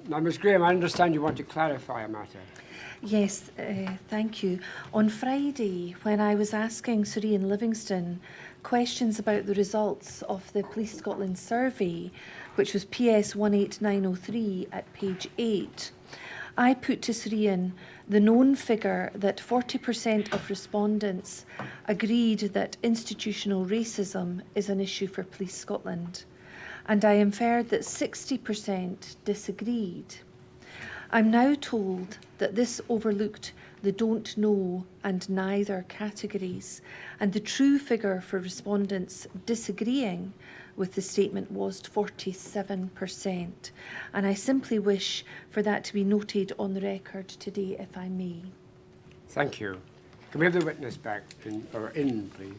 Now, Ms. Graham, I understand you want to clarify a matter. Yes, thank you. On Friday, when I was asking Sir Ian Livingston questions about the results of the Police Scotland survey, which was PS 18903 at page 8, I put to Sir Ian the known figure that 40% of respondents agreed that institutional racism is an issue for Police Scotland, and I inferred that 60% disagreed. I'm now told that this overlooked the don't know and neither categories, and the true figure for respondents disagreeing with the statement was 47%. And I simply wish for that to be noted on the record today, if I may. Thank you. Can we have the witness back in, please?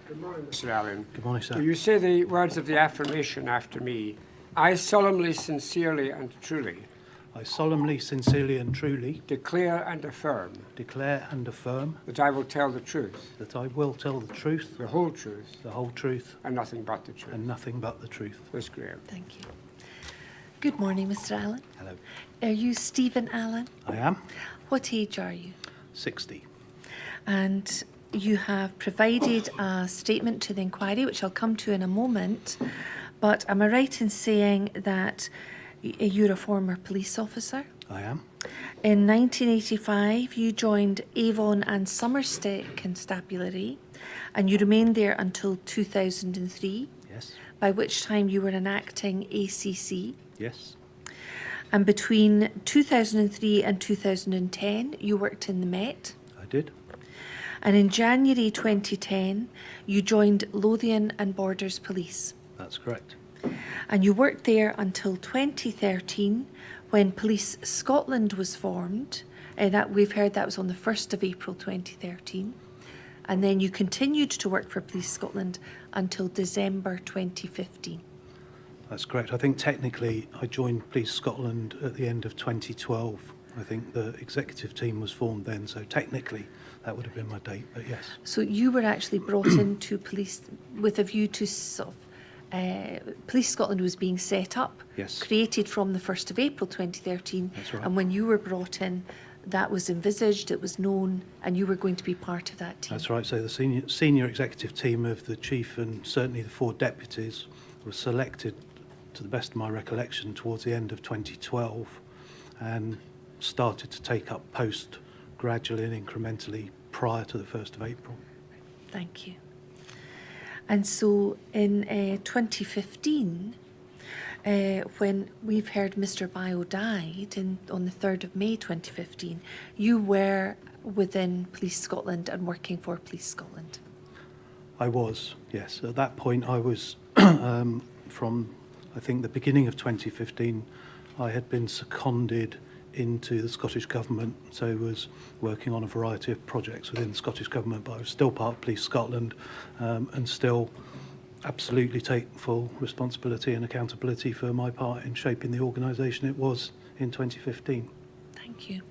Good morning, Mr. Allen. Good morning, sir. Do you say the words of the affirmation after me? I solemnly, sincerely and truly I solemnly, sincerely and truly declare and affirm that I will tell the truth, I will tell the truth, the whole truth, and nothing but the truth. nothing but the truth. Ms. Graham. Thank you. Good morning, Mr. Allen. Hello. Are you Stephen Allen? I am What age are you? 60. And you have provided a statement to the inquiry, which I'll come to in a moment. But am I right in saying that you're a former police officer? I am. In 1985, you joined Avon and Somerset Constabulary, and you remained there until 2003, Yes. by which time you were an acting ACC. Yes. And between 2003 and 2010, you worked in the Met. I did. And in January 2010, you joined Lothian and Borders Police. That's correct. And you worked there until 2013, when Police Scotland was formed. That we've heard that was on the 1st of April 2013. And then you continued to work for Police Scotland until December 2015. That's correct. I think technically I joined Police Scotland at the end of 2012. I think the executive team was formed then, so technically that would have been my date, but yes. So you were actually brought into police with a view to sort of, Police Scotland was being set up, Yes. created from the 1st of April 2013. That's right. And when you were brought in, that was envisaged, it was known, and you were going to be part of that team. That's right. So the senior executive team of the chief and certainly the 4 deputies was selected, to the best of my recollection, towards the end of 2012 and started to take up post gradually and incrementally prior to the 1st of April. Thank you. And so in 2015, when we've heard Mr. Bio died on the 3rd of May 2015, you were within Police Scotland and working for Police Scotland. I was, yes. At that point, I was, from, I think, the beginning of 2015, I had been seconded into the Scottish Government, so was working on a variety of projects within the Scottish Government, but I was still part of Police Scotland, and still absolutely take full responsibility and accountability for my part in shaping the organisation it was in 2015. Thank you.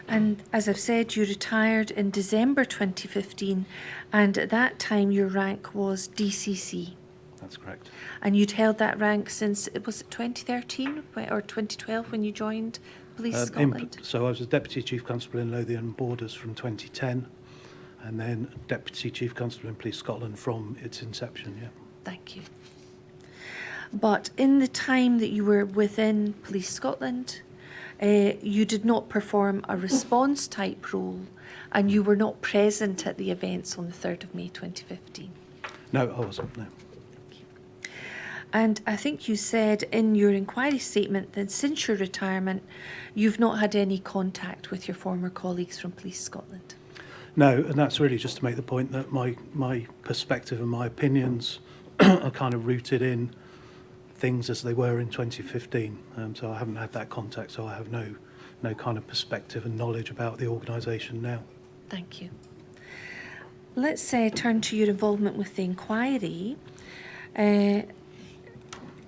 And as I've said, you retired in December 2015, and at that time your rank was DCC. That's correct. And you'd held that rank since, was it 2013 or 2012 when you joined Police Scotland? So I was a Deputy Chief Constable in Lothian Borders from 2010, and then Deputy Chief Constable in Police Scotland from its inception, yeah. Thank you. But in the time that you were within Police Scotland, you did not perform a response type role, and you were not present at the events on the 3rd of May 2015. No, I wasn't, no. And I think you said in your inquiry statement that since your retirement, you've not had any contact with your former colleagues from Police Scotland. No, and that's really just to make the point that my perspective and my opinions are kind of rooted in things as they were in 2015. So I haven't had that contact, so I have no kind of perspective and knowledge about the organisation now. Thank you. Let's turn to your involvement with the inquiry.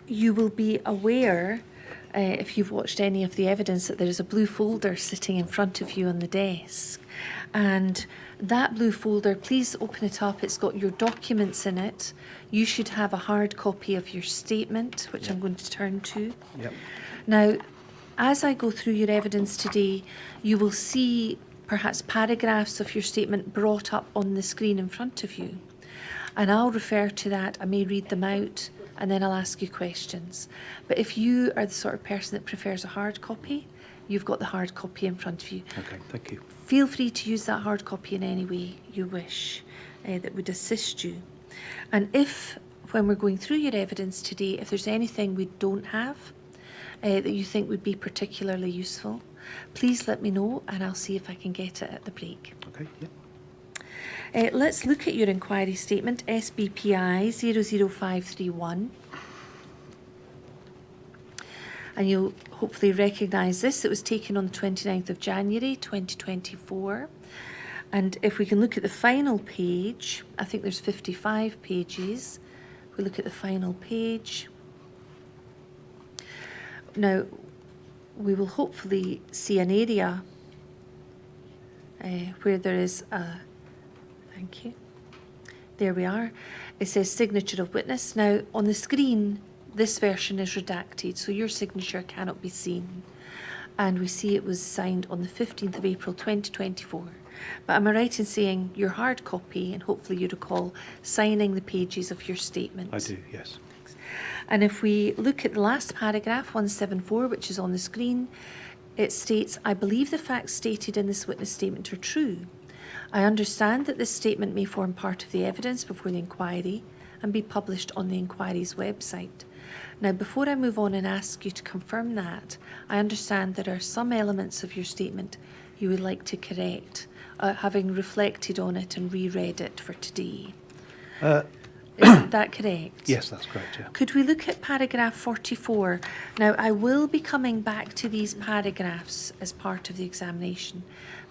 You will be aware, if you've watched any of the evidence, that there is a blue folder sitting in front of you on the desk. And that blue folder, please open it up. It's got your documents in it. You should have a hard copy of your statement, which I'm going to turn to. Yep. Now, as I go through your evidence today, you will see perhaps paragraphs of your statement brought up on the screen in front of you. And I'll refer to that. I may read them out, and then I'll ask you questions. But if you are the sort of person that prefers a hard copy, you've got the hard copy in front of you. Okay, thank you. Feel free to use that hard copy in any way you wish that would assist you. And if, when we're going through your evidence today, if there's anything we don't have that you think would be particularly useful, please let me know and I'll see if I can get it at the break. Okay, yeah. Let's look at your inquiry statement, SBPI 00531. And you'll hopefully recognise this. It was taken on the 29th of January 2024. And if we can look at the final page, I think there's 55 pages. We look at the final page. Now, we will hopefully see an area where there is a, thank you, there we are. It says signature of witness. Now, on the screen, this version is redacted, so your signature cannot be seen. And we see it was signed on the 15th of April 2024. But am I right in saying your hard copy, and hopefully you recall signing the pages of your statement? I do, yes. And if we look at the last paragraph, 174, which is on the screen, it states, I believe the facts stated in this witness statement are true. I understand that this statement may form part of the evidence before the inquiry and be published on the inquiry's website. Now, before I move on and ask you to confirm that, I understand there are some elements of your statement you would like to correct, having reflected on it and reread it for today. Is that correct? Yes, that's correct, yeah. Could we look at paragraph 44? Now, I will be coming back to these paragraphs as part of the examination,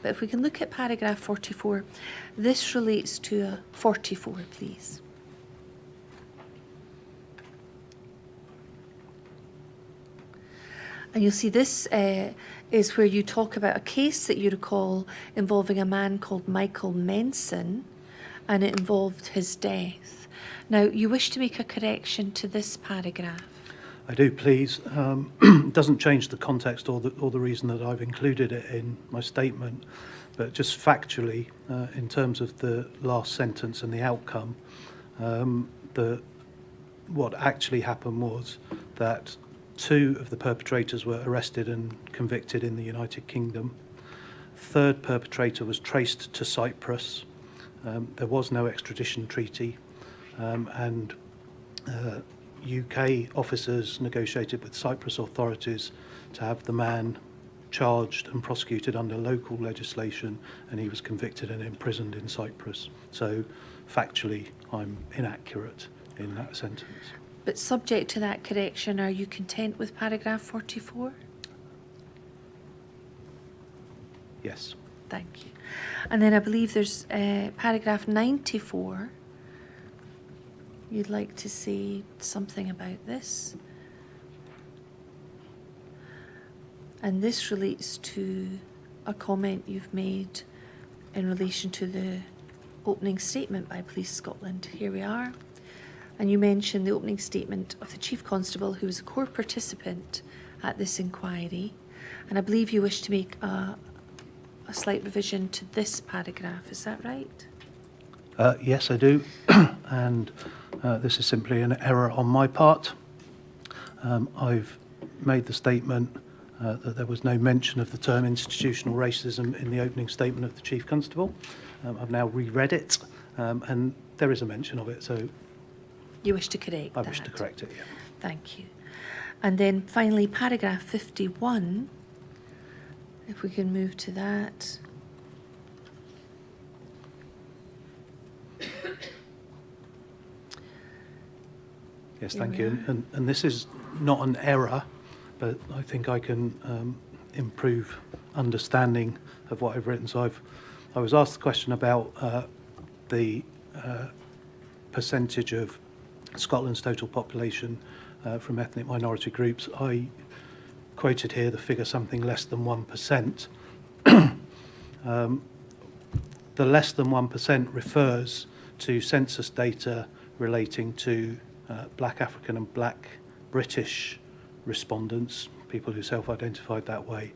but if we can look at paragraph 44, this relates to 44, please. And you'll see this is where you talk about a case that you recall involving a man called Michael Menson, and it involved his death. Now, you wish to make a correction to this paragraph. I do, please. It doesn't change the context or the reason that I've included it in my statement, but just factually, in terms of the last sentence and the outcome, what actually happened was that 2 of the perpetrators were arrested and convicted in the United Kingdom. 3rd perpetrator was traced to Cyprus. There was no extradition treaty, and UK officers negotiated with Cyprus authorities to have the man charged and prosecuted under local legislation, and he was convicted and imprisoned in Cyprus. So factually, I'm inaccurate in that sentence. But subject to that correction, are you content with paragraph 44? Yes. Thank you. And then I believe there's paragraph 94. You'd like to say something about this. And this relates to a comment you've made in relation to the opening statement by Police Scotland. Here we are. And you mentioned the opening statement of the Chief Constable, who was a core participant at this inquiry. And I believe you wish to make a slight revision to this paragraph. Is that right? Yes, I do. And this is simply an error on my part. I've made the statement that there was no mention of the term institutional racism in the opening statement of the Chief Constable. I've now reread it, and there is a mention of it, so You wish to correct that? I wish to correct it, yeah. Thank you. And then finally, paragraph 51, if we can move to that. Yes, Here thank we you. are. And this is not an error, but I think I can improve understanding of what I've written. So I was asked the question about the percentage of Scotland's total population from ethnic minority groups. I quoted here the figure something less than 1%. The less than 1% refers to census data relating to Black African and Black British respondents, people who self-identified that way.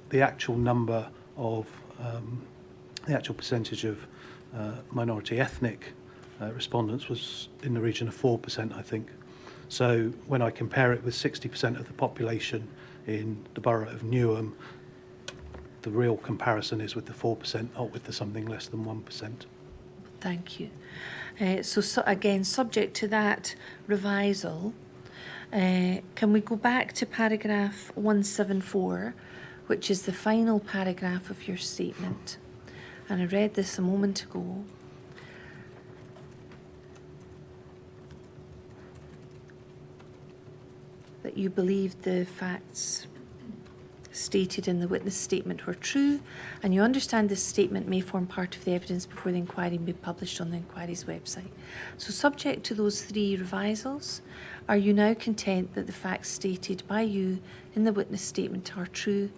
The actual number of, the actual percentage of minority ethnic respondents was in the region of 4%, I think. So when I compare it with 60% of the population in the borough of Newham, the real comparison is with the 4%, not with the something less than 1%. Thank you. So again, subject to that revisal, can we go back to paragraph 174, which is the final paragraph of your statement? And I read this a moment ago. That you believed the facts stated in the witness statement were true, and you understand this statement may form part of the evidence before the inquiry may be published on the inquiry's website. So subject to those three revisals, are you now content that the facts stated by you in the witness statement are true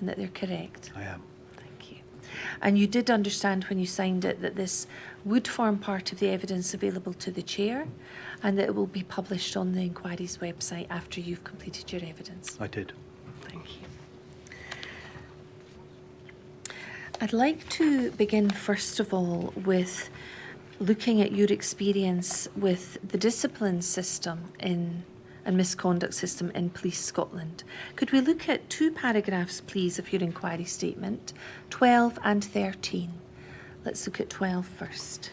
and that they're correct? I am. Thank you. And you did understand when you signed it that this would form part of the evidence available to the chair and that it will be published on the inquiry's website after you've completed your evidence? I did. Thank you. I'd like to begin first of all with looking at your experience with the discipline system and misconduct system in Police Scotland. Could we look at two paragraphs, please, of your inquiry statement, 12 and 13? Let's look at 12 first.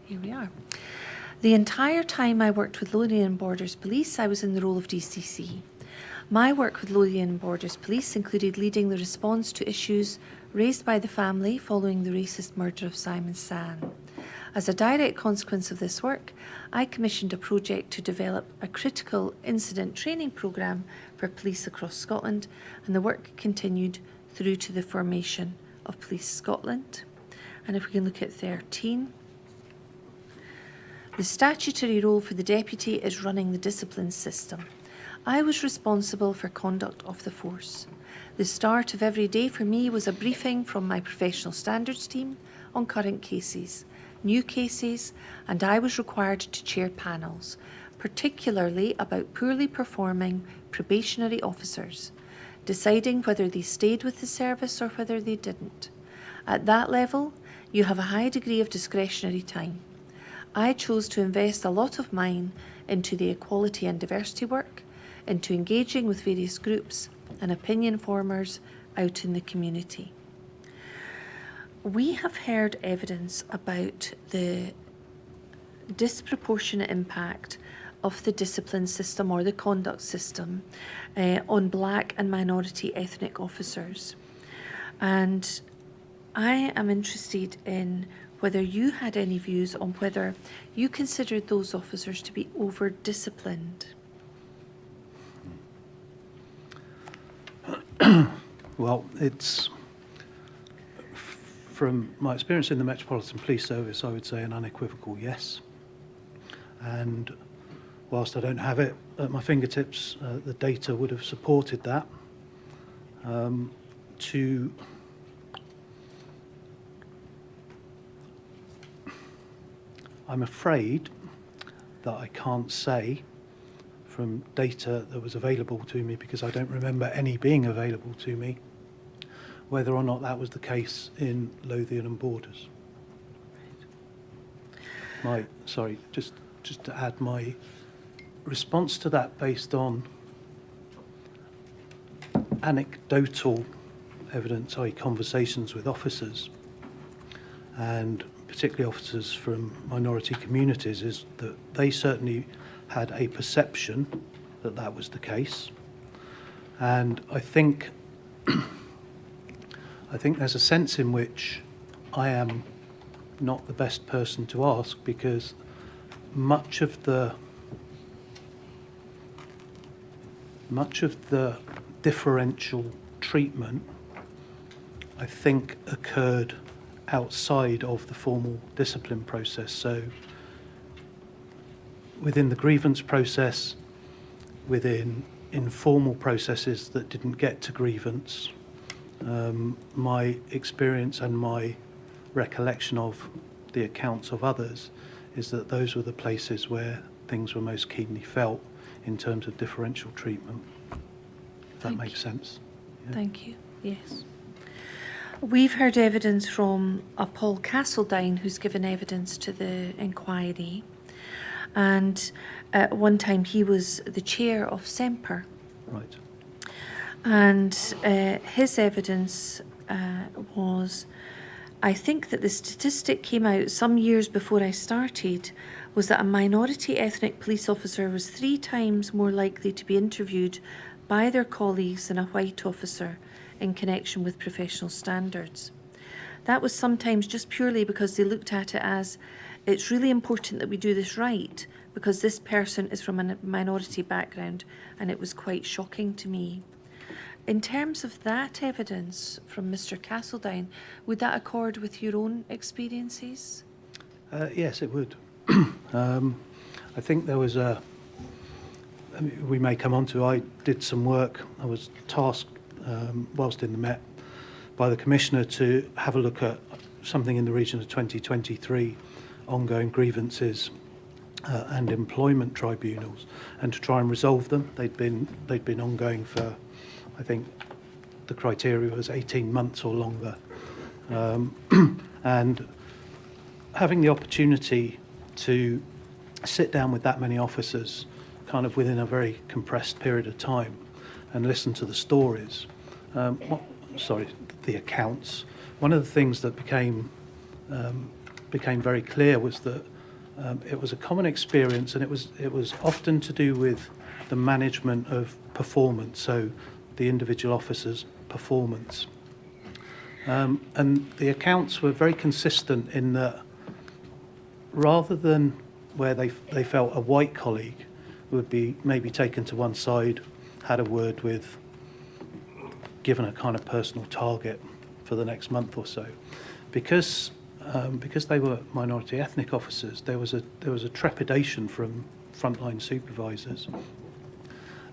Here we are. The entire time I worked with Lothian Borders Police, I was in the role of DCC. My work with Lothian Borders Police included leading the response to issues raised by the family following the racist murder of Simon San. As a direct consequence of this work, I commissioned a project to develop a critical incident training programme for police across Scotland, and the work continued through to the formation of Police Scotland. And if we can look at 13. The statutory role for the deputy is running the discipline system. I was responsible for conduct of the force. The start of every day for me was a briefing from my professional standards team on current cases, new cases, and I was required to chair panels, particularly about poorly performing probationary officers, deciding whether they stayed with the service or whether they didn't. At that level, you have a high degree of discretionary time. I chose to invest a lot of mine into the equality and diversity work, into engaging with various groups and opinion formers out in the community. We have heard evidence about the disproportionate impact of the discipline system or the conduct system on black and minority ethnic officers. And I am interested in whether you had any views on whether you considered those officers to be over-disciplined. Well, it's, from my experience in the Metropolitan Police Service, I would say an unequivocal yes. And whilst I don't have it at my fingertips, the data would have supported that. I'm afraid that I can't say from data that was available to me, because I don't remember any being available to me, whether or not that was the case in Lothian and Borders. Just to add, my response to that based on anecdotal evidence, i.e. conversations with officers, and particularly officers from minority communities, is that they certainly had a perception that that was the case. And I think there's a sense in which I am not the best person to ask, because much of the differential treatment, I think, occurred outside of the formal discipline process. So within the grievance process, within informal processes that didn't get to grievance, my experience and my recollection of the accounts of others is that those were the places where things were most keenly felt in terms of differential treatment, if that makes sense. Yeah. Thank you. Yes. We've heard evidence from Paul Castledine, who's given evidence to the inquiry. And at one time he was the chair of Semper. Right. And his evidence was, I think that the statistic came out some years before I started, was that a minority ethnic police officer was 3 times more likely to be interviewed by their colleagues than a white officer in connection with professional standards. That was sometimes just purely because they looked at it as, it's really important that we do this right because this person is from a minority background, and it was quite shocking to me. In terms of that evidence from Mr. Castledine, would that accord with your own experiences? Yes, it would. I think there was we may come on to, I did some work, I was tasked whilst in the Met by the Commissioner to have a look at something in the region of 2023 ongoing grievances and employment tribunals, and to try and resolve them. They'd been ongoing for, I think the criteria was 18 months or longer. And having the opportunity to sit down with that many officers kind of within a very compressed period of time and listen to the stories, the accounts. One of the things that became very clear was that it was a common experience, and it was often to do with the management of performance, so the individual officer's performance. And the accounts were very consistent in that rather than where they felt a white colleague would be maybe taken to one side, had a word with, given a kind of personal target for the next month or so, because they were minority ethnic officers, there was a trepidation from frontline supervisors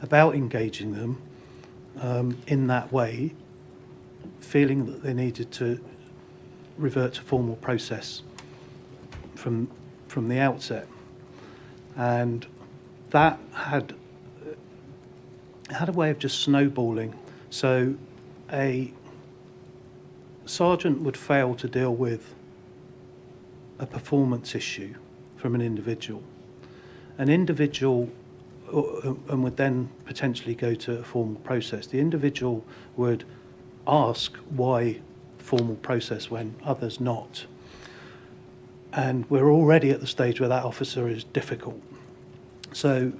about engaging them in that way, feeling that they needed to revert to formal process from the outset, and that had a way of just snowballing. So a sergeant would fail to deal with a performance issue from an individual. An individual and would then potentially go to a formal process. The individual would ask why formal process when others not. And we're already at the stage where that officer is difficult. So,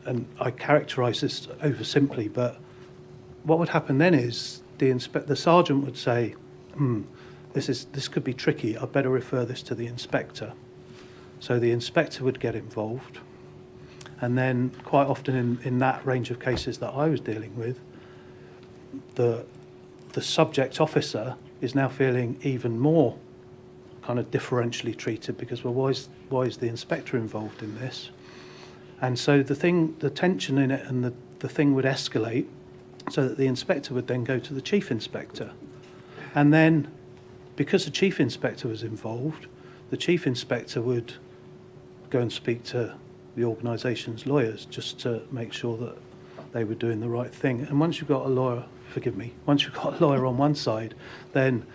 and I characterise this over simply, but what would happen then is the sergeant would say, this could be tricky, I'd better refer this to the inspector. So the inspector would get involved, and then quite often in that range of cases that I was dealing with, the subject officer is now feeling even more kind of differentially treated because, well, why is the inspector involved in this? And so the tension in it and the thing would escalate so that the inspector would then go to the chief inspector. And then, because the chief inspector was involved, the chief inspector would go and speak to the organisation's lawyers just to make sure that they were doing the right thing. And once you've got a lawyer, once you've got a lawyer on one side, then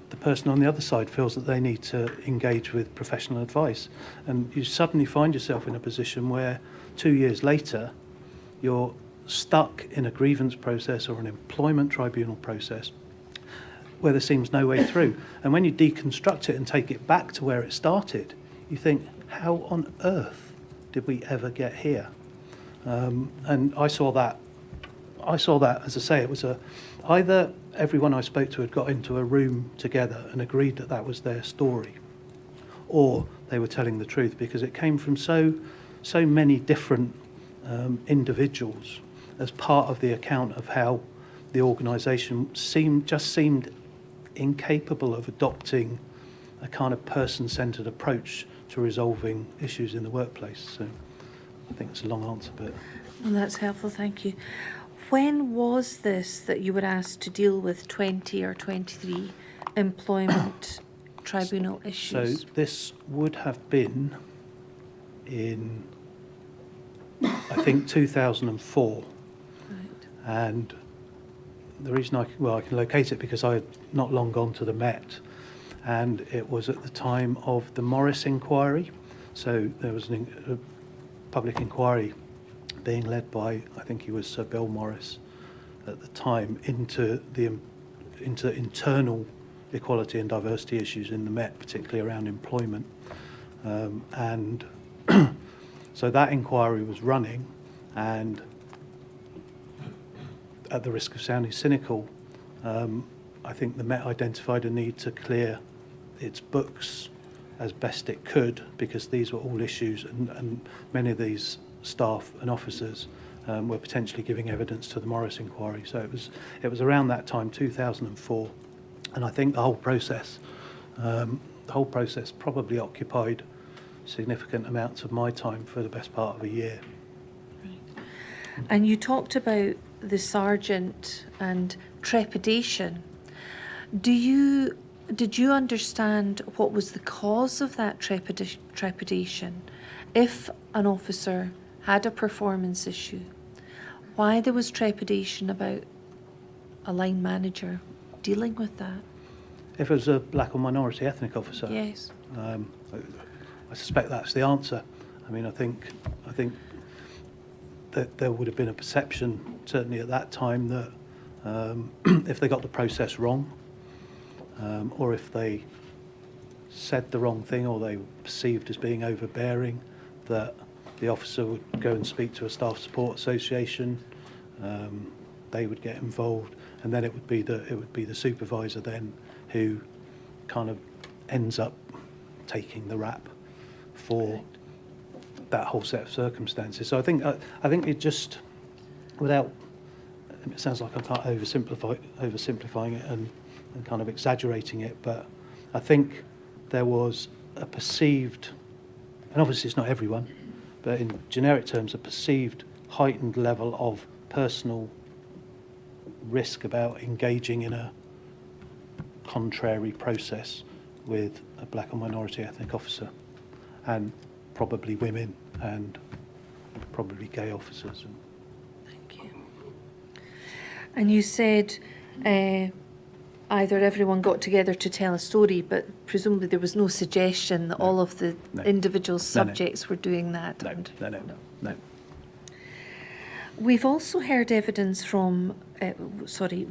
the person on the other side feels that they need to engage with professional advice. And you suddenly find yourself in a position where 2 years later, you're stuck in a grievance process or an employment tribunal process where there seems no way through. And when you deconstruct it and take it back to where it started, you think, how on earth did we ever get here? And I saw that, as I say, it was either everyone I spoke to had got into a room together and agreed that that was their story, or they were telling the truth, because it came from so many different individuals as part of the account of how the organisation seemed incapable of adopting a kind of person-centred approach to resolving issues in the workplace. So I think it's a long answer, but... Well, that's helpful, thank you. When was this that you were asked to deal with 20 or 23 employment tribunal issues? So this would have been in, I think, 2004. Right. And the reason I can locate it because I had not long gone to the Met, and it was at the time of the Morris inquiry. So there was a public inquiry being led by, I think he was Sir Bill Morris at the time, into internal equality and diversity issues in the Met, particularly around employment. And so that inquiry was running, and at the risk of sounding cynical, I think the Met identified a need to clear its books as best it could, because these were all issues, and many of these staff and officers were potentially giving evidence to the Morris inquiry. So it was around that time, 2004, and I think the whole process probably occupied significant amounts of my time for the best part of a year. Right. And you talked about the sergeant and trepidation. Did you understand what was the cause of that trepidation? If an officer had a performance issue, why there was trepidation about a line manager dealing with that? If it was a black or minority ethnic officer, Yes. I suspect that's the answer. I mean, I think that there would have been a perception, certainly at that time, that if they got the process wrong, or if they said the wrong thing, or they were perceived as being overbearing, that the officer would go and speak to a staff support association. They would get involved, and then it would be the supervisor then who kind of ends up taking the rap for that whole set of circumstances. So I think it just, without, it sounds like I'm kind of oversimplifying it and kind of exaggerating it, but I think there was a perceived, and obviously it's not everyone, but in generic terms, a perceived heightened level of personal risk about engaging in a contrary process with a black or minority ethnic officer, and probably women, and probably gay officers. Thank you. And you said either everyone got together to tell a story, but presumably there was no suggestion that all of the individual subjects were doing that. No. We've also heard evidence from,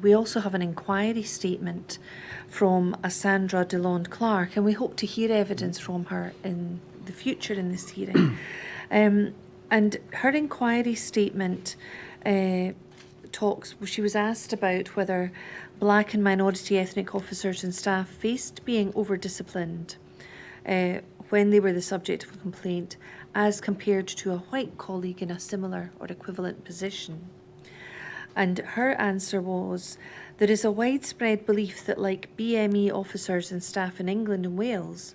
we also have an inquiry statement from a Sandra DeLond Clark, and we hope to hear evidence from her in the future in this hearing. And her inquiry statement she was asked about whether black and minority ethnic officers and staff faced being over-disciplined when they were the subject of a complaint as compared to a white colleague in a similar or equivalent position. And her answer was, there is a widespread belief that like BME officers and staff in England and Wales,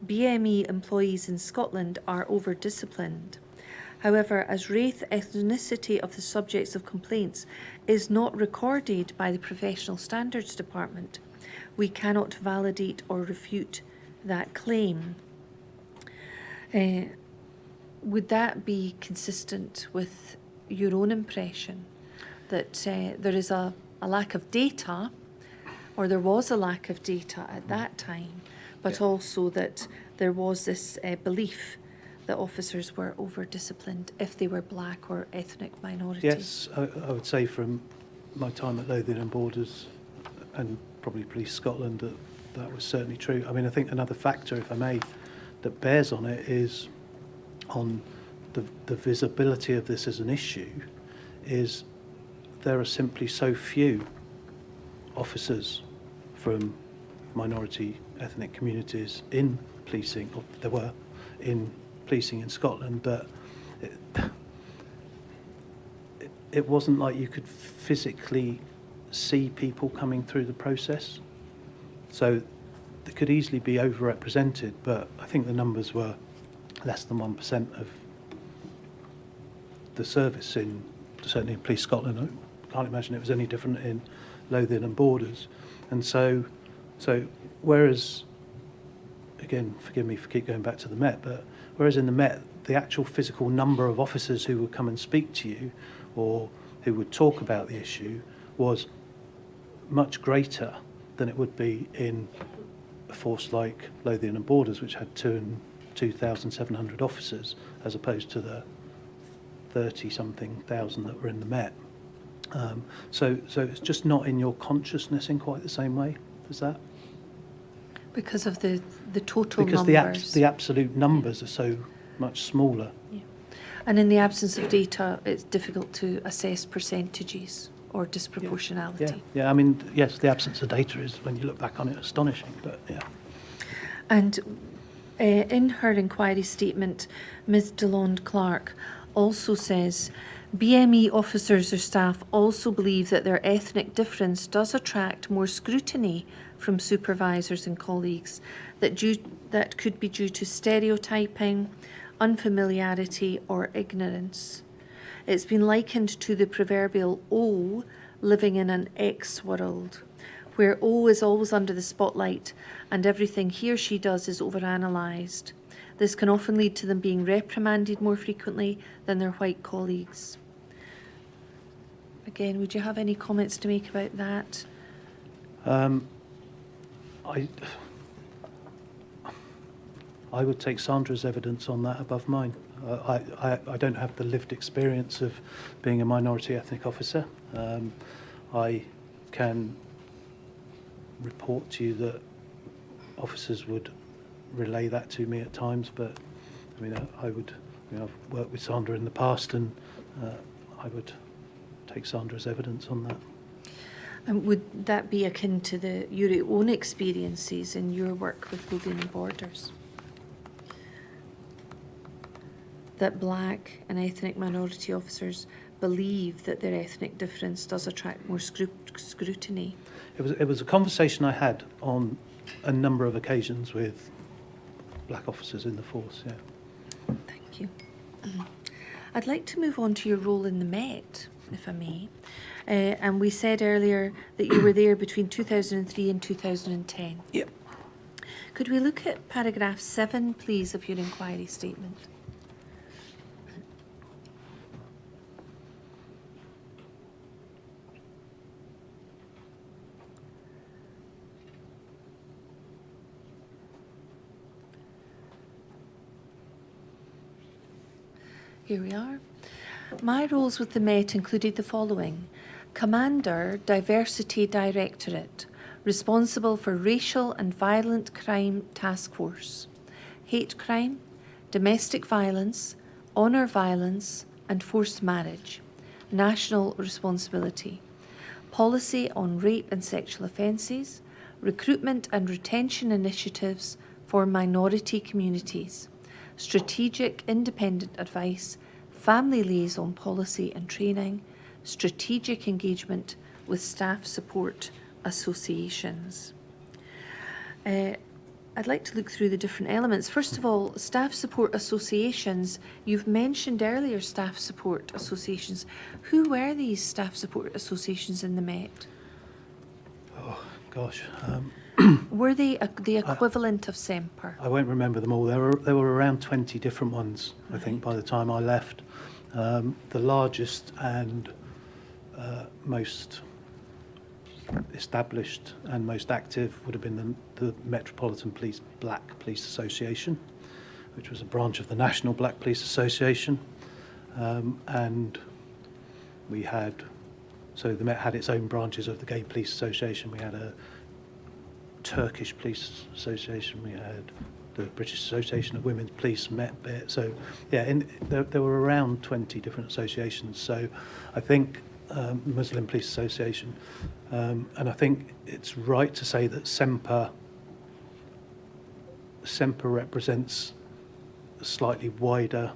BME employees in Scotland are over-disciplined. However, as race ethnicity of the subjects of complaints is not recorded by the Professional Standards Department, we cannot validate or refute that claim. Would that be consistent with your own impression that there is a lack of data, or there was a lack of data at that time, but also that there was this belief that officers were over-disciplined if they were black or ethnic minorities? Yes, I would say from my time at Lothian and Borders and probably Police Scotland that was certainly true. I mean, I think another factor, if I may, that bears on it is on the visibility of this as an issue is there are simply so few officers from minority ethnic communities in policing, or there were in policing in Scotland, that it wasn't like you could physically see people coming through the process. So they could easily be overrepresented, but I think the numbers were less than 1% of the service certainly in Police Scotland. I can't imagine it was any different in Lothian and Borders. And so whereas, again, forgive me for keep going back to the Met, but whereas in the Met, the actual physical number of officers who would come and speak to you or who would talk about the issue was much greater than it would be in a force like Lothian and Borders, which had 2,700 officers, as opposed to the 30-something thousand that were in the Met. So it's just not in your consciousness in quite the same way as that. Because of the total because numbers. the absolute numbers are so much smaller. Yeah. And in the absence of data, it's difficult to assess percentages or disproportionality. Yeah. I mean, yes, the absence of data is, when you look back on it, astonishing, but yeah. And in her inquiry statement, Ms DeLonde Clark also says, BME officers or staff also believe that their ethnic difference does attract more scrutiny from supervisors and colleagues that could be due to stereotyping, unfamiliarity or ignorance. It's been likened to the proverbial O living in an X world, where O is always under the spotlight and everything he or she does is overanalyzed. This can often lead to them being reprimanded more frequently than their white colleagues. Again, would you have any comments to make about that? I would take Sandra's evidence on that above mine. I don't have the lived experience of being a minority ethnic officer. I can report to you that officers would relay that to me at times, but I mean, I've worked with Sandra in the past, and I would take Sandra's evidence on that. And would that be akin to your own experiences in your work with Lothian and Borders? That black and ethnic minority officers believe that their ethnic difference does attract more scrutiny? It was a conversation I had on a number of occasions with black officers in the force, yeah. Thank you. I'd like to move on to your role in the Met, if I may. And we said earlier that you were there between 2003 and 2010. Yep. Could we look at paragraph 7, please, of your inquiry statement? Here we are. My roles with the Met included the following: Commander, Diversity Directorate, responsible for Racial and Violent Crime Task Force, Hate Crime, Domestic Violence, honour violence and forced marriage, national responsibility, policy on rape and sexual offences, recruitment and retention initiatives for minority communities, strategic independent advice, family liaison policy and training, strategic engagement with staff support associations. I'd like to look through the different elements. First of all, staff support associations. You've mentioned earlier staff support associations. Who were these staff support associations in the Met? Oh, gosh. Were they the equivalent of SEMPER? I won't remember them all. There were around 20 different ones, I think, by the time I left. The largest and most established and most active would have been the Metropolitan Police Black Police Association, which was a branch of the National Black Police Association. And we had, so the Met had its own branches of the Gay Police Association. We had a Turkish Police Association, we had the British Association of Women's Police Met bit. So yeah, there were around 20 different associations. So I think Muslim Police Association, and I think it's right to say that SEMPER represents a slightly wider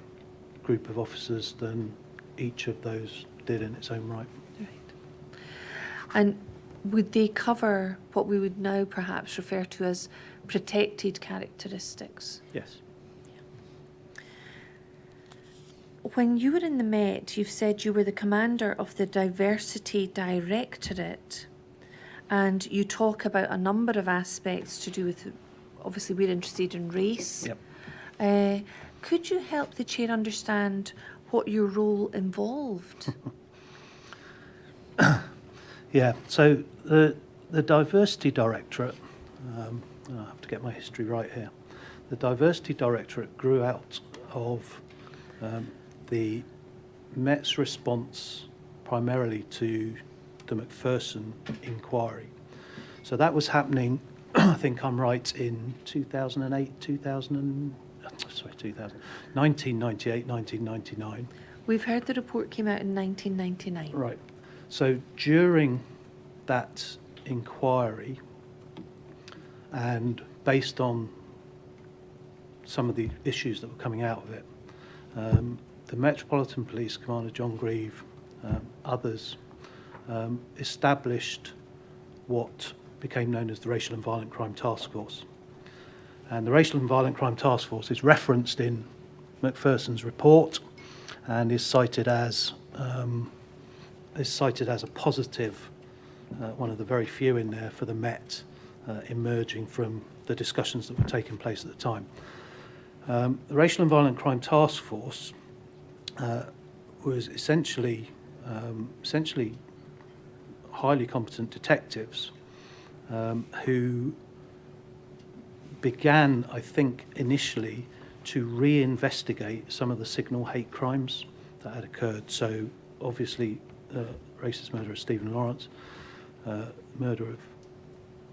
group of officers than each of those did in its own right. Right. And would they cover what we would now perhaps refer to as protected characteristics? Yes. When you were in the Met, you've said you were the commander of the Diversity Directorate, and you talk about a number of aspects to do with, obviously we're interested in race. Yep. Could you help the chair understand what your role involved? Yeah, so the Diversity Directorate, I have to get my history right here. The Diversity Directorate grew out of the Met's response primarily to the Macpherson inquiry. So that was happening, I think I'm right, in 1998, 1999. We've heard the report came out in 1999. Right. So during that inquiry, and based on some of the issues that were coming out of it, the Metropolitan Police Commander John Grieve, others, established what became known as the Racial and Violent Crime Task Force. And the Racial and Violent Crime Task Force is referenced in Macpherson's report and is cited as a positive, one of the very few in there for the Met, emerging from the discussions that were taking place at the time. The Racial and Violent Crime Task Force was essentially highly competent detectives who began, I think, initially to reinvestigate some of the signal hate crimes that had occurred. So obviously racist murder of Stephen Lawrence, murder of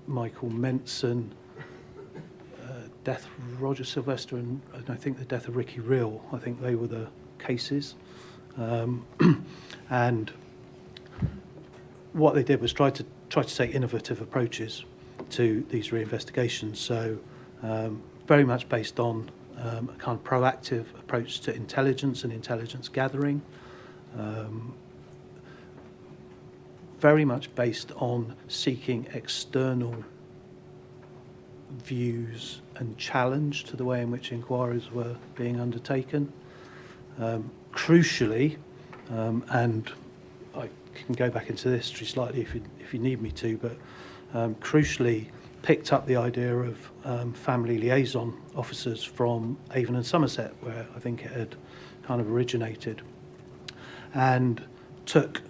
Michael Menson, death of Roger Sylvester, and I think the death of Ricky Real. I think they were the cases. And what they did was try to take innovative approaches to these reinvestigations. So very much based on a kind of proactive approach to intelligence and intelligence gathering. Very much based on seeking external views and challenge to the way in which inquiries were being undertaken. Crucially, and I can go back into the history slightly if you need me to, but crucially picked up the idea of family liaison officers from Avon and Somerset, where I think it had kind of originated, and took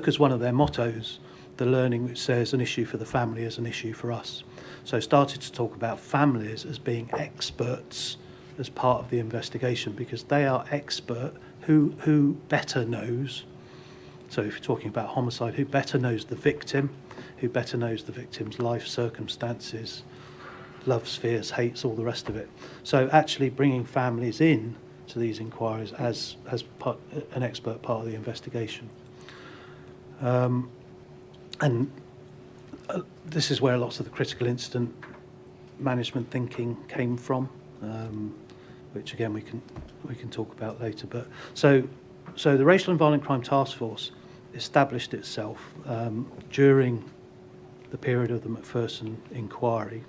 as one of their mottos the learning which says an issue for the family is an issue for us. So started to talk about families as being experts as part of the investigation, because they are expert who better knows. So if you're talking about homicide, who better knows the victim, who better knows the victim's life circumstances, loves, fears, hates, all the rest of it. So actually bringing families in to these inquiries as an expert part of the investigation. And this is where lots of the critical incident management thinking came from, which again we can talk about later. But so the Racial and Violent Crime Task Force established itself during the period of the Macpherson inquiry,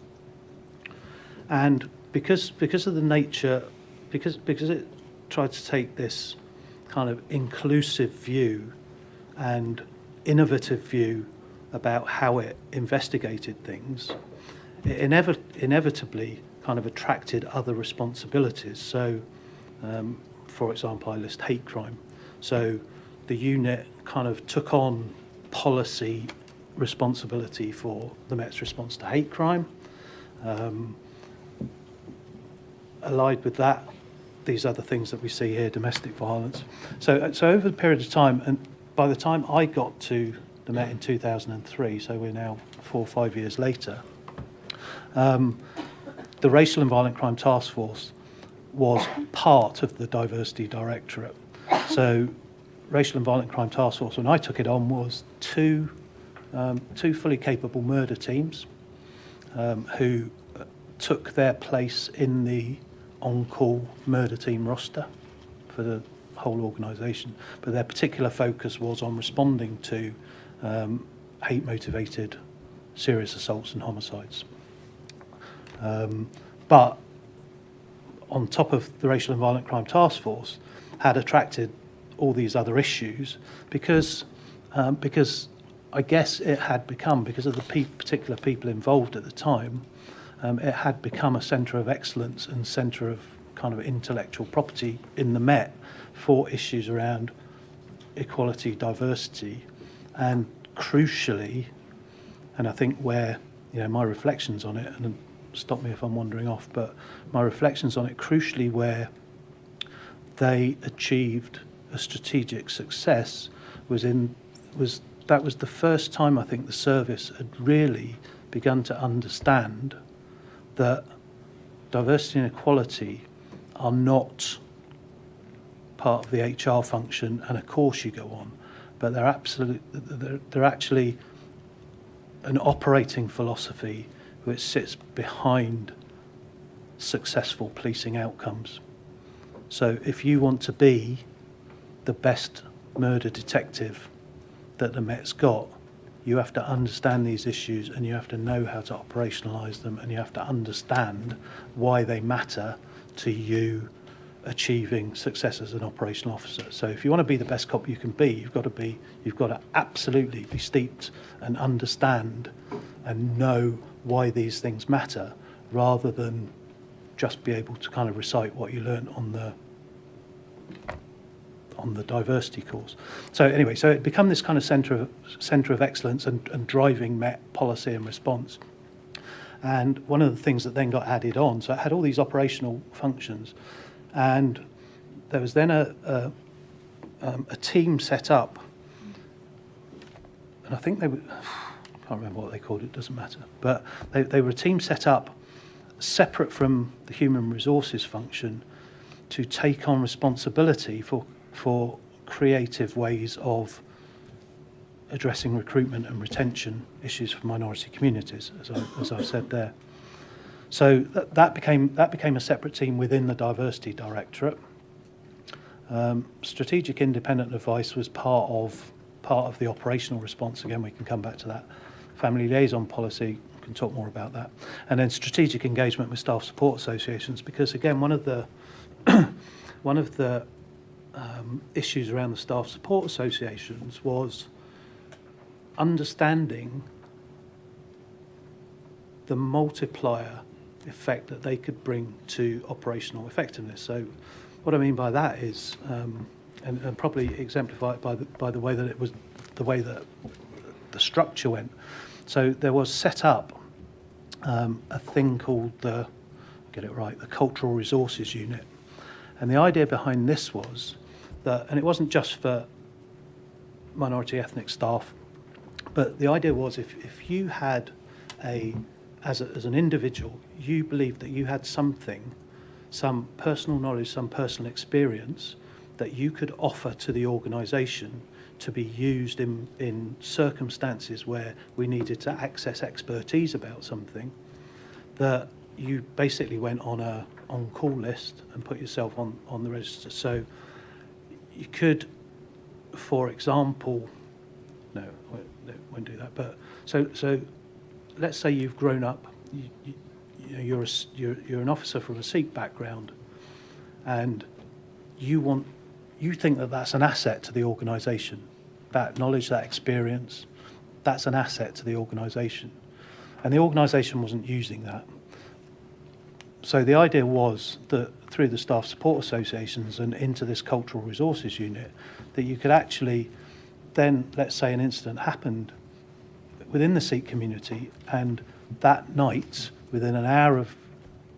and because of the nature, because it tried to take this kind of inclusive view and innovative view about how it investigated things, it inevitably kind of attracted other responsibilities. So, for example, I list hate crime. So the unit kind of took on policy responsibility for the Met's response to hate crime. Allied with that, these other things that we see here, domestic violence. So over the period of time, and by the time I got to the Met in 2003, so we're now 4 or 5 years later, the Racial and Violent Crime Task Force was part of the Diversity Directorate. So Racial and Violent Crime Task Force, when I took it on, was two fully capable murder teams who took their place in the on-call murder team roster for the whole organisation. But their particular focus was on responding to hate-motivated serious assaults and homicides. But on top of the Racial and Violent Crime Task Force, had attracted all these other issues because I guess it had become, because of the particular people involved at the time, it had become a centre of excellence and centre of kind of intellectual property in the Met for issues around equality, diversity, and crucially, and I think where, my reflections on it, and stop me if I'm wandering off, but my reflections on it, crucially where they achieved a strategic success was that was the first time I think the service had really begun to understand that diversity and equality are not part of the HR function and a course you go on, but they're actually an operating philosophy which sits behind successful policing outcomes. So if you want to be the best murder detective that the Met's got, you have to understand these issues and you have to know how to operationalise them, and you have to understand why they matter to you achieving success as an operational officer. So if you want to be the best cop you can be, you've got to absolutely be steeped and understand and know why these things matter, rather than just be able to kind of recite what you learned on the diversity course. So anyway, so it become this kind of centre of excellence and driving Met policy and response. And one of the things that then got added on, so it had all these operational functions, and there was then a team set up, and I think they were, I can't remember what they called it, doesn't matter, but they were a team set up separate from the human resources function to take on responsibility for creative ways of addressing recruitment and retention issues for minority communities, as I've said there. So that became a separate team within the Diversity Directorate. Strategic independent advice was part of the operational response. Again, we can come back to that. Family liaison policy, we can talk more about that. And then strategic engagement with staff support associations, because again, one of the issues around the staff support associations was understanding the multiplier effect that they could bring to operational effectiveness. So what I mean by that is, and probably exemplified by the way that it was, the way that the structure went. So there was set up a thing called the Cultural Resources Unit. And the idea behind this was that, and it wasn't just for minority ethnic staff, but the idea was if you had a as an individual, you believed that you had something, some personal knowledge, some personal experience that you could offer to the organisation to be used in circumstances where we needed to access expertise about something, that you basically went on a on-call list and put yourself on the register. So you could, for example, no, I won't do that. But so let's say you've grown up, you're an officer from a Sikh background, and you think that that's an asset to the organisation. That knowledge, that experience, that's an asset to the organisation, and the organisation wasn't using that. So the idea was that through the staff support associations and into this cultural resources unit, that you could actually then, let's say an incident happened within the Sikh community, and that night, within an hour of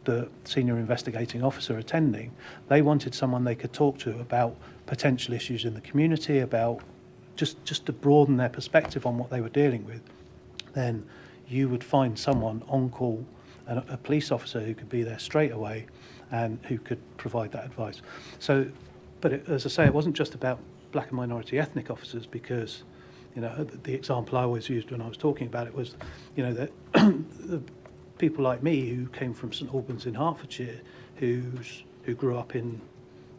the senior investigating officer attending, they wanted someone they could talk to about potential issues in the community, about just to broaden their perspective on what they were dealing with. Then you would find someone on call, a police officer who could be there straight away and who could provide that advice. So, but as I say, it wasn't just about black and minority ethnic officers, because, the example I always used when I was talking about it was, that the people like me who came from St Albans in Hertfordshire, who grew up in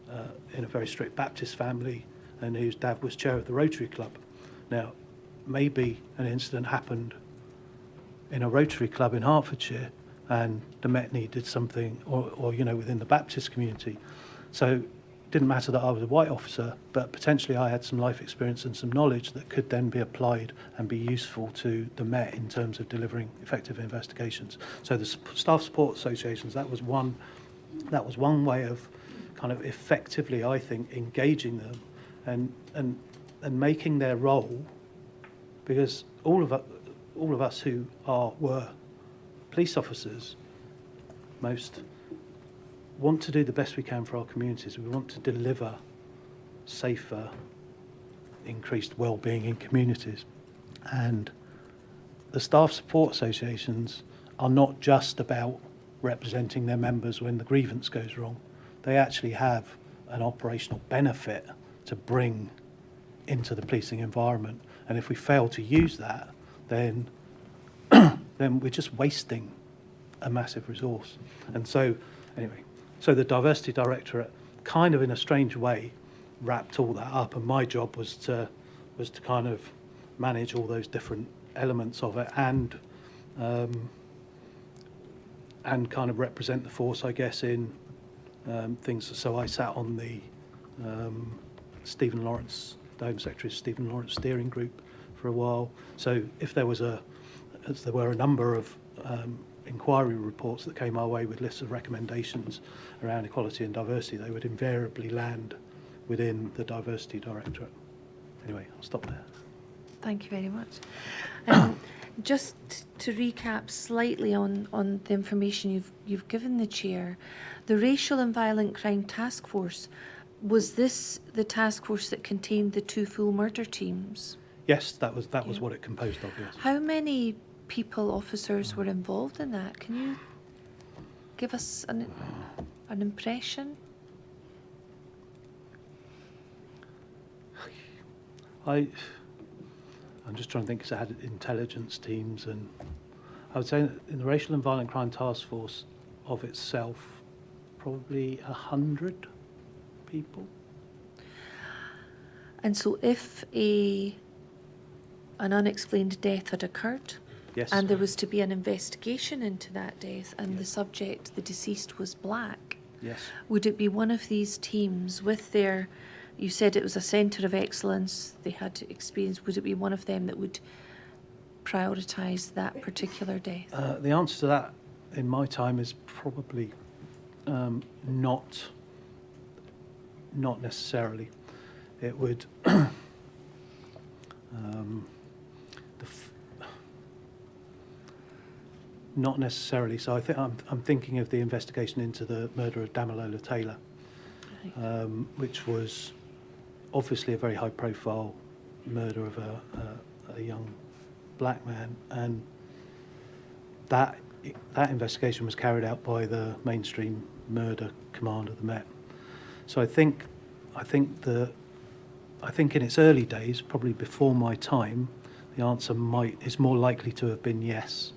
a very strict Baptist family and whose dad was chair of the Rotary Club. Now, maybe an incident happened in a Rotary Club in Hertfordshire and the Met needed something, or within the Baptist community. So it didn't matter that I was a white officer, but potentially I had some life experience and some knowledge that could then be applied and be useful to the Met in terms of delivering effective investigations. So the staff support associations, that was one way of kind of effectively, I think, engaging them and making their role, because all of us who were police officers, most want to do the best we can for our communities. We want to deliver safer, increased well-being in communities. And the staff support associations are not just about representing their members when the grievance goes wrong. They actually have an operational benefit to bring into the policing environment. And if we fail to use that, then we're just wasting a massive resource. And so, anyway, so the Diversity Directorate, kind of in a strange way, wrapped all that up, and my job was to kind of manage all those different elements of it and kind of represent the force, I guess, in things. So I sat on the Stephen Lawrence, the Home Secretary's Stephen Lawrence steering group for a while. So if there were a number of inquiry reports that came our way with lists of recommendations around equality and diversity, they would invariably land within the Diversity Directorate. Anyway, I'll stop there. Thank you very much. Just to recap slightly on the information you've given the Chair, the Racial and Violent Crime Task Force, was this the task force that contained the 2 full murder teams? Yes, that was what it composed of, yes. How many people, officers, were involved in that? Can you give us an impression? I'm just trying to think, because I had intelligence teams, and I would say in the Racial and Violent Crime Task Force of itself, probably 100 people. And so if an unexplained death had occurred, Yes. and there was to be an investigation into that death, and the subject, the deceased, was black, Yes. would it be one of these teams with their, you said it was a centre of excellence, they had experience, would it be one of them that would prioritise that particular death? The answer to that in my time is probably not necessarily. It would not necessarily. So I think I'm thinking of the investigation into the murder of Damilola Taylor, Right. which was obviously a very high-profile murder of a young black man, and that that investigation was carried out by the mainstream murder command of the Met. So I think in its early days, probably before my time, the answer is more likely to have been yes.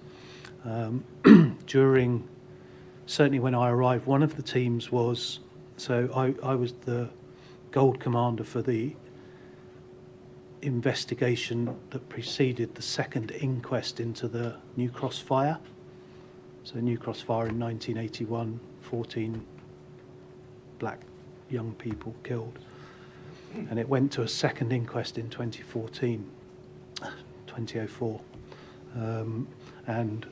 Certainly when I arrived, one of the teams was, I was the gold commander for the investigation that preceded the second inquest into the New Cross fire. So New Cross fire in 1981, 14 black young people killed. And it went to a second inquest in 2004. And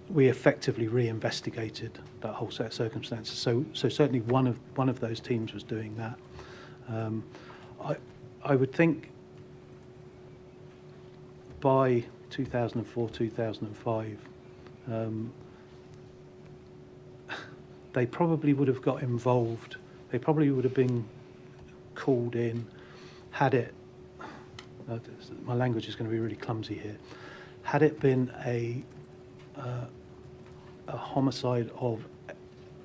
we effectively re-investigated that whole set of circumstances. So certainly one of those teams was doing that. I would think by 2004, 2005, they probably would have got involved. They probably would have been called in, had it, my language is going to be really clumsy here, had it been a homicide of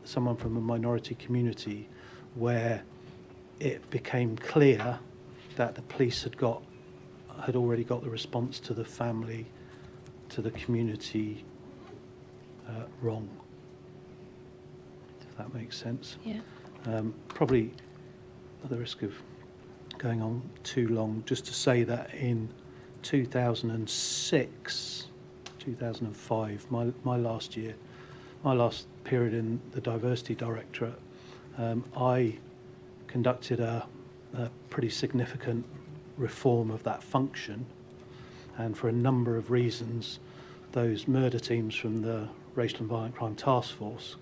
someone from a minority community where it became clear that the police had already got the response to the family, to the community wrong, if that makes sense. Yeah. Probably at the risk of going on too long, just to say that in 2006, 2005, my last period in the Diversity Directorate, I conducted a pretty significant reform of that function, and for a number of reasons, those murder teams from the Racial and Violent Crime Task Force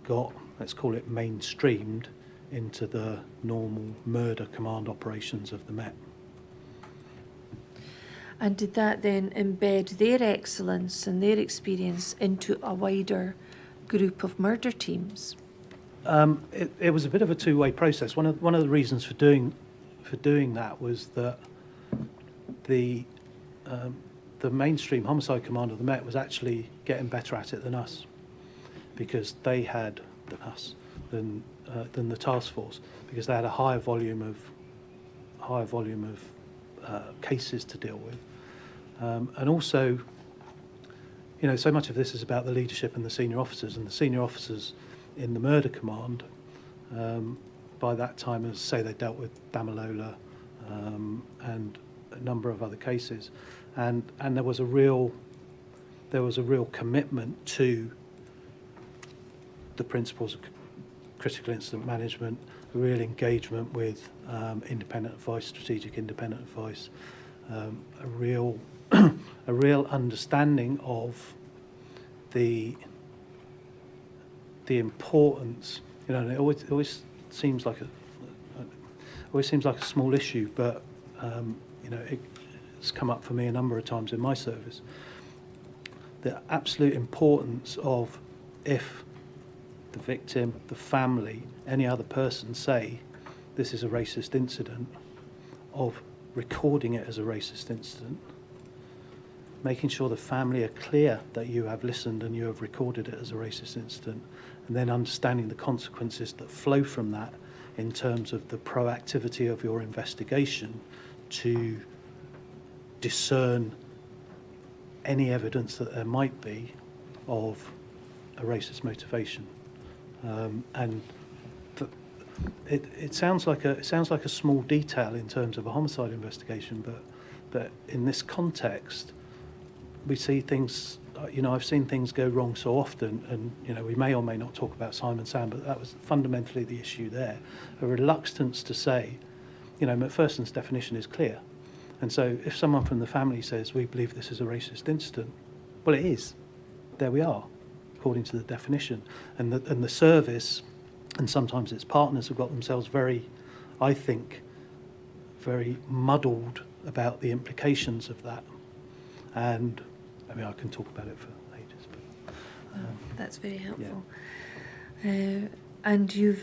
got, let's call it, mainstreamed into the normal murder command operations of the Met. And did that then embed their excellence and their experience into a wider group of murder teams? It was a bit of a two-way process. One of the reasons for doing that was that the mainstream homicide command of the Met was actually getting better at it than us, because they had than the task force, because they had a higher volume of cases to deal with, and also, so much of this is about the leadership and the senior officers, and the senior officers in the murder command, by that time, as I say, they dealt with Damalola and a number of other cases, and there was a real commitment to the principles of critical incident management, a real engagement with independent advice, strategic independent advice, a real understanding of the importance. And it always seems like a small issue, but it's come up for me a number of times in my service. The absolute importance of, if the victim, the family, any other person say this is a racist incident, of recording it as a racist incident, making sure the family are clear that you have listened and you have recorded it as a racist incident, and then understanding the consequences that flow from that in terms of the proactivity of your investigation to discern any evidence that there might be of a racist motivation. And it sounds like a small detail in terms of a homicide investigation, but in this context, we see things. I've seen things go wrong so often, and we may or may not talk about Simon Sand, but that was fundamentally the issue there: a reluctance to say, Macpherson's definition is clear, and so if someone from the family says we believe this is a racist incident, well, it is. There we are, according to the definition, and the service, and sometimes its partners, have got themselves very muddled about the implications of that. And I can talk about it for ages. But, that's very helpful. Yeah. And you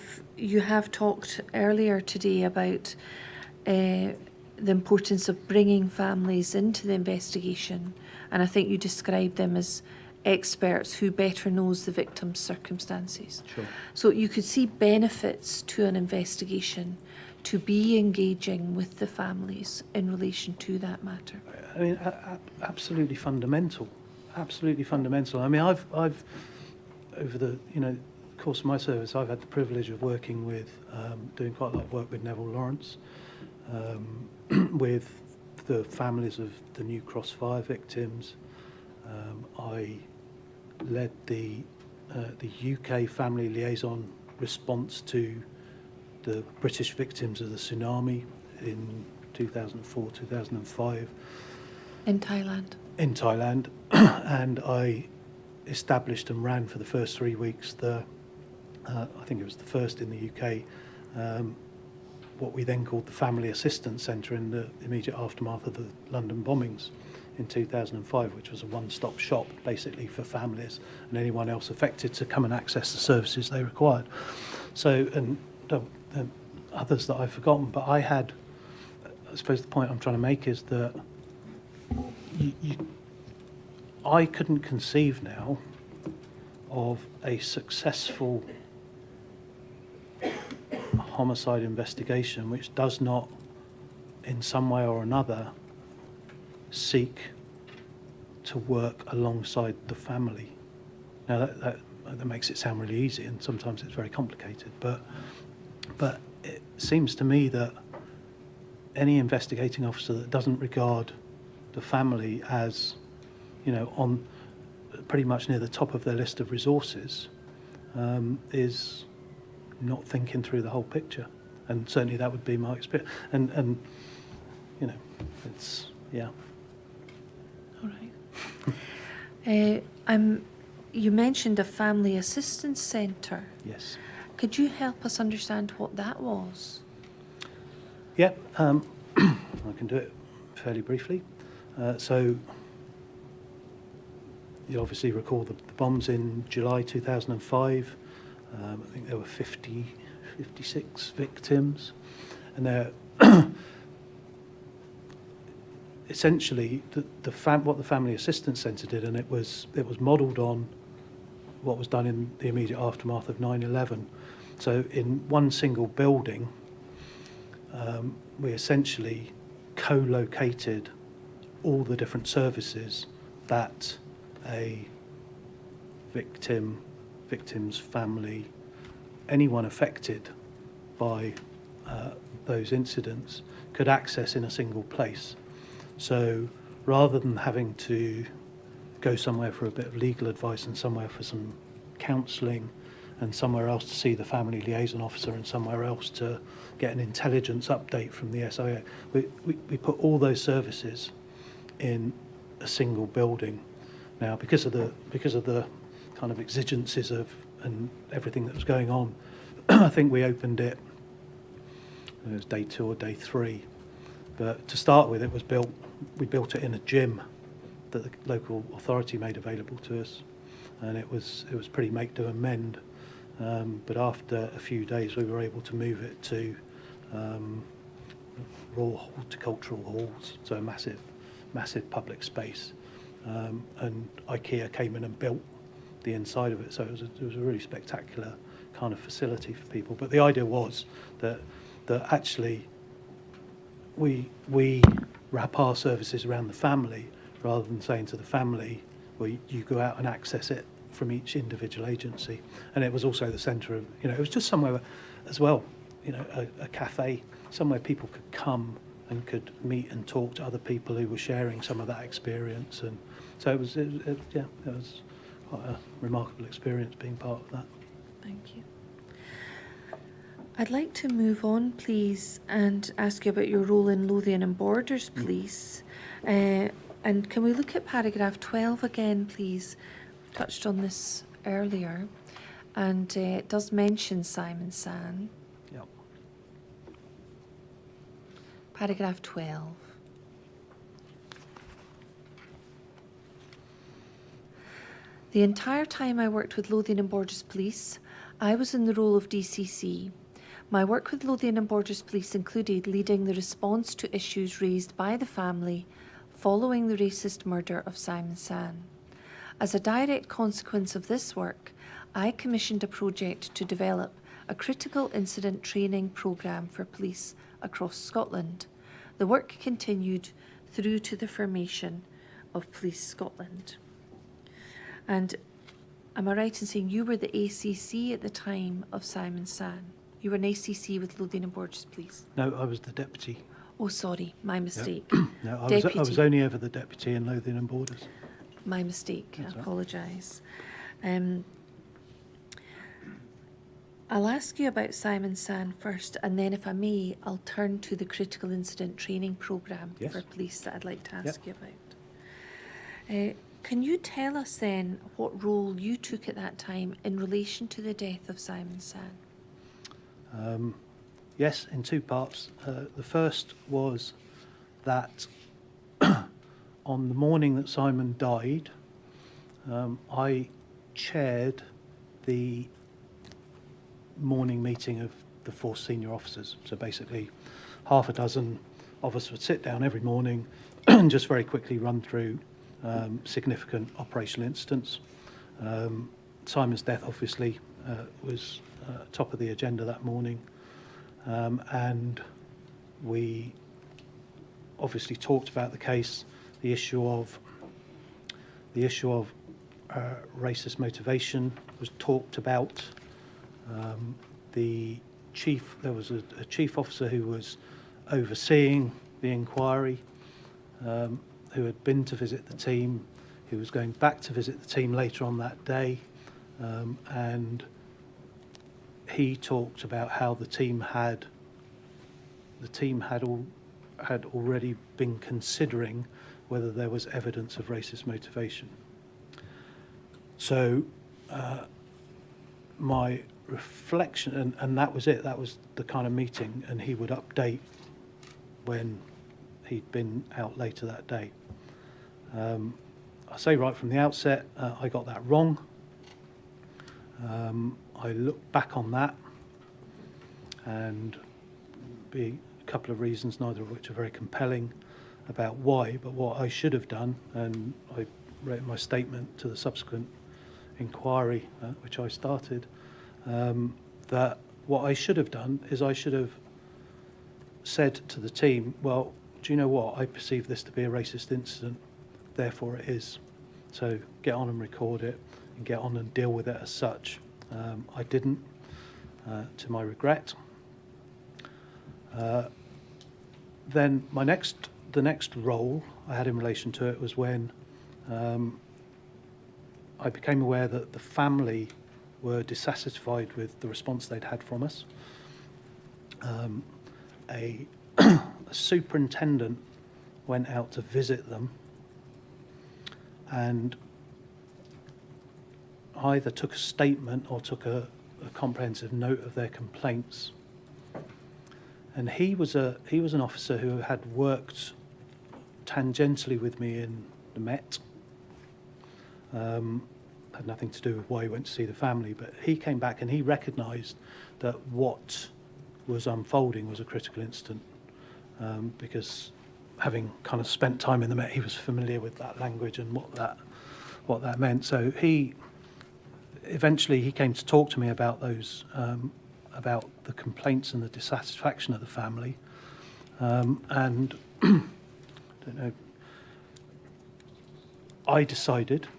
have talked earlier today about the importance of bringing families into the investigation, and I think you described them as experts who better knows the victim's circumstances. Sure. So you could see benefits to an investigation to be engaging with the families in relation to that matter. I mean, absolutely fundamental. Absolutely fundamental. I mean, I've over the course of my service, I've had the privilege of working with, doing quite a lot of work with Neville Lawrence, with the families of the New Cross fire victims. I led the UK family liaison response to the British victims of the tsunami in 2004, 2005. In Thailand. In Thailand, and I established and ran for the first 3 weeks I think it was the first in the UK, what we then called the Family Assistance Centre in the immediate aftermath of the London bombings in 2005, which was a one-stop shop basically for families and anyone else affected to come and access the services they required. So, and others that I've forgotten, but I suppose the point I'm trying to make is that I couldn't conceive now of a successful homicide investigation which does not, in some way or another, seek to work alongside the family. Now that makes it sound really easy, and sometimes it's very complicated, but it seems to me that any investigating officer that doesn't regard the family as, on pretty much near the top of their list of resources, is not thinking through the whole picture. And certainly that would be my experience. And it's, yeah. All right. You mentioned a family assistance centre. Yes. Could you help us understand what that was? Yeah, I can do it fairly briefly. So you obviously recall the bombs in July 2005. I think there were 56 victims, and they're essentially what the Family Assistance Centre did, and it was modelled on what was done in the immediate aftermath of 9/11. So in one single building, we essentially co-located all the different services that a victim's family, anyone affected by those incidents could access in a single place. So rather than having to go somewhere for a bit of legal advice and somewhere for some counselling and somewhere else to see the family liaison officer and somewhere else to get an intelligence update from the SIA, we put all those services in a single building. Now, because of the kind of exigencies and everything that was going on, I think we opened it was day 2 or day 3. But to start with, we built it in a gym that the local authority made available to us, and it was pretty make do and mend. But after a few days, we were able to move it to Royal Horticultural Halls, so a massive public space. And IKEA came in and built the inside of it, so it was a really spectacular kind of facility for people. But the idea was that actually we wrap our services around the family rather than saying to the family, well, you go out and access it from each individual agency. And it was also the centre of, it was just somewhere as well, a cafe, somewhere people could come and could meet and talk to other people who were sharing some of that experience. And so it was quite a remarkable experience being part of that. Thank you. I'd like to move on, please, and ask you about your role in Lothian and Borders Police. And can we look at paragraph 12 again, please? We touched on this earlier, and it does mention Simon San. Yep. Paragraph 12. The entire time I worked with Lothian and Borders Police, I was in the role of DCC. My work with Lothian and Borders Police included leading the response to issues raised by the family following the racist murder of Simon San. As a direct consequence of this work, I commissioned a project to develop a critical incident training programme for police across Scotland. The work continued through to the formation of Police Scotland. And am I right in saying you were the ACC at the time of Simon San? You were an ACC with Lothian and Borders Police? No, I was the deputy. Oh, sorry, my mistake. No, I Deputy. was only ever the deputy in Lothian and Borders. My mistake, That's I right. apologise. I'll ask you about Simon San first, and then if I may, I'll turn to the critical incident training programme Yes. for police that I'd like to ask Yep. you about. Can you tell us then what role you took at that time in relation to the death of Simon San? Yes, in two parts. The first was that on the morning that Simon died, I chaired the morning meeting of the force senior officers. So basically, half a dozen of us would sit down every morning and just very quickly run through significant operational incidents. Simon's death, obviously, was top of the agenda that morning. And we obviously talked about the case, the issue of racist motivation was talked about. There was a chief officer who was overseeing the inquiry, who had been to visit the team, who was going back to visit the team later on that day, and he talked about how the team had already been considering whether there was evidence of racist motivation. So my reflection, and that was it, that was the kind of meeting, and he would update when he'd been out later that day. I say right from the outset, I got that wrong. I look back on that, and be a couple of reasons, neither of which are very compelling, about why, but what I should have done, and I wrote my statement to the subsequent inquiry, which I started, that what I should have done is I should have said to the team, well, do you know what, I perceive this to be a racist incident, therefore it is. So get on and record it, and get on and deal with it as such. I didn't, to my regret. Then the next role I had in relation to it was when I became aware that the family were dissatisfied with the response they'd had from us. A superintendent went out to visit them and either took a statement or took a comprehensive note of their complaints. And he was an officer who had worked tangentially with me in the Met. Had nothing to do with why he went to see the family, but he came back and he recognised that what was unfolding was a critical incident, because having kind of spent time in the Met, he was familiar with that language and what that meant. So he eventually came to talk to me about those, about the complaints and the dissatisfaction of the family, and I don't know. I decided,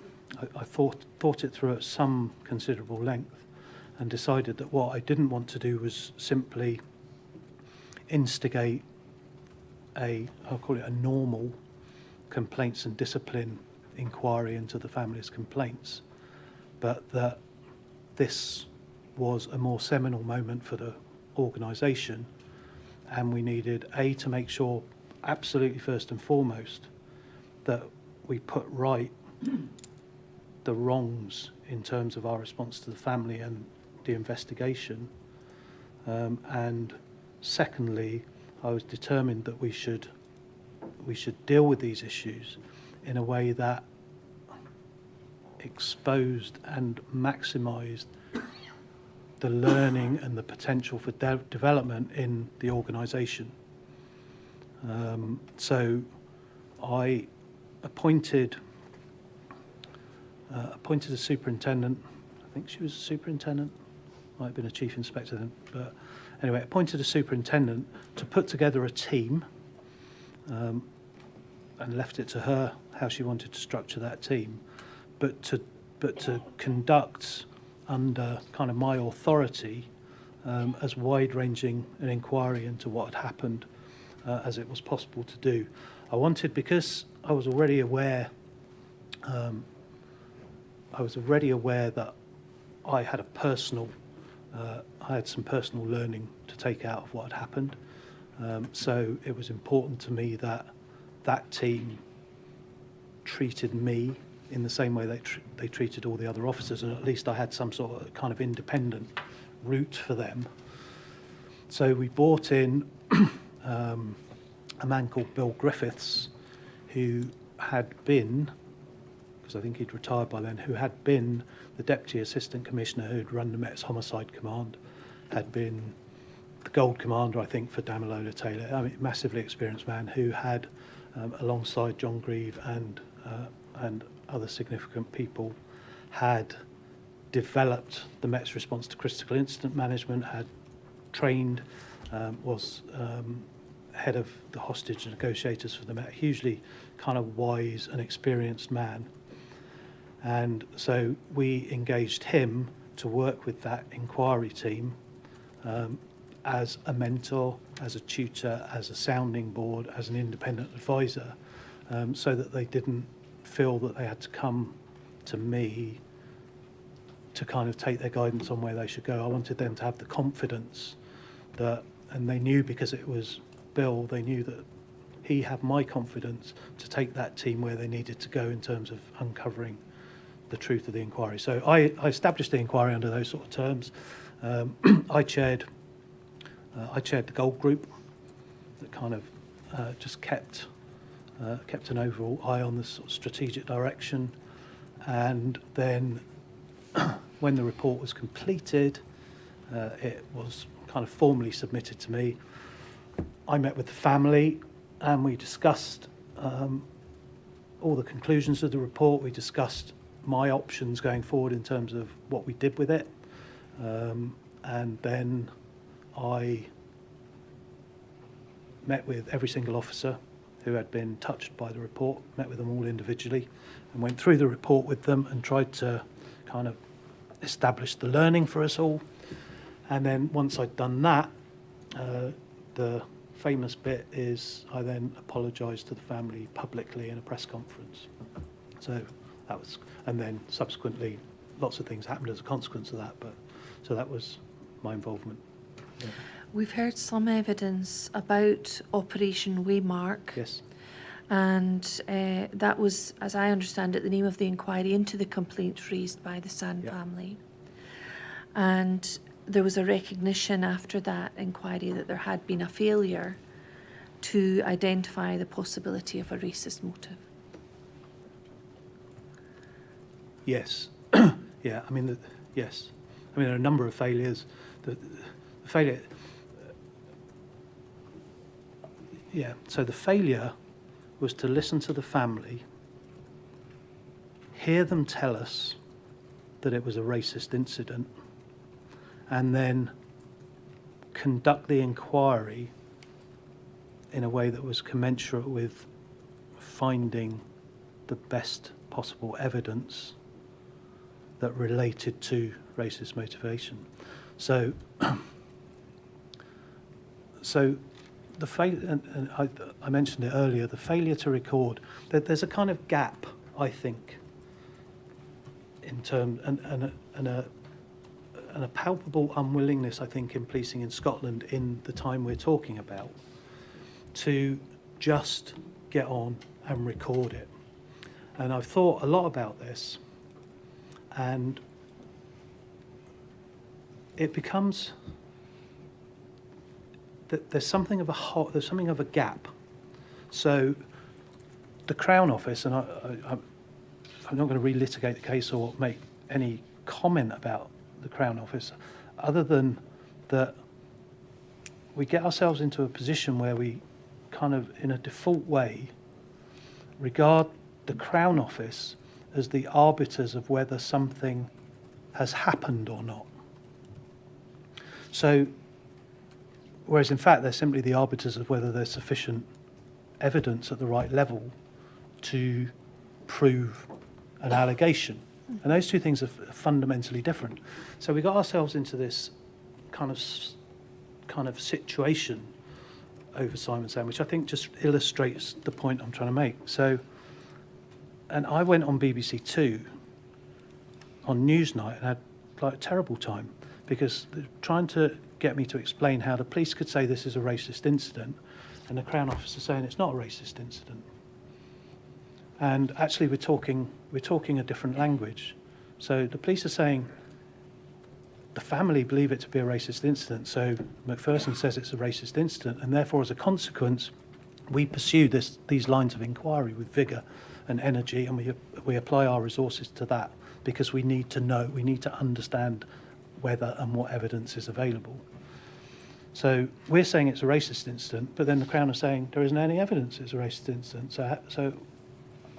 I thought it through at some considerable length, and decided that what I didn't want to do was simply instigate I'll call it a normal complaints and discipline inquiry into the family's complaints, but that this was a more seminal moment for the organisation, and we needed to make sure, absolutely first and foremost, that we put right the wrongs in terms of our response to the family and the investigation, and secondly, I was determined that we should deal with these issues in a way that exposed and maximised the learning and the potential for development in the organisation. So I appointed a superintendent. I think she was a superintendent, might have been a chief inspector then, but anyway, appointed a superintendent to put together a team, and left it to her how she wanted to structure that team, but to conduct under kind of my authority as wide-ranging an inquiry into what had happened as it was possible to do. I wanted, because I was already aware that I had I had some personal learning to take out of what had happened. So it was important to me that that team treated me in the same way they treated all the other officers, and at least I had some sort of kind of independent route for them. So we brought in a man called Bill Griffiths, who had been, because I think he'd retired by then, who had been the Deputy Assistant Commissioner who'd run the Met's Homicide Command, had been the Gold Commander, I think, for Damilola Taylor. I mean, massively experienced man who had, alongside John Grieve and other significant people, had developed the Met's response to critical incident management, had trained, was head of the hostage negotiators for the Met, hugely kind of wise and experienced man. And so we engaged him to work with that inquiry team as a mentor, as a tutor, as a sounding board, as an independent advisor, so that they didn't feel that they had to come to me to kind of take their guidance on where they should go. I wanted them to have the confidence that, and they knew, because it was Bill, they knew that he had my confidence to take that team where they needed to go in terms of uncovering the truth of the inquiry. So I established the inquiry under those sort of terms. I chaired the Gold Group that kind of just kept an overall eye on the sort of strategic direction. And then when the report was completed, it was kind of formally submitted to me. I met with the family and we discussed all the conclusions of the report. We discussed my options going forward in terms of what we did with it. And then I met with every single officer who had been touched by the report, met with them all individually, and went through the report with them and tried to kind of establish the learning for us all. And then once I'd done that, the famous bit is I then apologised to the family publicly in a press conference. So that was, and then subsequently lots of things happened as a consequence of that, but so that was my involvement. Yeah. We've heard some evidence about Operation Waymark. Yes. And that was, as I understand it, the name of the inquiry into the complaints raised by the Sand family. And there was a recognition after that inquiry that there had been a failure to identify the possibility of a racist motive. Yes. Yeah, I mean, yes. I mean, there are a number of failures. The failure... so the failure was to listen to the family, hear them tell us that it was a racist incident, and then conduct the inquiry in a way that was commensurate with finding the best possible evidence that related to racist motivation. So the failure, and I mentioned it earlier, the failure to record, that there's a kind of gap, I think, in terms, and a palpable unwillingness, I think, in policing in Scotland in the time we're talking about, to just get on and record it. And I've thought a lot about this, and it becomes that there's something of a gap. So the Crown Office, and I'm not going to relitigate the case or make any comment about the Crown Office. other than that we get ourselves into a position where we kind of, in a default way, regard the Crown Office as the arbiters of whether something has happened or not. So, whereas in fact they're simply the arbiters of whether there's sufficient evidence at the right level to prove an allegation. And those two things are fundamentally different. So we got ourselves into this kind of situation over Simon Sand, which I think just illustrates the point I'm trying to make. So, and I went on BBC Two on Newsnight and had like a terrible time because they're trying to get me to explain how the police could say this is a racist incident and the Crown Office is saying it's not a racist incident. And actually we're talking a different language. So the police are saying the family believe it to be a racist incident, so Macpherson says it's a racist incident, and therefore as a consequence we pursue these lines of inquiry with vigour and energy, and we apply our resources to that because we need to know, we need to understand whether and what evidence is available. So we're saying it's a racist incident, but then the Crown are saying there isn't any evidence it's a racist incident.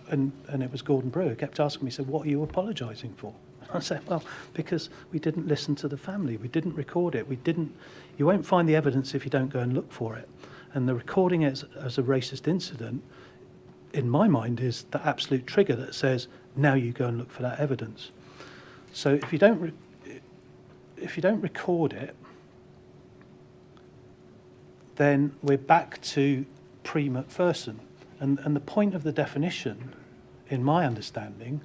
And it was Gordon Brewer who kept asking me, said, what are you apologising for? I said, well, because we didn't listen to the family, we didn't record it, you won't find the evidence if you don't go and look for it. And the recording it as a racist incident, in my mind, is the absolute trigger that says, now you go and look for that evidence. So if you don't record it, then we're back to pre-Macpherson. And the point of the definition, in my understanding,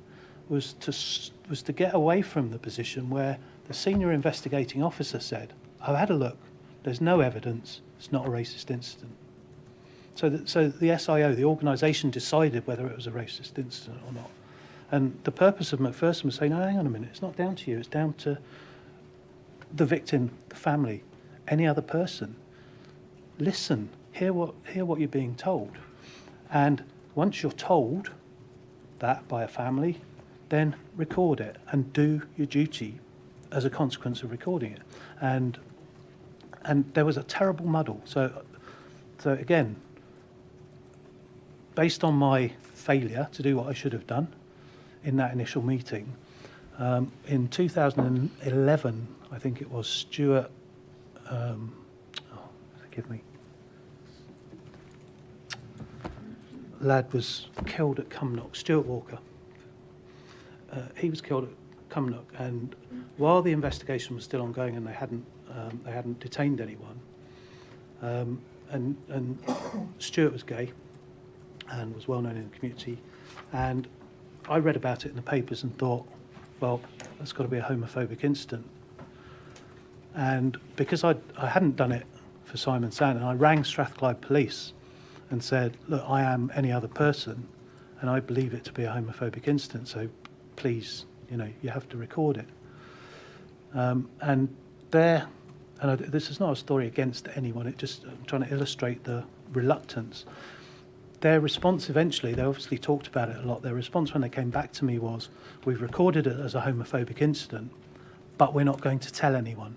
was to get away from the position where the senior investigating officer said, I've had a look, there's no evidence, it's not a racist incident. So the SIO, the organisation, decided whether it was a racist incident or not. And the purpose of Macpherson was saying, no, hang on a minute, it's not down to you, it's down to the victim, the family, any other person. Listen, hear what you're being told. And once you're told that by a family, then record it and do your duty as a consequence of recording it. And there was a terrible muddle. So again, based on my failure to do what I should have done in that initial meeting, in 2011, I think it was, Stuart, forgive me, lad was killed at Cumnock, Stuart Walker. He was killed at Cumnock, and while the investigation was still ongoing and they hadn't detained anyone, and Stuart was gay and was well known in the community, and I read about it in the papers and thought, well, that's got to be a homophobic incident. And because I hadn't done it for Simon Sand, and I rang Strathclyde Police and said, look, I am any other person, and I believe it to be a homophobic incident, so please, you have to record it. This is not a story against anyone, I'm trying to illustrate the reluctance. Their response eventually, they obviously talked about it a lot, their response when they came back to me was, we've recorded it as a homophobic incident, but we're not going to tell anyone.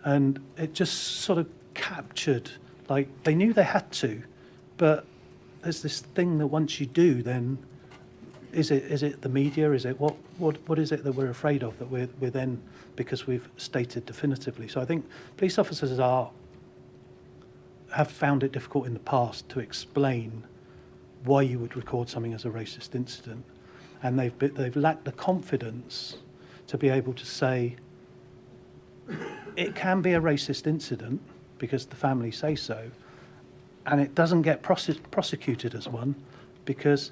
And it just sort of captured, like, they knew they had to, but there's this thing that once you do, then is it the media? Is it what is it that we're afraid of that we're then, because we've stated definitively? So I think police officers have found it difficult in the past to explain why you would record something as a racist incident, and they've lacked the confidence to be able to say it can be a racist incident because the family say so, and it doesn't get prosecuted as one because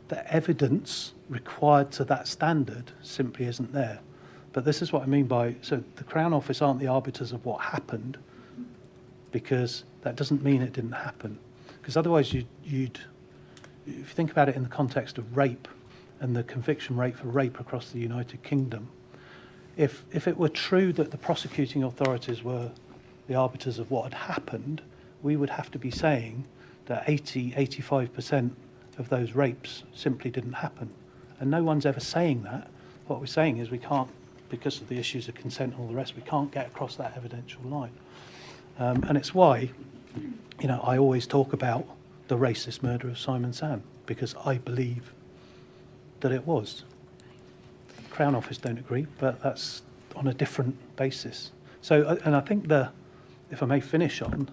the evidence required to that standard simply isn't there. But this is what I mean by, so the Crown Office aren't the arbiters of what happened, because that doesn't mean it didn't happen. Because otherwise you'd if you think about it in the context of rape and the conviction rate for rape across the United Kingdom, if it were true that the prosecuting authorities were the arbiters of what had happened, we would have to be saying that 85% of those rapes simply didn't happen. And no one's ever saying that. What we're saying is we can't because of the issues of consent and all the rest, we can't get across that evidential line. And it's why, I always talk about the racist murder of Simon Sam, because I believe that it was. Crown Office don't agree, but that's on a different basis. So, and I think if I may finish on,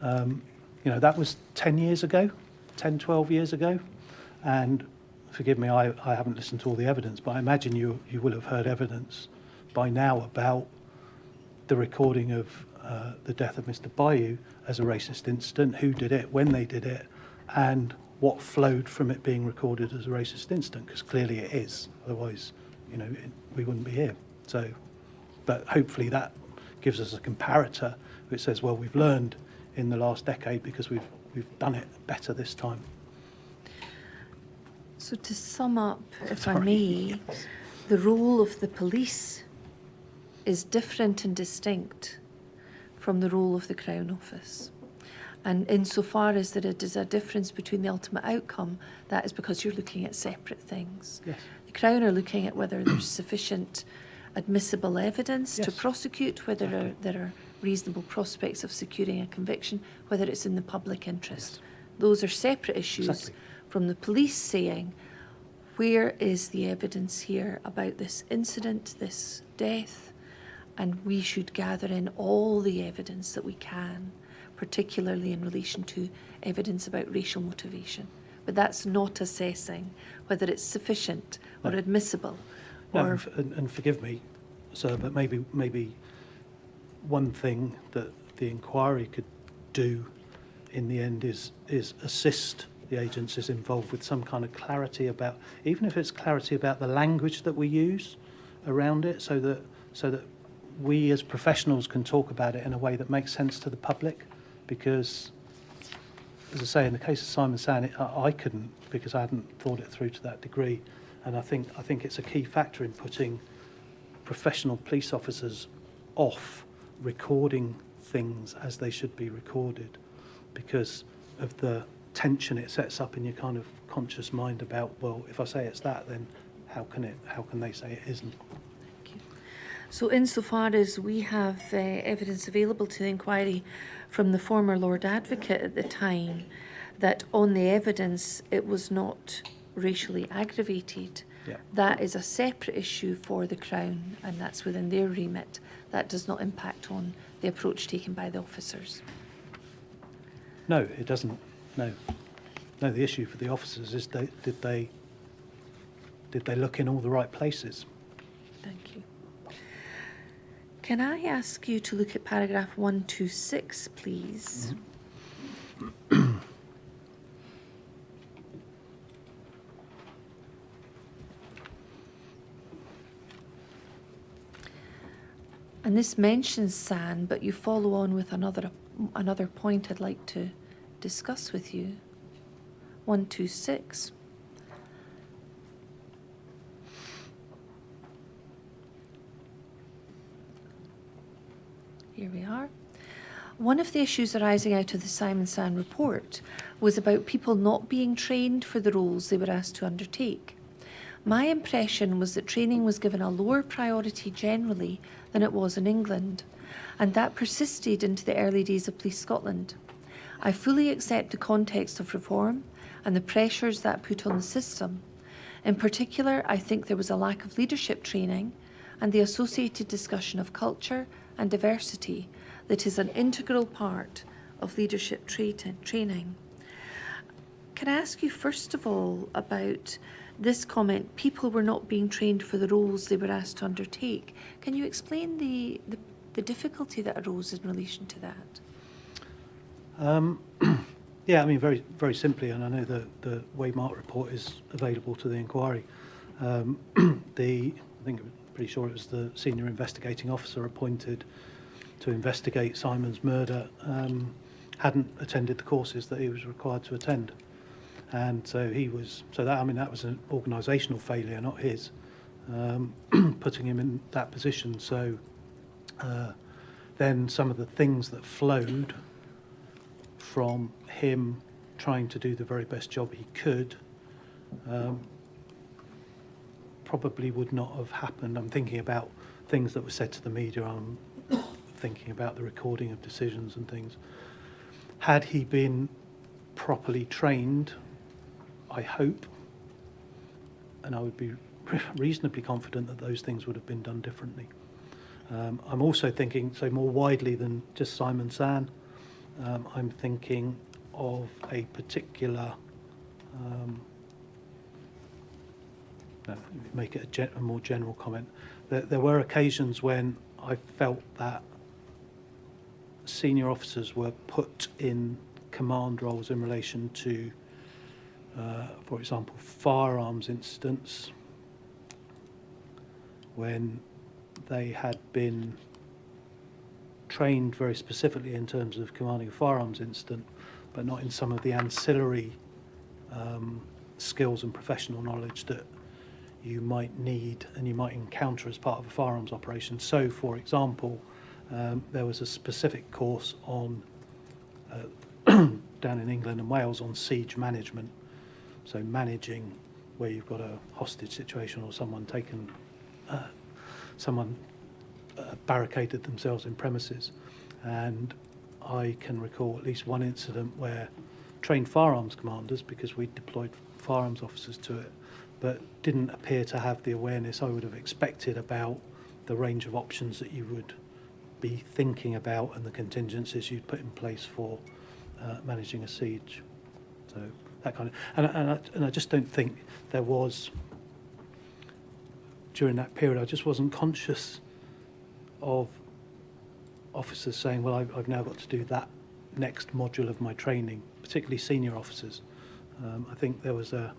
that was 10 years ago, 10, 12 years ago. And forgive me, I haven't listened to all the evidence, but I imagine you will have heard evidence by now about the recording of the death of Mr. Bayou as a racist incident, who did it, when they did it, and what flowed from it being recorded as a racist incident, because clearly it is. Otherwise, we wouldn't be here. So, but hopefully that gives us a comparator which says, well, we've learned in the last decade because we've done it better this time. So to sum up, if I may, the role of the police is different and distinct from the role of the Crown Office. And insofar as there is a difference between the ultimate outcome, that is because you're looking at separate things. Yes. The Crown are looking at whether there's sufficient admissible evidence to prosecute, whether there are reasonable prospects of securing a conviction, whether it's in the public interest. Those are separate issues from the police saying, where is the evidence here about this incident, this death, and we should gather in all the evidence that we can, particularly in relation to evidence about racial motivation. But that's not assessing whether it's sufficient or admissible. No, and forgive me, sir, but maybe one thing that the inquiry could do in the end is assist the agencies involved with some kind of clarity about, even if it's clarity about the language that we use around it, so that we as professionals can talk about it in a way that makes sense to the public. Because, as I say, in the case of Simon Sam, I couldn't, because I hadn't thought it through to that degree. And I think it's a key factor in putting professional police officers off recording things as they should be recorded, because of the tension it sets up in your kind of conscious mind about, well, if I say it's that, then how can they say it isn't? Thank you. So insofar as we have evidence available to the inquiry from the former Lord Advocate at the time, that on the evidence it was not racially aggravated, that is a separate issue for the Crown, and that's within their remit. That does not impact on the approach taken by the officers. No, it doesn't. No, the issue for the officers is did they look in all the right places? Thank you. Can I ask you to look at paragraph 126, please? Mm-hmm. And this mentions San, but you follow on with another point I'd like to discuss with you. 126. Here we are. One of the issues arising out of the Simon San report was about people not being trained for the roles they were asked to undertake. My impression was that training was given a lower priority generally than it was in England, and that persisted into the early days of Police Scotland. I fully accept the context of reform and the pressures that put on the system. In particular, I think there was a lack of leadership training and the associated discussion of culture and diversity that is an integral part of leadership training. Can I ask you first of all about this comment, people were not being trained for the roles they were asked to undertake? Can you explain the difficulty that arose in relation to that? Yeah, I mean, very, very simply, and I know the Waymark report is available to the inquiry. I think I'm pretty sure it was the senior investigating officer appointed to investigate Simon's murder, hadn't attended the courses that he was required to attend. And so that was an organisational failure, not his, putting him in that position. So then some of the things that flowed from him trying to do the very best job he could probably would not have happened. I'm thinking about things that were said to the media. I'm thinking about the recording of decisions and things. Had he been properly trained, I hope, and I would be reasonably confident that those things would have been done differently. I'm also thinking, so more widely than just Simon San, I'm thinking of a particular, make it a more general comment. There were occasions when I felt that senior officers were put in command roles in relation to, for example, firearms incidents, when they had been trained very specifically in terms of commanding a firearms incident, but not in some of the ancillary skills and professional knowledge that you might need and you might encounter as part of a firearms operation. So, for example, there was a specific course on down in England and Wales on siege management, so managing where you've got a hostage situation or someone taken, barricaded themselves in premises. And I can recall at least one incident where trained firearms commanders, because we deployed firearms officers to it, but didn't appear to have the awareness I would have expected about the range of options that you would be thinking about and the contingencies you'd put in place for managing a siege. So that kind of, and I just don't think there was, during that period, I just wasn't conscious of officers saying, well, I've now got to do that next module of my training, particularly senior officers. I think there was a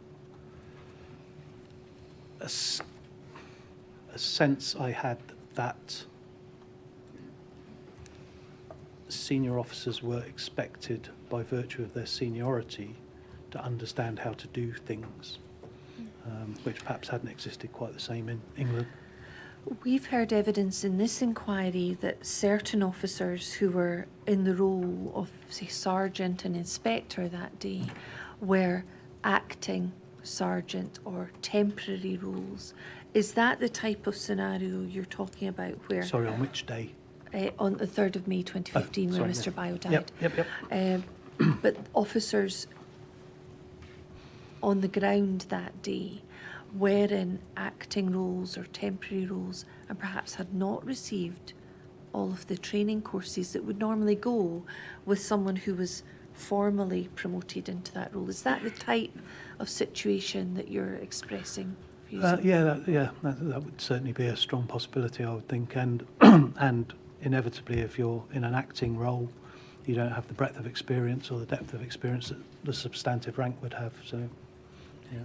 sense I had that senior officers were expected, by virtue of their seniority, to understand how to do things, which perhaps hadn't existed quite the same in England. We've heard evidence in this inquiry that certain officers who were in the role of, say, sergeant and inspector that day were acting sergeant or temporary roles. Is that the type of scenario you're talking about where... Sorry, on which day? On the 3rd of May 2015, sorry, where Mr. Bio died. Yep. But officers on the ground that day were in acting roles or temporary roles and perhaps had not received all of the training courses that would normally go with someone who was formally promoted into that role. Is that the type of situation that you're expressing? That would certainly be a strong possibility, I would think, and and inevitably, if you're in an acting role, you don't have the breadth of experience or the depth of experience that the substantive rank would have. So, yeah.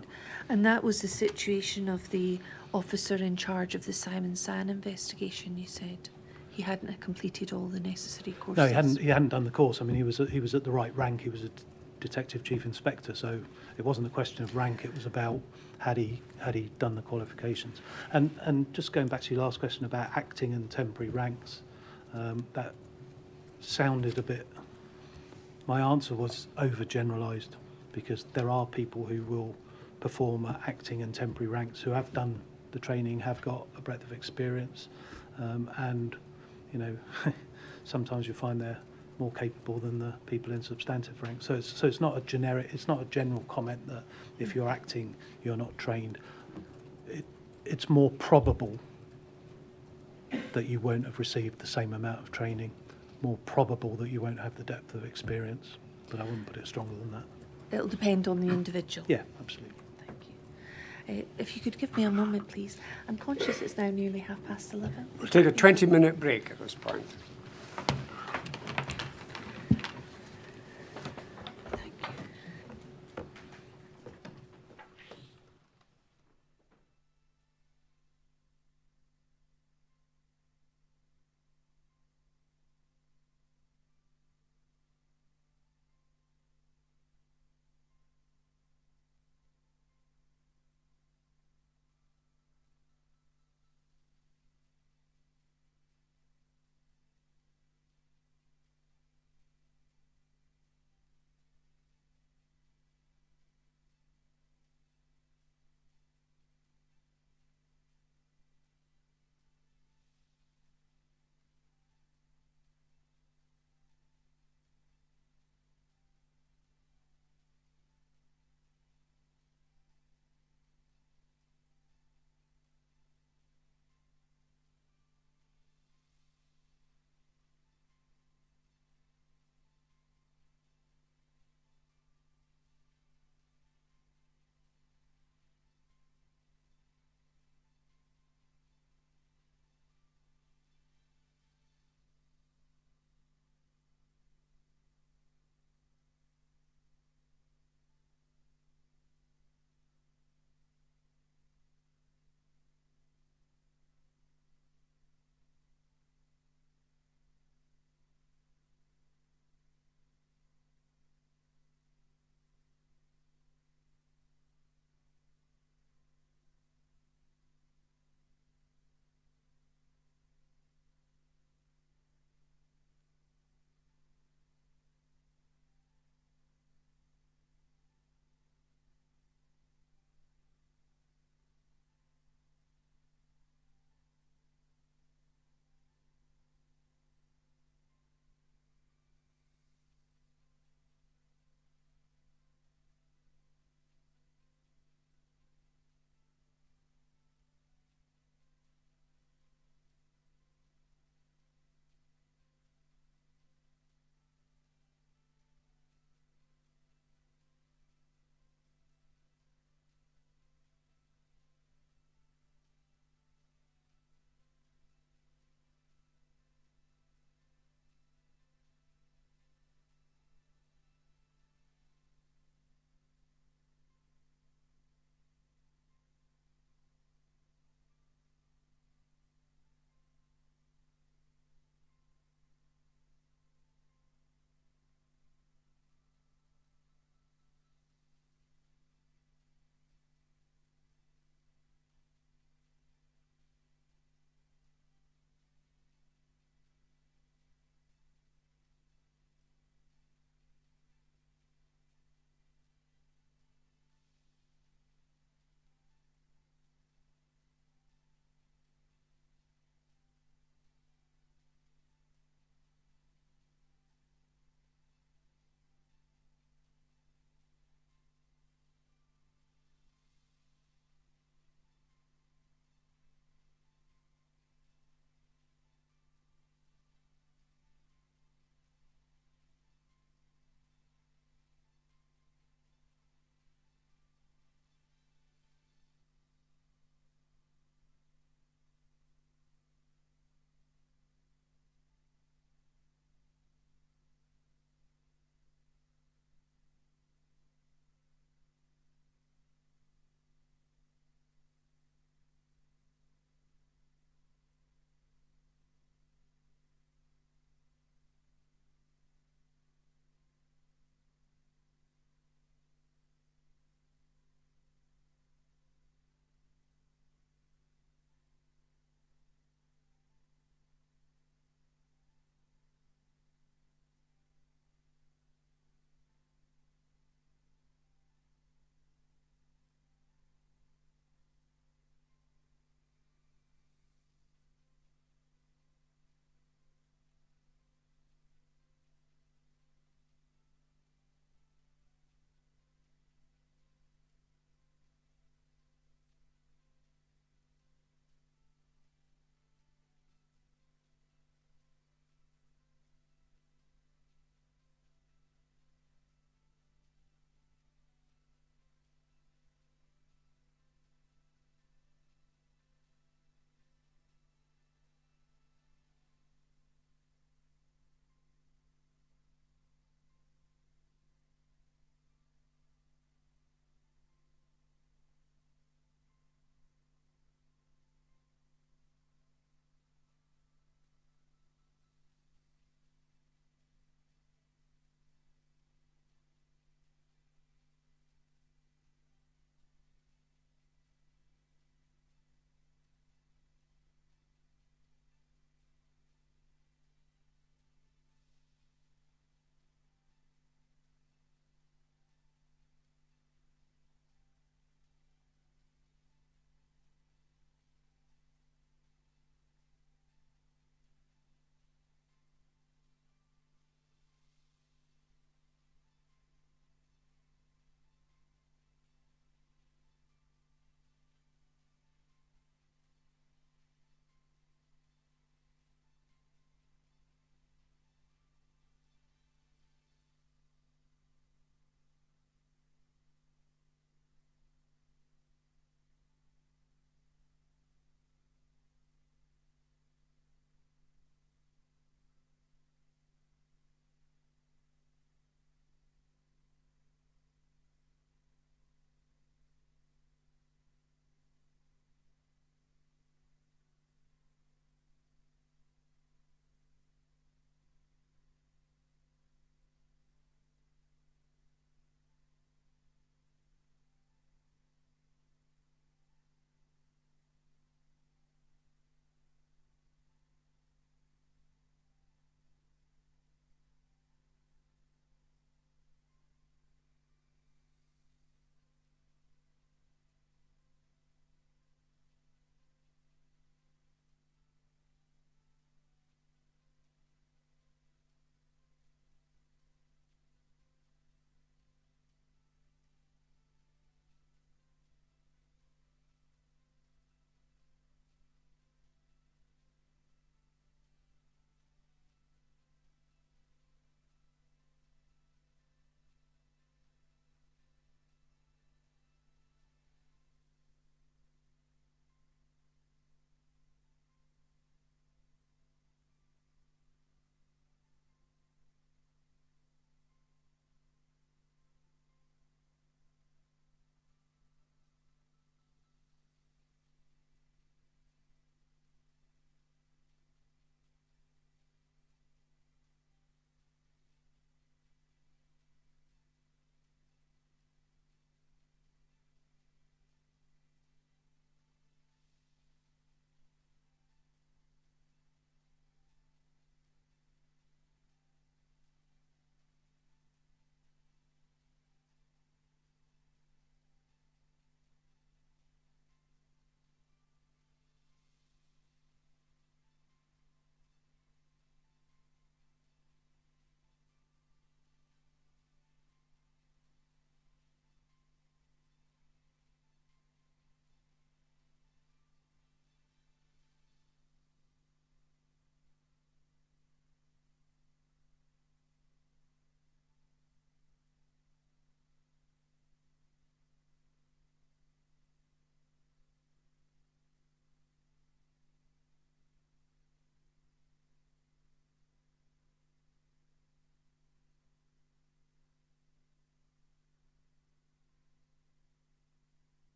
And that was the situation of the officer in charge of the Simon San investigation, you said? He hadn't completed all the necessary courses? No, he hadn't done the course. I mean, he was at the right rank. He was a detective chief inspector, so it wasn't a question of rank. It was about had he done the qualifications. And just going back to your last question about acting and temporary ranks, that sounded a bit... My answer was overgeneralised, because there are people who will perform at acting and temporary ranks who have done the training, have got a breadth of experience, and sometimes you find they're more capable than the people in substantive ranks. So it's not a general comment that if you're acting, you're not trained. It's more probable that you won't have received the same amount of training, more probable that you won't have the depth of experience, but I wouldn't put it stronger than that. It'll depend on the individual. Yeah, absolutely. Thank you. If you could give me a moment, please. I'm conscious it's now nearly 11:30. We'll take a 20-minute break at this point. Thank you.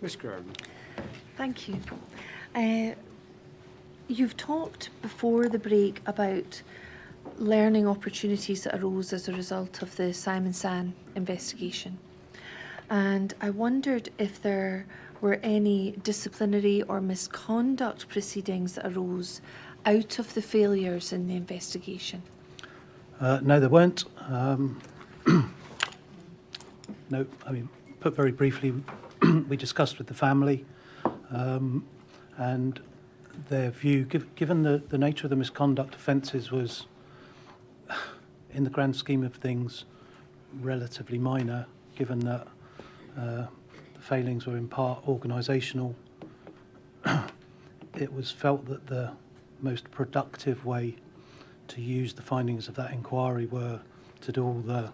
Ms. Graham. Thank you. You've talked before the break about learning opportunities that arose as a result of the Simon San investigation. And I wondered if there were any disciplinary or misconduct proceedings that arose out of the failures in the investigation. No, there weren't. No, I mean, put very briefly, we discussed with the family and their view, given the nature of the misconduct offences was, in the grand scheme of things, relatively minor, given that the failings were in part organisational. It was felt that the most productive way to use the findings of that inquiry were to do all the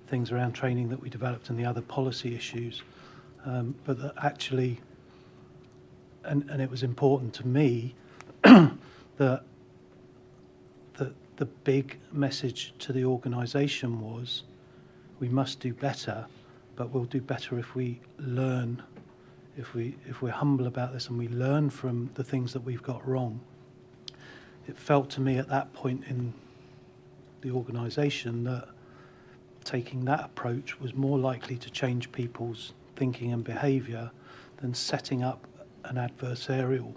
things around training that we developed and the other policy issues, but that actually, and it was important to me that the big message to the organisation was, we must do better, but we'll do better if we learn, if we're humble about this and we learn from the things that we've got wrong. It felt to me at that point in the organisation that taking that approach was more likely to change people's thinking and behaviour than setting up an adversarial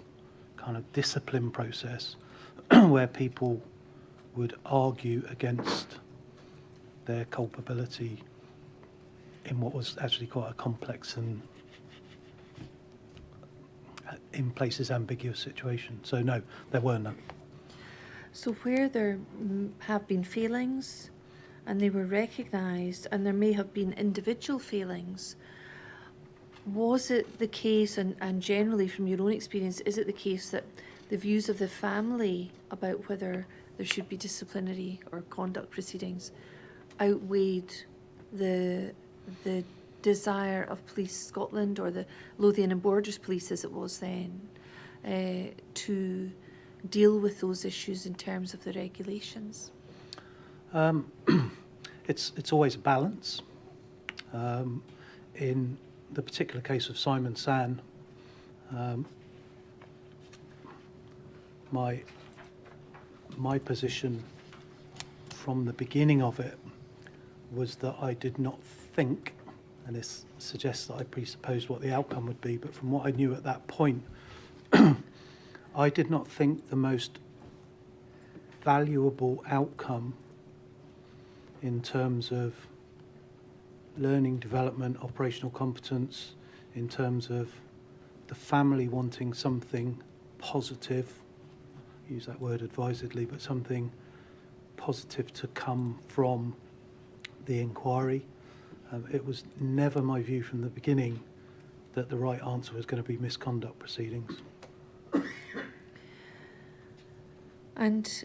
kind of discipline process where people would argue against their culpability in what was actually quite a complex and in places ambiguous situation. So no, there were none. So where there have been failings and they were recognised, and there may have been individual failings, was it the case, and generally from your own experience, is it the case that the views of the family about whether there should be disciplinary or conduct proceedings outweighed the desire of Police Scotland, or the Lothian and Borders Police as it was then, to deal with those issues in terms of the regulations? It's always a balance. In the particular case of Simon San, my position from the beginning of it was that I did not think, and this suggests that I presupposed what the outcome would be, but from what I knew at that point, I did not think the most valuable outcome in terms of learning, development, operational competence, in terms of the family wanting something positive, use that word advisedly, but something positive to come from the inquiry. It was never my view from the beginning that the right answer was going to be misconduct proceedings. And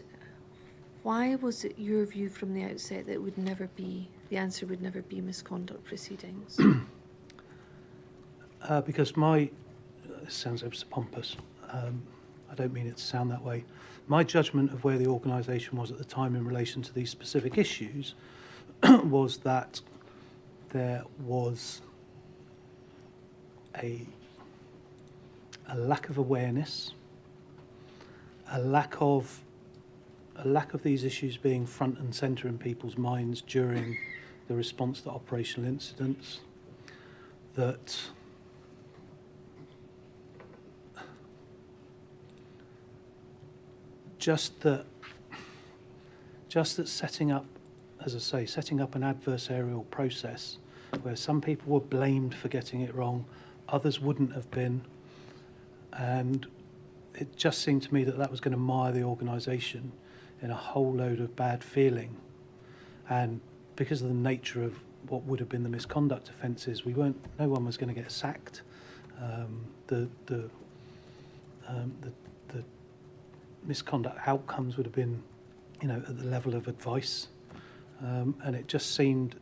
why was it your view from the outset that it would never be, the answer would never be misconduct proceedings? Because this sounds ever so pompous, I don't mean it to sound that way. My judgment of where the organisation was at the time in relation to these specific issues was that there was a lack of awareness, a lack of these issues being front and centre in people's minds during the response to operational incidents, that just that setting up, as I say, setting up an adversarial process where some people were blamed for getting it wrong, others wouldn't have been, and it just seemed to me that that was going to mire the organisation in a whole load of bad feeling. And because of the nature of what would have been the misconduct offences, no one was going to get sacked. The misconduct outcomes would have been, at the level of advice, and it just seemed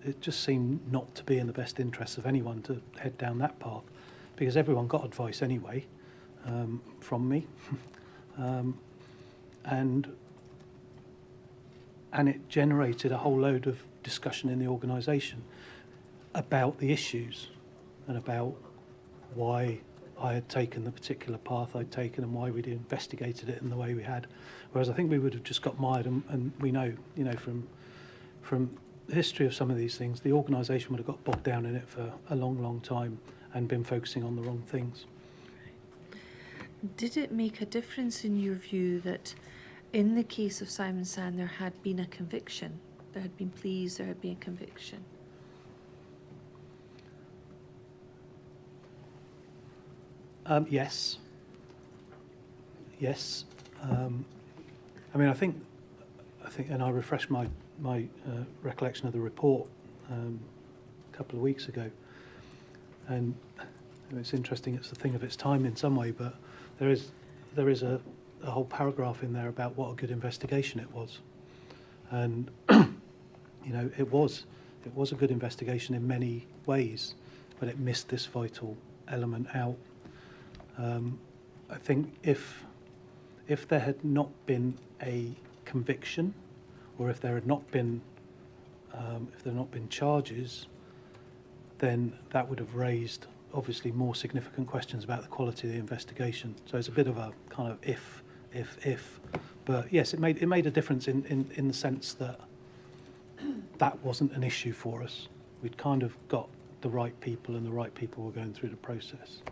not to be in the best interests of anyone to head down that path, because everyone got advice anyway from me, and it generated a whole load of discussion in the organisation about the issues and about why I had taken the particular path I'd taken and why we'd investigated it in the way we had. Whereas I think we would have just got mired, and we know, from the history of some of these things, the organisation would have got bogged down in it for a long, long time and been focusing on the wrong things. Did it make a difference in your view that in the case of Simon Sand there had been a conviction? There had been pleas, there had been a conviction? Yes. Yes. I mean, I think, and I refreshed my recollection of the report a couple of weeks ago, and it's interesting. It's a thing of its time in some way, but there is a whole paragraph in there about what a good investigation it was, and it was a good investigation in many ways, but it missed this vital element out. I think if there had not been a conviction, or if there had not been charges, then that would have raised obviously more significant questions about the quality of the investigation. So it's a bit of a kind of if, but yes, it made a difference in the sense that that wasn't an issue for us. We'd kind of got the right people, and the right people were going through the process.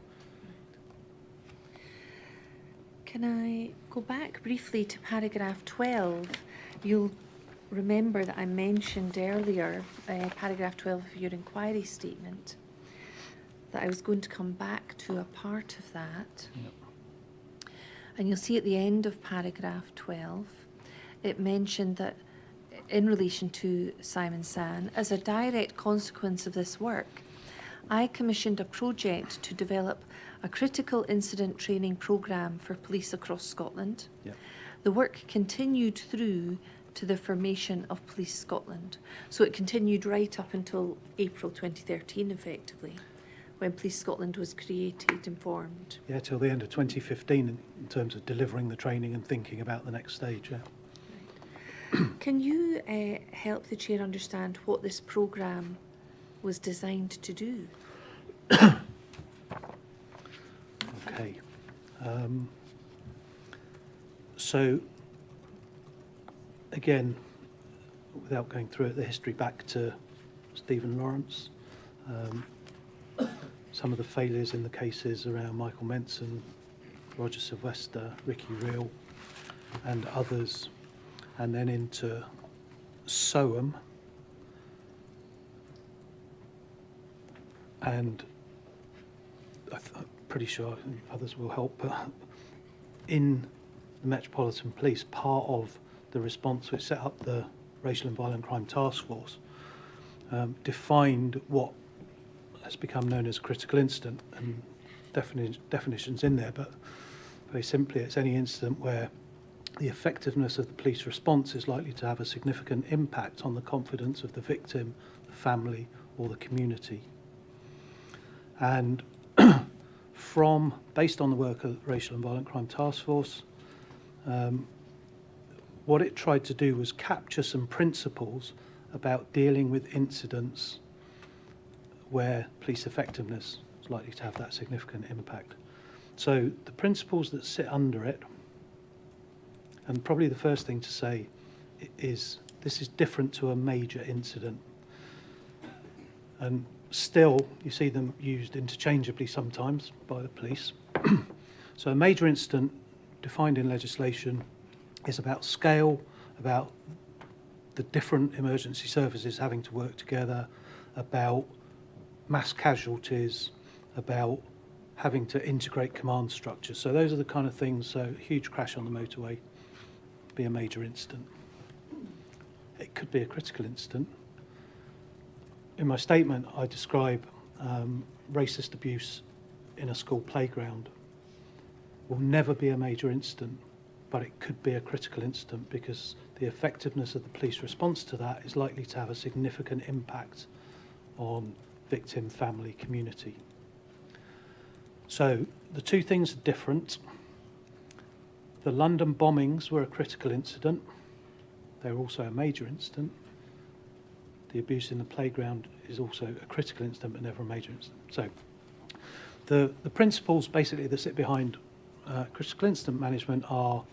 Can I go back briefly to paragraph 12? You'll remember that I mentioned earlier, paragraph 12 of your inquiry statement, that I was going to come back to a part of that. Yep. And you'll see at the end of paragraph 12, it mentioned that in relation to Simon Sand, as a direct consequence of this work, I commissioned a project to develop a critical incident training programme for police across Scotland. Yep. The work continued through to the formation of Police Scotland. So it continued right up until April 2013, effectively, when Police Scotland was created and formed. Yeah, till the end of 2015 in terms of delivering the training and thinking about the next stage. Yeah. Right. Can you help the Chair understand what this programme was designed to do? Okay. So, again, without going through it, the history back to Stephen Lawrence, some of the failures in the cases around Michael Menson, Roger Sylvester, Ricky Reel, and others, and then into Soham, and I'm pretty sure others will help, but in the Metropolitan Police, part of the response which set up the Racial and Violent Crime Task Force defined what has become known as critical incident, and definitions in there, but very simply it's any incident where the effectiveness of the police response is likely to have a significant impact on the confidence of the victim, the family, or the community. And based on the work of the Racial and Violent Crime Task Force, what it tried to do was capture some principles about dealing with incidents where police effectiveness is likely to have that significant impact. So the principles that sit under it, and probably the first thing to say is this is different to a major incident. And still, you see them used interchangeably sometimes by the police. So a major incident defined in legislation is about scale, about the different emergency services having to work together, about mass casualties, about having to integrate command structures. So those are the kind of things. So a huge crash on the motorway, be a major incident. It could be a critical incident. In my statement, I describe racist abuse in a school playground. Will never be a major incident, but it could be a critical incident because the effectiveness of the police response to that is likely to have a significant impact on victim, family, community. So the two things are different. The London bombings were a critical incident. They were also a major incident. The abuse in the playground is also a critical incident, but never a major incident. So The principles basically that sit behind critical incident management are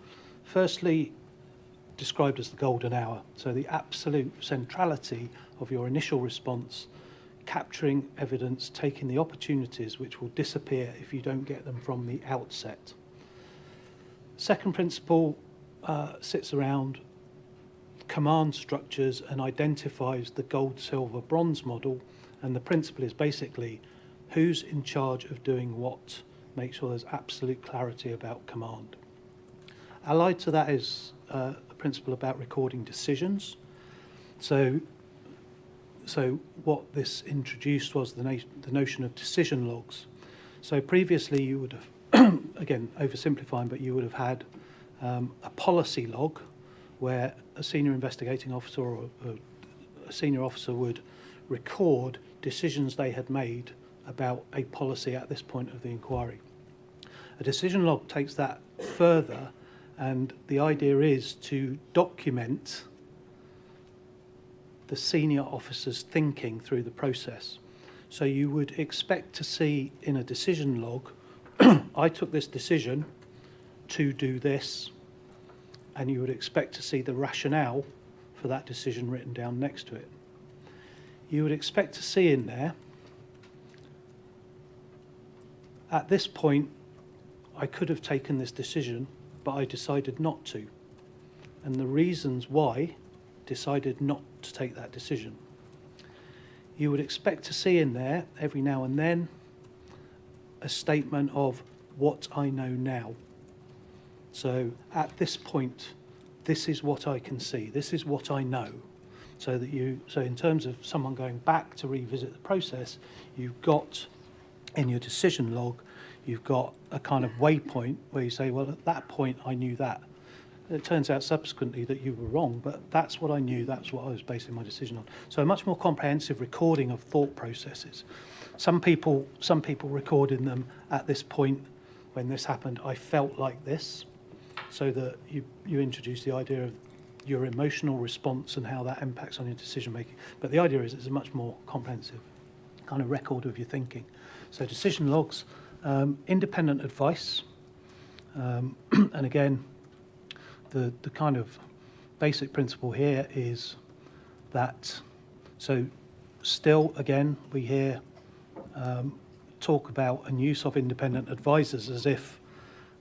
firstly described as the golden hour. So the absolute centrality of your initial response, capturing evidence, taking the opportunities which will disappear if you don't get them from the outset. Second principle sits around command structures and identifies the gold, silver, bronze model, and the principle is basically who's in charge of doing what, make sure there's absolute clarity about command. Allied to that is a principle about recording decisions. So what this introduced was the notion of decision logs. So previously you would have, again oversimplifying, but you would have had a policy log where a senior investigating officer or a senior officer would record decisions they had made about a policy at this point of the inquiry. A decision log takes that further, and the idea is to document the senior officer's thinking through the process. So you would expect to see in a decision log, I took this decision to do this, and you would expect to see the rationale for that decision written down next to it. You would expect to see in there, at this point, I could have taken this decision, but I decided not to. And the reasons why decided not to take that decision. You would expect to see in there, every now and then, a statement of what I know now. So at this point, this is what I can see, this is what I know. So in terms of someone going back to revisit the process, you've got in your decision log, you've got a kind of waypoint where you say, well, at that point I knew that. It turns out subsequently that you were wrong, but that's what I knew, that's what I was basing my decision on. So a much more comprehensive recording of thought processes. Some people record in them at this point, when this happened, I felt like this, so that you introduce the idea of your emotional response and how that impacts on your decision making. But the idea is it's a much more comprehensive kind of record of your thinking. So decision logs, independent advice, and again, the kind of basic principle here is that, so still again we hear talk about and use of independent advisors as if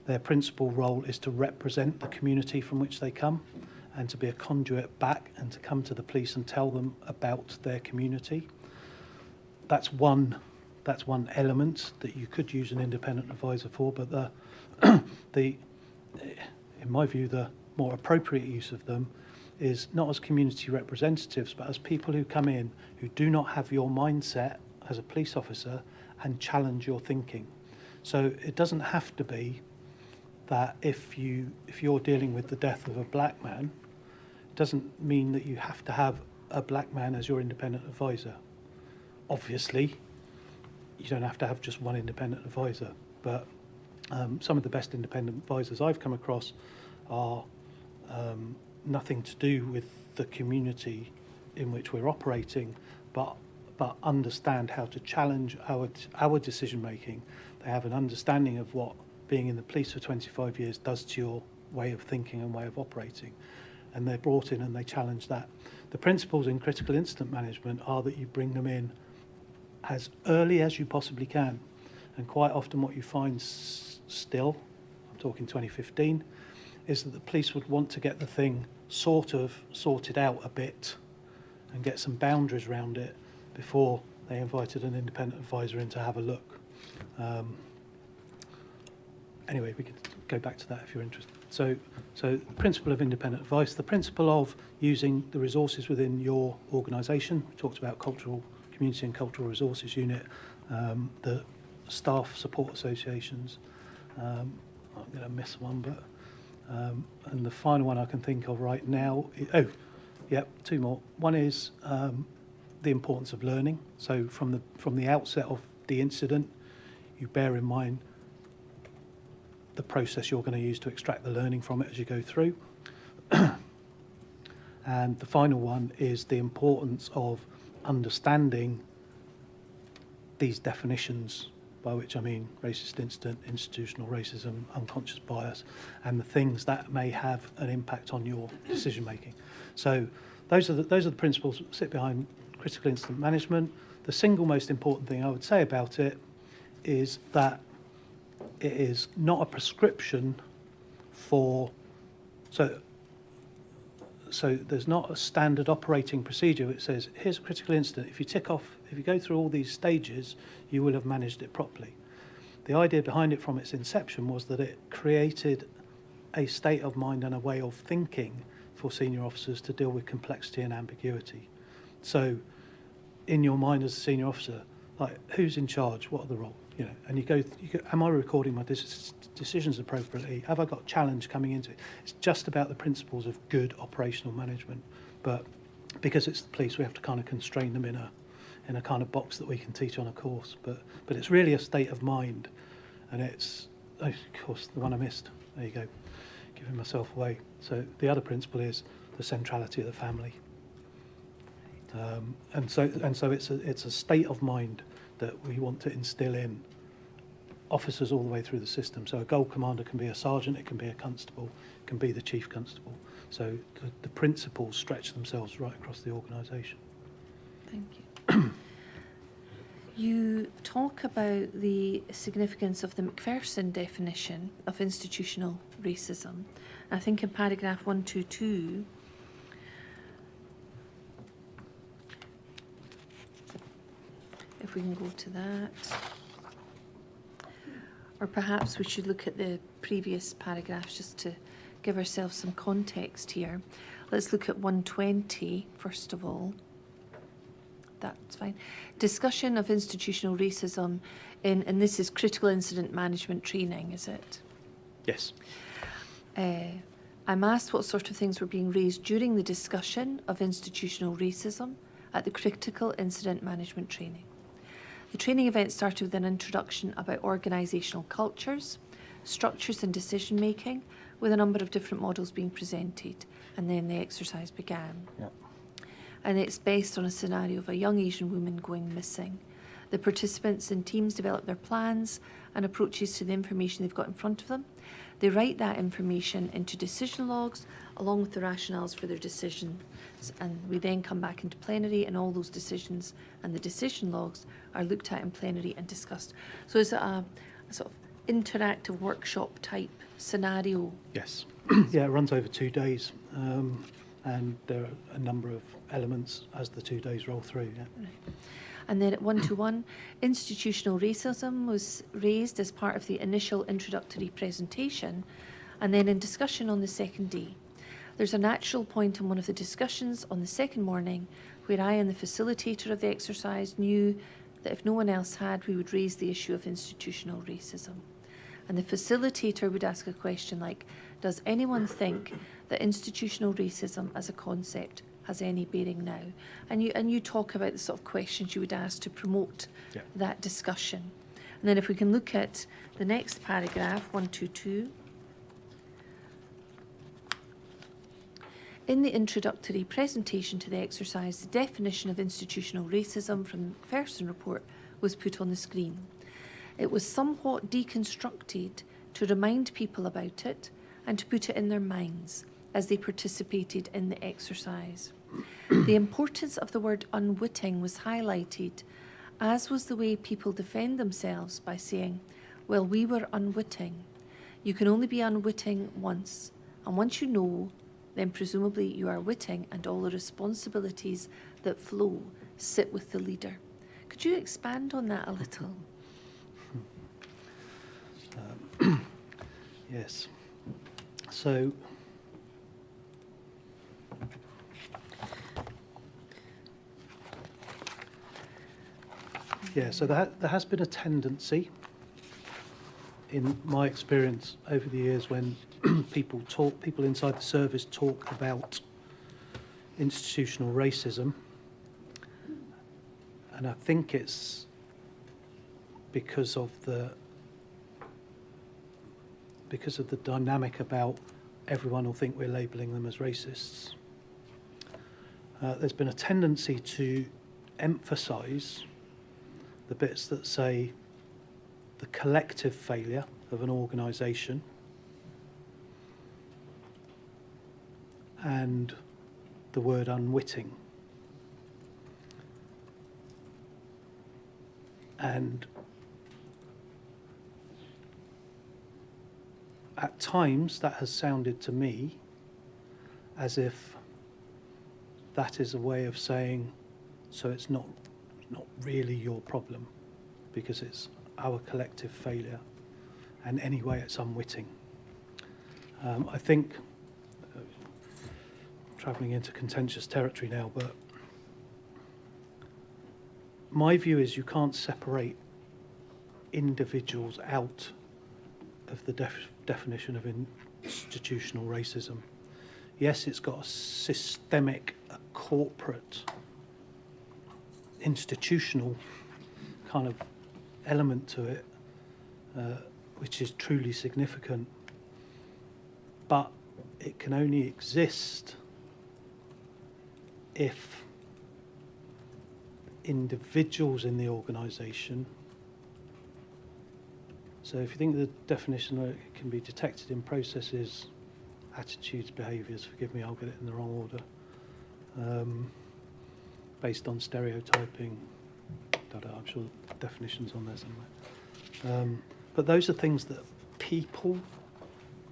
their principal role is to represent the community from which they come and to be a conduit back and to come to the police and tell them about their community. That's one element that you could use an independent advisor for, but in my view, the more appropriate use of them is not as community representatives, but as people who come in who do not have your mindset as a police officer and challenge your thinking. So it doesn't have to be that if you're dealing with the death of a black man, it doesn't mean that you have to have a black man as your independent advisor. Obviously, you don't have to have just one independent advisor, but some of the best independent advisors I've come across are nothing to do with the community in which we're operating, but understand how to challenge our decision making. They have an understanding of what being in the police for 25 years does to your way of thinking and way of operating, and they're brought in and they challenge that. The principles in critical incident management are that you bring them in as early as you possibly can, and quite often what you find still, I'm talking 2015, is that the police would want to get the thing sort of sorted out a bit and get some boundaries around it before they invited an independent advisor in to have a look. Anyway, we could go back to that if you're interested. So the principle of independent advice, the principle of using the resources within your organisation. We talked about community and cultural resources unit, the staff support associations. I'm going to miss one, but and the final one I can think of right now. Two more. One is the importance of learning. So from the outset of the incident, you bear in mind the process you're going to use to extract the learning from it as you go through. And the final one is the importance of understanding these definitions by which I mean racist incident, institutional racism, unconscious bias, and the things that may have an impact on your decision making. So those are the principles that sit behind critical incident management. The single most important thing I would say about it is that it is not a prescription for, so there's not a standard operating procedure which says, here's a critical incident. If you go through all these stages, you will have managed it properly. The idea behind it from its inception was that it created a state of mind and a way of thinking for senior officers to deal with complexity and ambiguity. So in your mind as a senior officer, like, who's in charge? What are the roles? You know, and you go, am I recording my decisions appropriately? Have I got challenge coming into it? It's just about the principles of good operational management. But because it's the police, we have to kind of constrain them in a kind of box that we can teach on a course. But it's really a state of mind, and it's, of course, the one I missed. There you go, giving myself away. So the other principle is the centrality of the family. And so it's a state of mind that we want to instill in officers all the way through the system. So a gold commander can be a sergeant, it can be a constable, it can be the chief constable. So the principles stretch themselves right across the organisation. Thank you. You talk about the significance of the Macpherson definition of institutional racism. I think in paragraph 122, if we can go to that, or perhaps we should look at the previous paragraphs just to give ourselves some context here. Let's look at 120 first of all. That's fine. Discussion of institutional racism and this is critical incident management training, is it? Yes. I'm asked what sort of things were being raised during the discussion of institutional racism at the critical incident management training. The training event started with an introduction about organisational cultures, structures and decision making, with a number of different models being presented, and then the exercise began. Yeah. And it's based on a scenario of a young Asian woman going missing. The participants in teams develop their plans and approaches to the information they've got in front of them. They write that information into decision logs along with the rationales for their decisions, and we then come back into plenary, and all those decisions and the decision logs are looked at in plenary and discussed. So is it a sort of interactive workshop type scenario? Yes. Yeah, it runs over 2 days, and there are a number of elements as the 2 days roll through. Yeah. Right. And then at 1-to-1, institutional racism was raised as part of the initial introductory presentation, and then in discussion on the second day. There's a natural point in one of the discussions on the second morning where I and the facilitator of the exercise knew that if no one else had, we would raise the issue of institutional racism. And the facilitator would ask a question like, does anyone think that institutional racism as a concept has any bearing now? And you talk about the sort of questions you would ask to promote that discussion. And then if we can look at the next paragraph, 122. In the introductory presentation to the exercise, the definition of institutional racism from the Macpherson report was put on the screen. It was somewhat deconstructed to remind people about it and to put it in their minds as they participated in the exercise. The importance of the word unwitting was highlighted, as was the way people defend themselves by saying, well, we were unwitting. You can only be unwitting once, and once you know, then presumably you are witting, and all the responsibilities that flow sit with the leader. Could you expand on that a little? Yes. So, so there has been a tendency, in my experience over the years, when people inside the service talk about institutional racism, and I think it's because of the dynamic about everyone will think we're labelling them as racists. There's been a tendency to emphasise the bits that say the collective failure of an organisation and the word unwitting. And at times that has sounded to me as if that is a way of saying, so it's not really your problem because it's our collective failure, and anyway it's unwitting. I think, travelling into contentious territory now, but my view is you can't separate individuals out of the definition of institutional racism. Yes, it's got a systemic, a corporate, institutional kind of element to it, which is truly significant. But it can only exist if individuals in the organisation, so if you think the definition that it can be detected in processes, attitudes, behaviours, forgive me, I'll get it in the wrong order, based on stereotyping, I'm sure the definition's on there somewhere. But those are things that people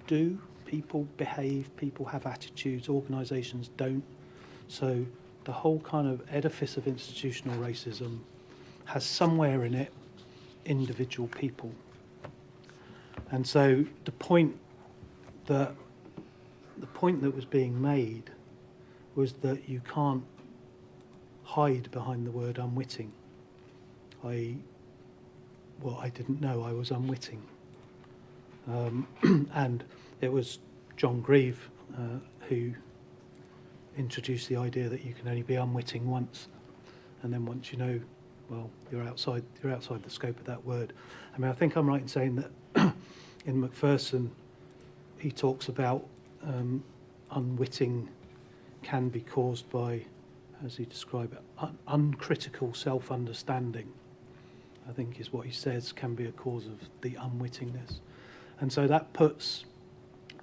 do, people behave, people have attitudes, organisations don't. So the whole kind of edifice of institutional racism has somewhere in it individual people. And so the point that was being made was that you can't hide behind the word unwitting. I didn't know I was unwitting. And it was John Grieve who introduced the idea that you can only be unwitting once, and then once you know, well, you're outside the scope of that word. I mean, I think I'm right in saying that in Macpherson he talks about unwitting can be caused by, as he described it, uncritical self-understanding, I think is what he says, can be a cause of the unwittingness. And so that puts,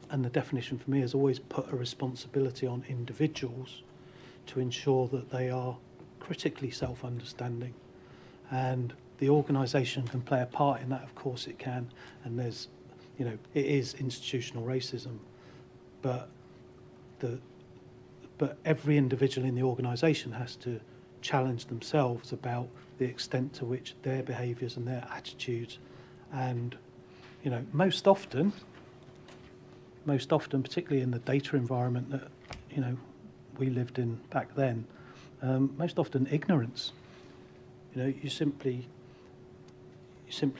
and the definition for me has always put a responsibility on individuals to ensure that they are critically self-understanding. And the organisation can play a part in that, of course it can, and there's, it is institutional racism, but every individual in the organisation has to challenge themselves about the extent to which their behaviours and their attitudes, and most often, particularly in the data environment that we lived in back then, most often ignorance. You simply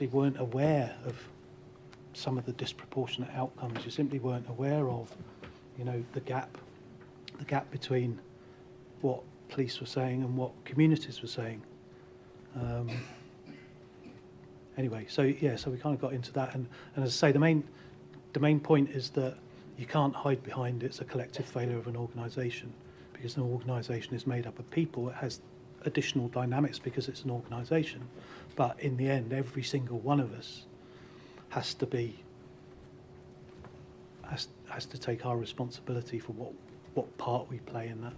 weren't aware of some of the disproportionate outcomes. You simply weren't aware of the gap between what police were saying and what communities were saying. Anyway, so we kind of got into that, and as I say, the main point is that you can't hide behind it's a collective failure of an organisation, because an organisation is made up of people. It has additional dynamics because it's an organisation, but in the end, every single one of us has to take our responsibility for what part we play in that.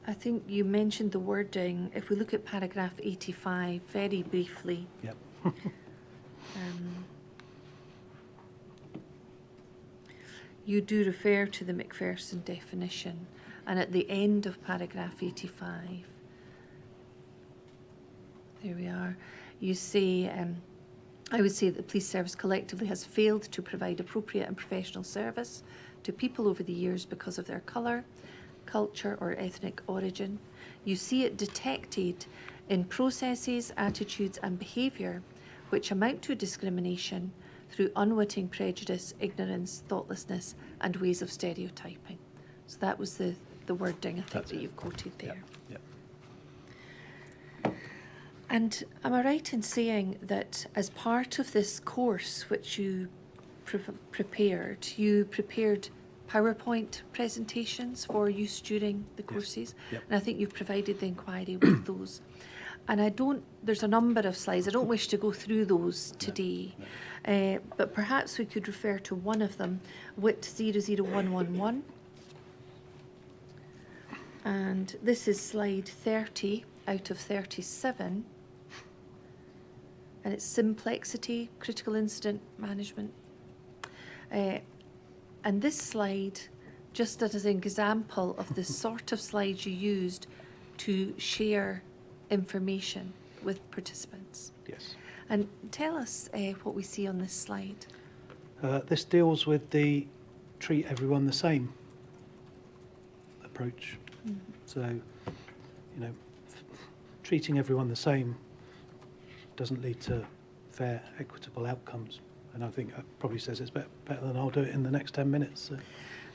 I think you mentioned the wording. If we look at paragraph 85 very briefly. Yep. You do refer to the Macpherson definition, and at the end of paragraph 85, there we are, you say, I would say that the police service collectively has failed to provide appropriate and professional service to people over the years because of their colour, culture or ethnic origin. You see it detected in processes, attitudes and behaviour which amount to discrimination through unwitting prejudice, ignorance, thoughtlessness and ways of stereotyping. So that was the wording I think that you've quoted there. Yep. And am I right in saying that as part of this course which you prepared PowerPoint presentations for use during the courses? Yep. And I think you've provided the inquiry with those. And there's a number of slides. I don't wish to go through those today, but perhaps we could refer to one of them, WIT 00111. And this is slide 30 out of 37. And it's Simplexity, Critical Incident Management. And this slide, just as an example of the sort of slides you used to share information with participants. Yes. And tell us what we see on this slide. This deals with the treat everyone the same approach. Mm-hmm. So, treating everyone the same doesn't lead to fair, equitable outcomes. And I think that probably says it's better than I'll do it in the next 10 minutes.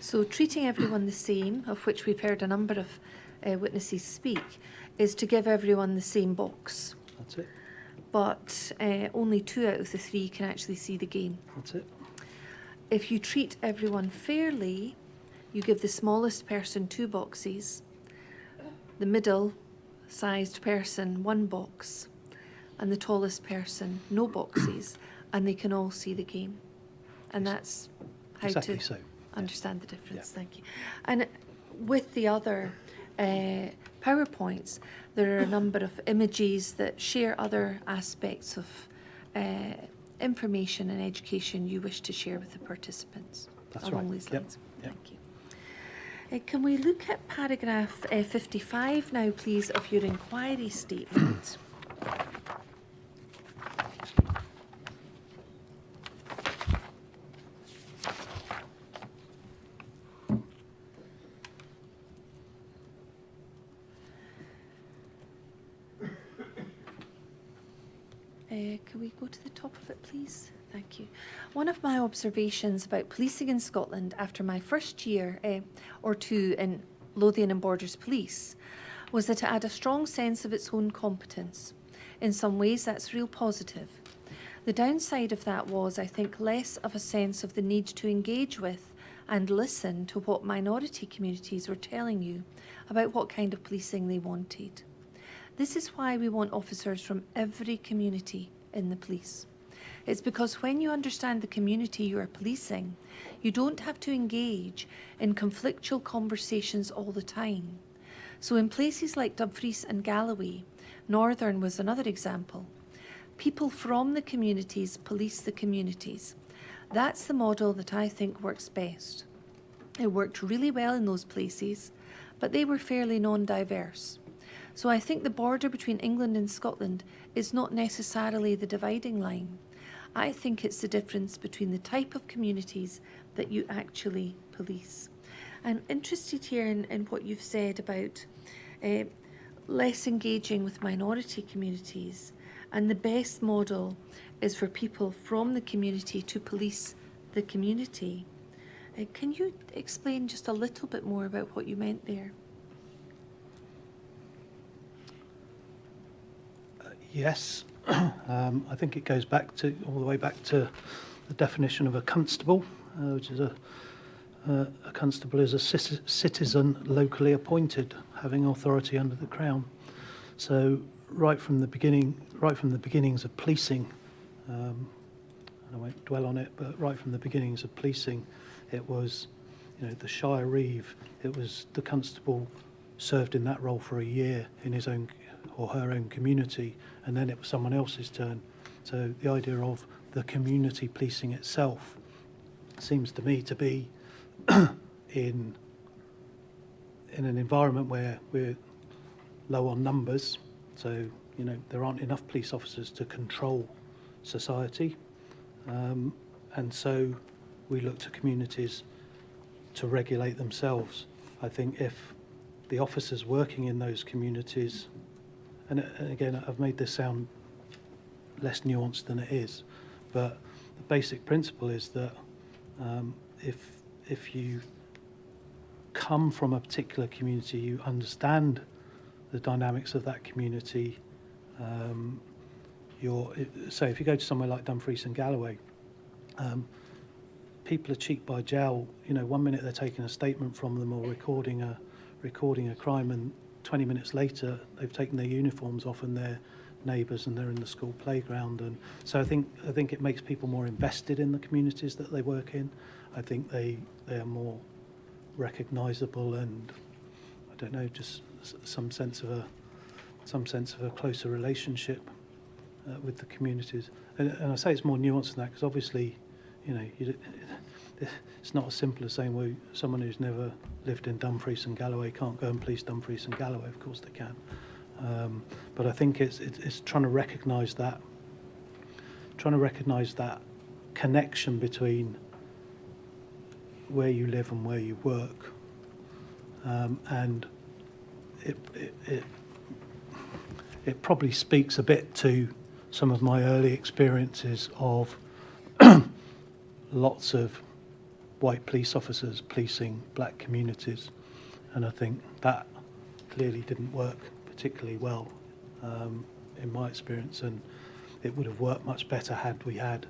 So treating everyone the same, of which we've heard a number of witnesses speak, is to give everyone the same box. That's it. But only 2 out of the 3 can actually see the game. That's it. If you treat everyone fairly, you give the smallest person 2 boxes, the middle-sized person 1 box, and the tallest person no boxes, and they can all see the game. And that's how Exactly to so. understand the difference. Yeah. Thank you. And with the other PowerPoints, there are a number of images that share other aspects of information and education you wish to share with the participants. That's along right. these Yep. lines. Yep. Thank you. Can we look at paragraph 55 now, please, of your inquiry statement? Can we go to the top of it, please? Thank you. One of my observations about policing in Scotland after my first year or 2 in Lothian and Borders Police was that it had a strong sense of its own competence. In some ways, that's real positive. The downside of that was, I think, less of a sense of the need to engage with and listen to what minority communities were telling you about what kind of policing they wanted. This is why we want officers from every community in the police. It's because when you understand the community you are policing, you don't have to engage in conflictual conversations all the time. So in places like Dumfries and Galloway, Northern was another example. People from the communities police the communities. That's the model that I think works best. It worked really well in those places, but they were fairly non-diverse. So I think the border between England and Scotland is not necessarily the dividing line. I think it's the difference between the type of communities that you actually police. I'm interested here in what you've said about less engaging with minority communities, and the best model is for people from the community to police the community. Can you explain just a little bit more about what you meant there? Yes, I think it goes back to all the way back to the definition of a constable, which is a constable is a citizen locally appointed, having authority under the Crown. So right from the beginnings of policing, and I won't dwell on it, but right from the beginnings of policing, it was, the Shire Reeve. It was the constable served in that role for a year in his own or her own community, and then it was someone else's turn. So the idea of the community policing itself seems to me to be in an environment where we're low on numbers, so there aren't enough police officers to control society, and so we look to communities to regulate themselves. I think if the officers working in those communities, and again, I've made this sound less nuanced than it is, but the basic principle is that if you come from a particular community, you understand the dynamics of that community. Say if you go to somewhere like Dumfries and Galloway, people are cheek by jowl. 1 minute they're taking a statement from them or recording a crime, and 20 minutes later, they've taken their uniforms off and they're neighbours and they're in the school playground. And so I think it makes people more invested in the communities that they work in. I think they are more recognisable, and I don't know, just some sense of a closer relationship with the communities. And I say it's more nuanced than that because obviously, you know, it's not as simple as saying, well, someone who's never lived in Dumfries and Galloway can't go and police Dumfries and Galloway. Of course they can. But I think it's trying to recognise that connection between where you live and where you work, and it probably speaks a bit to some of my early experiences of lots of white police officers policing black communities, and I think that clearly didn't work particularly well in my experience, and it would have worked much better had we had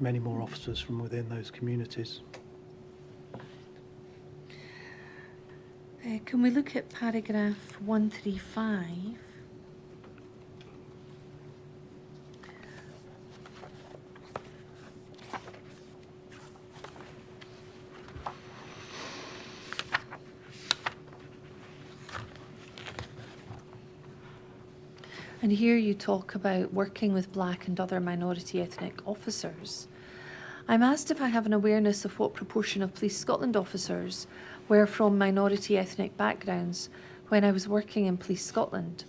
many more officers from within those communities. Can we look at paragraph 135? And here you talk about working with black and other minority ethnic officers. I'm asked if I have an awareness of what proportion of Police Scotland officers were from minority ethnic backgrounds when I was working in Police Scotland.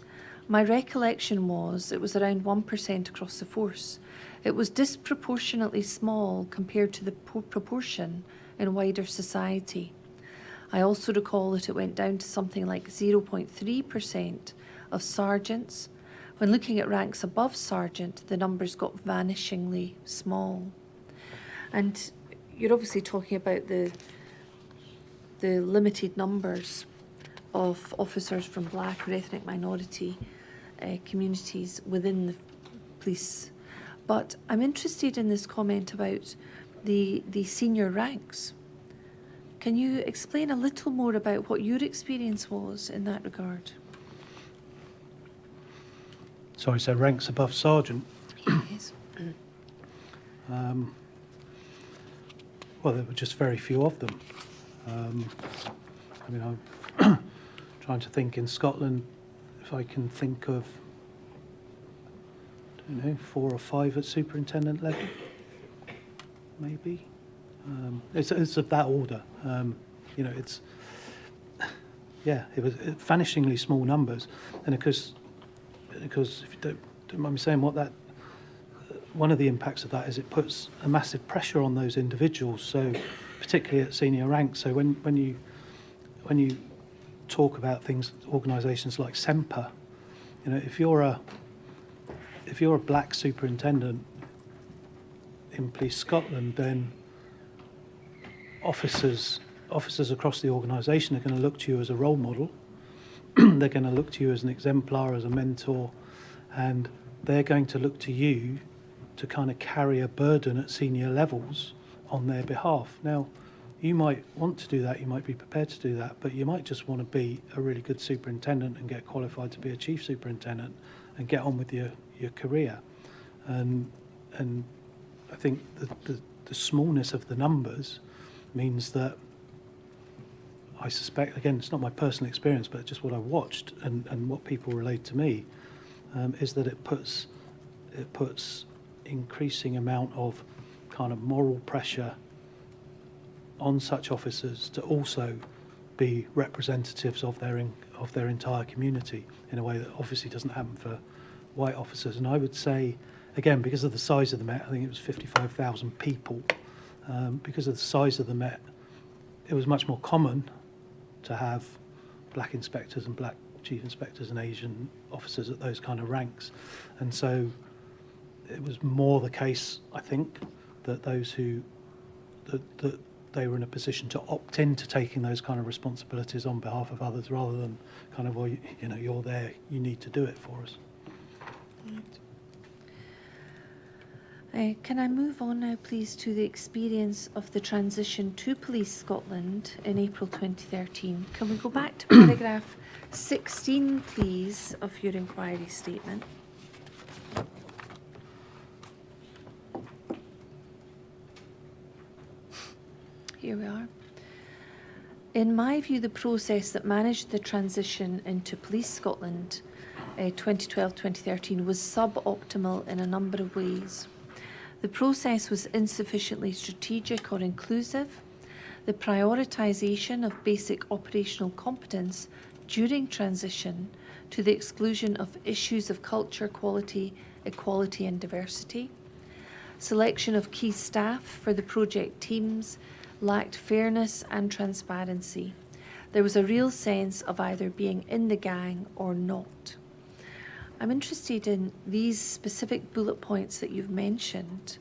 My recollection was it was around 1% across the force. It was disproportionately small compared to the proportion in wider society. I also recall that it went down to something like 0.3% of sergeants. When looking at ranks above sergeant, the numbers got vanishingly small. And you're obviously talking about the limited numbers of officers from black or ethnic minority communities within the police. But I'm interested in this comment about the senior ranks. Can you explain a little more about what your experience was in that regard? Sorry, so ranks above sergeant. Yes. Well, there were just very few of them. I mean, I'm trying to think in Scotland if I can think of, I don't know, 4 or 5 at superintendent level, maybe. It's of that order. You know, it's, yeah, it was vanishingly small numbers. And because if you don't mind me saying what that, one of the impacts of that is it puts a massive pressure on those individuals. So particularly at senior ranks. So when you talk about things, organisations like SEMPA, you know, if you're a black superintendent in Police Scotland, then officers across the organisation are going to look to you as a role model. They're going to look to you as an exemplar, as a mentor, and they're going to look to you to kind of carry a burden at senior levels on their behalf. Now, you might want to do that, you might be prepared to do that, but you might just want to be a really good superintendent and get qualified to be a chief superintendent and get on with your career. And I think the smallness of the numbers means that I suspect, again, it's not my personal experience, but just what I watched and what people relate to me, is that it puts increasing amount of kind of moral pressure on such officers to also be representatives of their entire community in a way that obviously doesn't happen for white officers. And I would say, again, because of the size of the Met, I think it was 55,000 people. Because of the size of the Met, it was much more common to have black inspectors and black chief inspectors and Asian officers at those kind of ranks. And so it was more the case, I think, that that they were in a position to opt into taking those kind of responsibilities on behalf of others, rather than kind of, well, you know, you're there, you need to do it for us. Can I move on now, please, to the experience of the transition to Police Scotland in April 2013? Can we go back to paragraph 16, please, of your inquiry statement? Here we are. In my view, the process that managed the transition into Police Scotland 2012-2013 was suboptimal in a number of ways. The process was insufficiently strategic or inclusive. The prioritisation of basic operational competence during transition to the exclusion of issues of culture, quality, equality and diversity. Selection of key staff for the project teams lacked fairness and transparency. There was a real sense of either being in the gang or not. I'm interested in these specific bullet points that you've mentioned.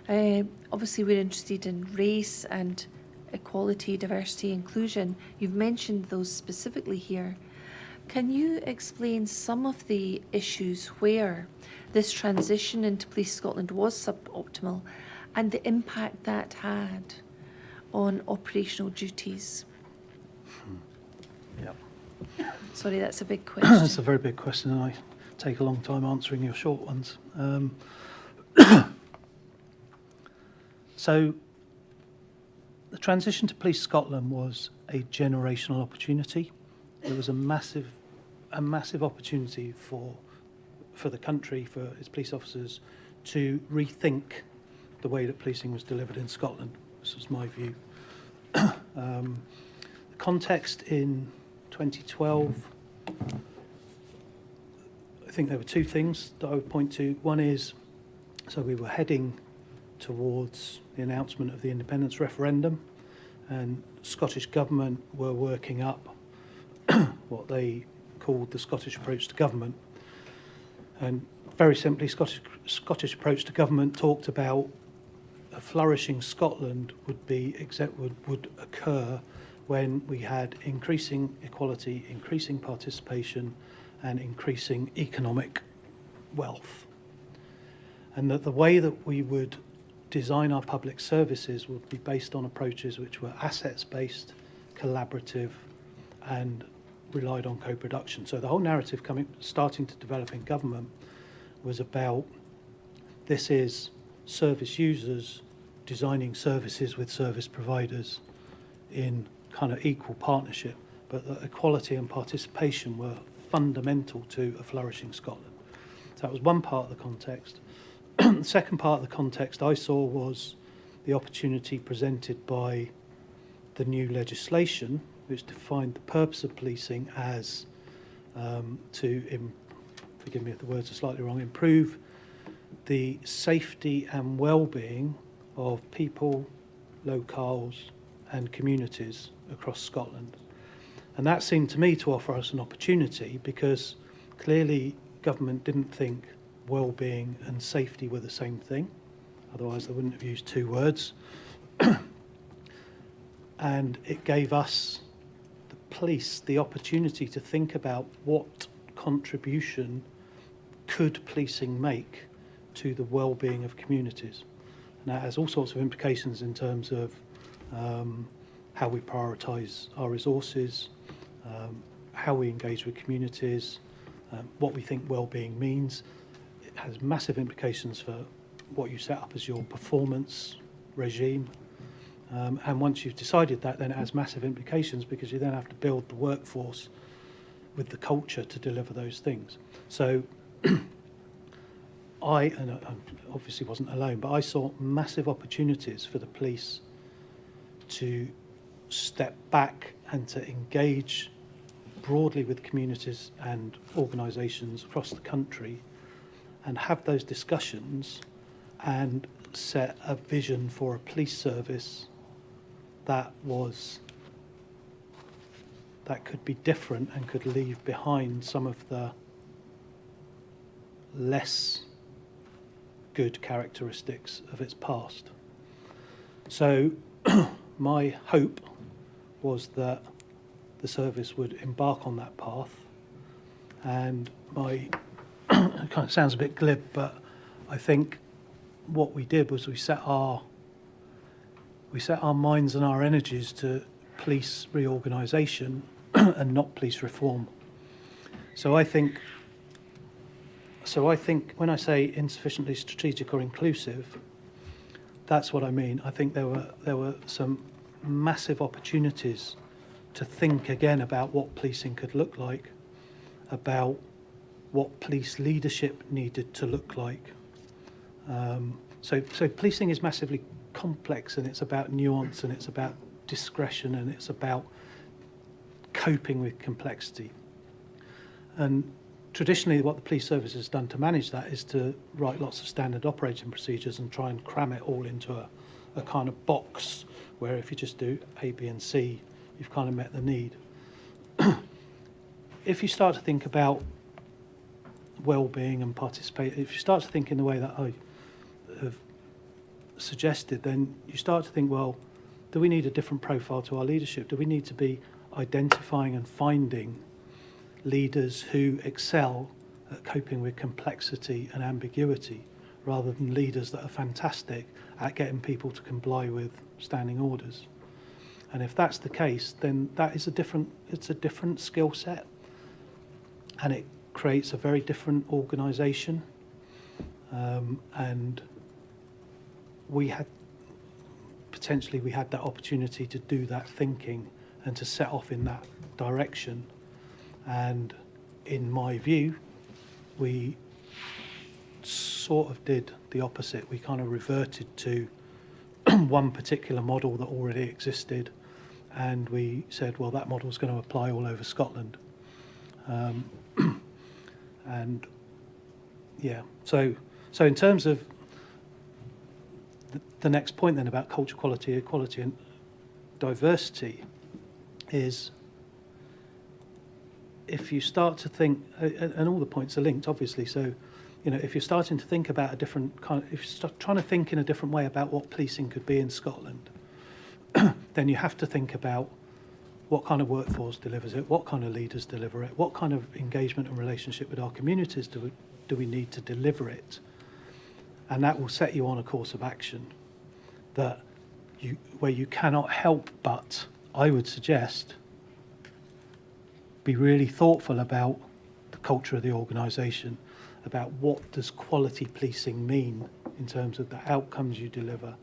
Obviously, we're interested in race and equality, diversity, inclusion. You've mentioned those specifically here. Can you explain some of the issues where this transition into Police Scotland was suboptimal and the impact that had on operational duties? Yep. Sorry, that's a big question. That's a very big question, and I take a long time answering your short ones. So the transition to Police Scotland was a generational opportunity. It was a massive opportunity for the country, for its police officers, to rethink the way that policing was delivered in Scotland. This was my view. The context in 2012, I think there were two things that I would point to. One is, so we were heading towards the announcement of the independence referendum, and Scottish Government were working up what they called the Scottish approach to government. And very simply, Scottish approach to government talked about a flourishing Scotland would occur when we had increasing equality, increasing participation, and increasing economic wealth. And that the way that we would design our public services would be based on approaches which were assets-based, collaborative, and relied on co-production. So the whole narrative starting to develop in government was about this is service users designing services with service providers in kind of equal partnership, but that equality and participation were fundamental to a flourishing Scotland. So that was one part of the context. The second part of the context I saw was the opportunity presented by the new legislation, which defined the purpose of policing as forgive me if the words are slightly wrong, improve the safety and well-being of people, locales and communities across Scotland. And that seemed to me to offer us an opportunity, because clearly government didn't think well-being and safety were the same thing, otherwise they wouldn't have used two words. And it gave us, the police, the opportunity to think about what contribution could policing make to the well-being of communities. And that has all sorts of implications in terms of how we prioritise our resources, how we engage with communities, what we think well-being means. It has massive implications for what you set up as your performance regime. And once you've decided that, then it has massive implications, because you then have to build the workforce with the culture to deliver those things. So I obviously wasn't alone, but I saw massive opportunities for the police to step back and to engage broadly with communities and organisations across the country and have those discussions and set a vision for a police service that could be different and could leave behind some of the less good characteristics of its past. So my hope was that the service would embark on that path, and it kind of sounds a bit glib, but I think what we did was we set our minds and our energies to police reorganisation and not police reform. So I think when I say insufficiently strategic or inclusive, that's what I mean. I think there were some massive opportunities to think again about what policing could look like, about what police leadership needed to look like. So policing is massively complex, and it's about nuance, and it's about discretion, and it's about coping with complexity. And traditionally what the police service has done to manage that is to write lots of standard operating procedures and try and cram it all into a kind of box where if you just do A, B and C, you've kind of met the need. If you start to think about well-being and participate, if you start to think in the way that I have suggested, then you start to think, well, do we need a different profile to our leadership? Do we need to be identifying and finding leaders who excel at coping with complexity and ambiguity, rather than leaders that are fantastic at getting people to comply with standing orders? And if that's the case, then that is it's a different skill set, and it creates a very different organisation. And we had that opportunity to do that thinking and to set off in that direction. And in my view, we sort of did the opposite. We kind of reverted to one particular model that already existed, and we said, well, that model is going to apply all over Scotland. And yeah, so in terms of the next point then about culture, quality, equality and diversity is, if you start to think, and all the points are linked obviously, so if you're starting to think about a different kind of, if you start trying to think in a different way about what policing could be in Scotland, then you have to think about what kind of workforce delivers it, what kind of leaders deliver it, what kind of engagement and relationship with our communities do we need to deliver it. And that will set you on a course of action where you cannot help but, I would suggest, be really thoughtful about the culture of the organisation, about what does quality policing mean in terms of the outcomes you deliver.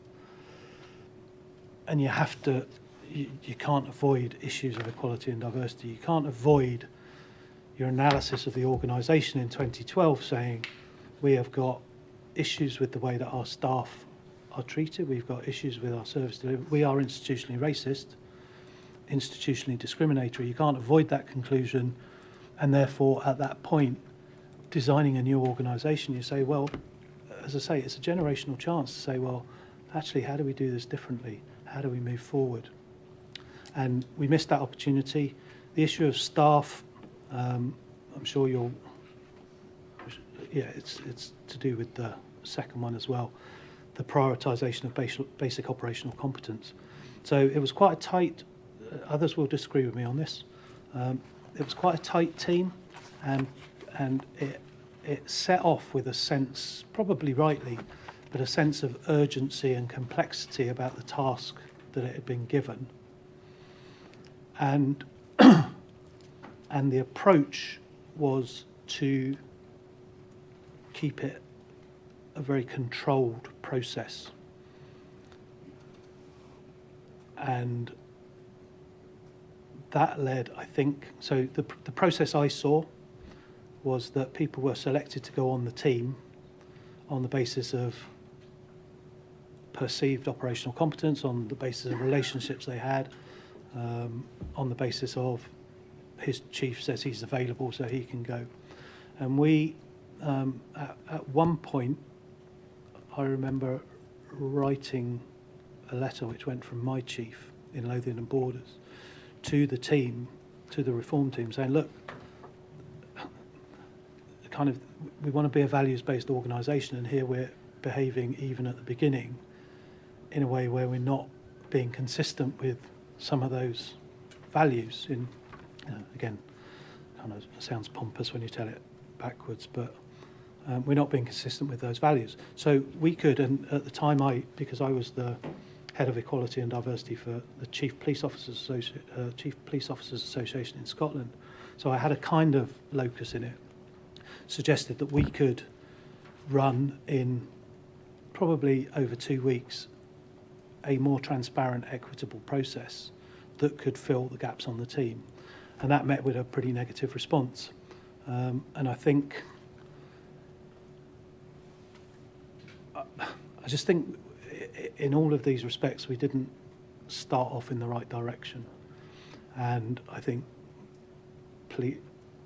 And you can't avoid issues of equality and diversity. You can't avoid your analysis of the organisation in 2012 saying we have got issues with the way that our staff are treated, we've got issues with our service delivery, we are institutionally racist, institutionally discriminatory. You can't avoid that conclusion, and therefore at that point, designing a new organisation, you say, well, as I say, it's a generational chance to say, well, actually, how do we do this differently? How do we move forward? And we missed that opportunity. The issue of staff, I'm sure it's to do with the second one as well, the prioritisation of basic operational competence. So it was quite a tight, others will disagree with me on this, it was quite a tight team, and it set off with a sense, probably rightly, but a sense of urgency and complexity about the task that it had been given. And the approach was to keep it a very controlled process. And that led, I think, so the process I saw was that people were selected to go on the team on the basis of perceived operational competence, on the basis of relationships they had, on the basis of his chief says he's available so he can go. And we, at one point, I remember writing a letter which went from my chief in Lothian and Borders to the team, to the reform team, saying, look, kind of, we want to be a values-based organisation, and here we're behaving even at the beginning in a way where we're not being consistent with some of those values. In, again, kind of sounds pompous when you tell it backwards, but we're not being consistent with those values. So we could, and at the time because I was the head of equality and diversity for the Chief Police Officers Association in Scotland, so I had a kind of locus in it, suggested that we could run in probably over 2 weeks a more transparent, equitable process that could fill the gaps on the team. And that met with a pretty negative response. And I think, I just think in all of these respects, we didn't start off in the right direction. And I think,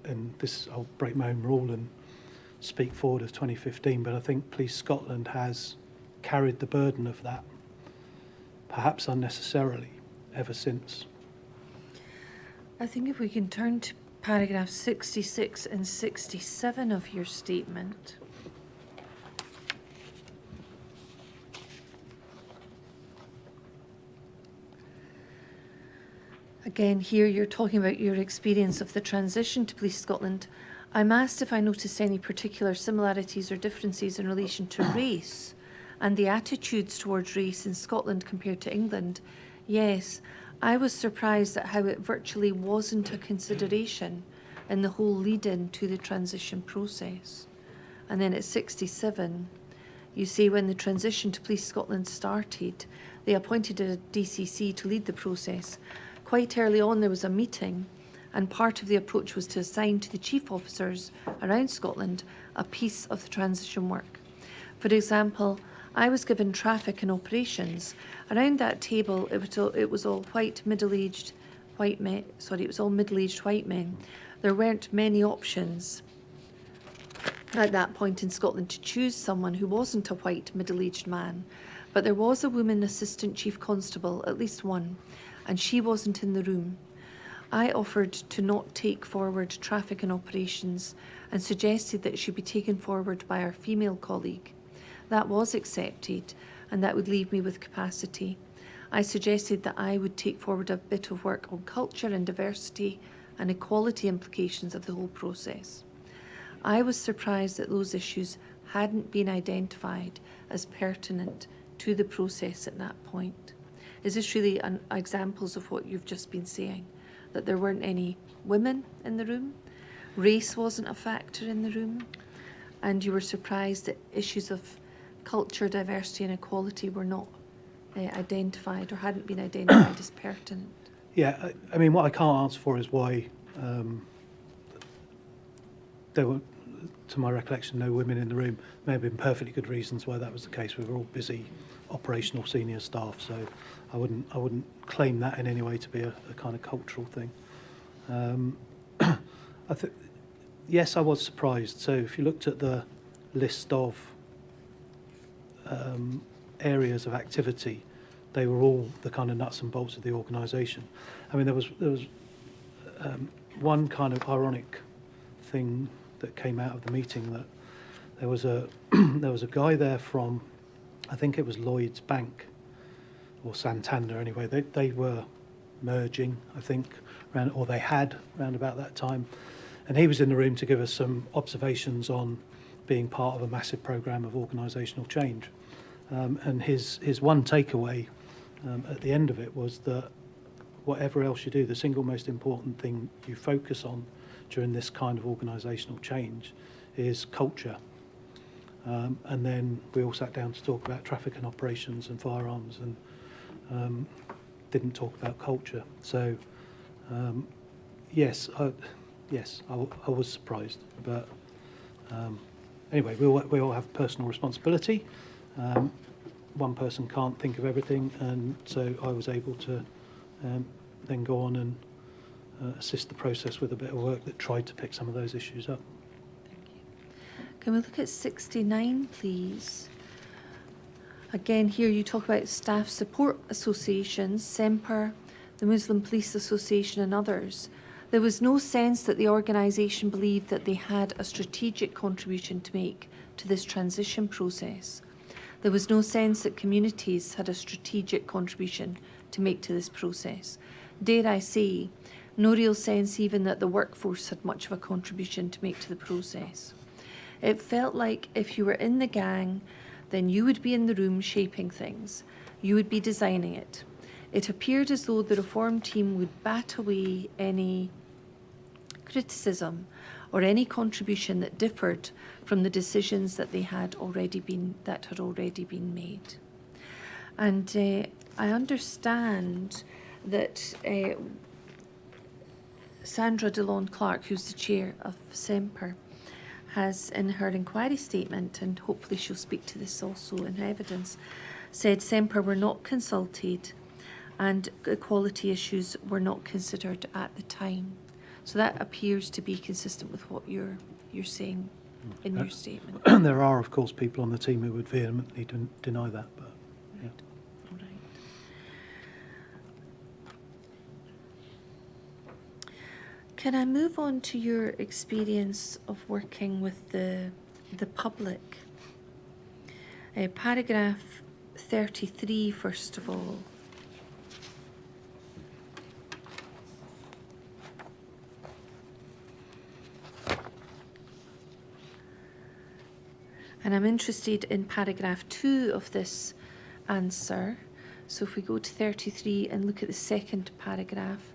and this, I'll break my own rule and speak forward of 2015, but I think Police Scotland has carried the burden of that, perhaps unnecessarily, ever since. I think if we can turn to paragraph 66 and 67 of your statement. Again, here you're talking about your experience of the transition to Police Scotland. I'm asked if I noticed any particular similarities or differences in relation to race and the attitudes towards race in Scotland compared to England. Yes, I was surprised at how it virtually wasn't a consideration in the whole lead-in to the transition process. And then at 67, you say when the transition to Police Scotland started, they appointed a DCC to lead the process. Quite early on there was a meeting, and part of the approach was to assign to the chief officers around Scotland a piece of the transition work. For example, I was given traffic and operations. Around that table, it was all middle-aged white men. There weren't many options at that point in Scotland to choose someone who wasn't a white middle-aged man, but there was a woman assistant chief constable, at least one, and she wasn't in the room. I offered to not take forward traffic and operations and suggested that it should be taken forward by our female colleague. That was accepted, and that would leave me with capacity. I suggested that I would take forward a bit of work on culture and diversity and equality implications of the whole process. I was surprised that those issues hadn't been identified as pertinent to the process at that point. Is this really examples of what you've just been saying? That there weren't any women in the room, race wasn't a factor in the room, and you were surprised that issues of culture, diversity and equality were not identified or hadn't been identified as pertinent? Yeah, I mean, what I can't answer for is why there were, to my recollection, no women in the room. May have been perfectly good reasons why that was the case. We were all busy operational senior staff, so I wouldn't claim that in any way to be a kind of cultural thing. Yes, I was surprised. So if you looked at the list of areas of activity, they were all the kind of nuts and bolts of the organisation. I mean, there was one kind of ironic thing that came out of the meeting, that there was a guy there from, I think it was Lloyds Bank or Santander anyway. They were merging, I think, or they had around about that time, and he was in the room to give us some observations on being part of a massive programme of organisational change. And his one takeaway at the end of it was that whatever else you do, the single most important thing you focus on during this kind of organisational change is culture. And then we all sat down to talk about traffic and operations and firearms, and didn't talk about culture. So yes, I was surprised, but anyway, we all have personal responsibility. One person can't think of everything, and so I was able to then go on and assist the process with a bit of work that tried to pick some of those issues up. Thank you. Can we look at 69, please? Again, here you talk about staff support associations, SEMPER, the Muslim Police Association and others. There was no sense that the organisation believed that they had a strategic contribution to make to this transition process. There was no sense that communities had a strategic contribution to make to this process. Dare I say, no real sense even that the workforce had much of a contribution to make to the process. It felt like if you were in the gang, then you would be in the room shaping things. You would be designing it. It appeared as though the reform team would bat away any criticism or any contribution that differed from the decisions that had already been made. And I understand that Sandra Dillon-Clark, who's the chair of Semper, has in her inquiry statement, and hopefully she'll speak to this also in her evidence, said Semper were not consulted and equality issues were not considered at the time. So that appears to be consistent with what you're saying in your statement. There are, of course, people on the team who would vehemently deny that, but yeah. All right. Can I move on to your experience of working with the public? Paragraph 33, first of all. And I'm interested in paragraph 2 of this answer. So if we go to 33 and look at the second paragraph,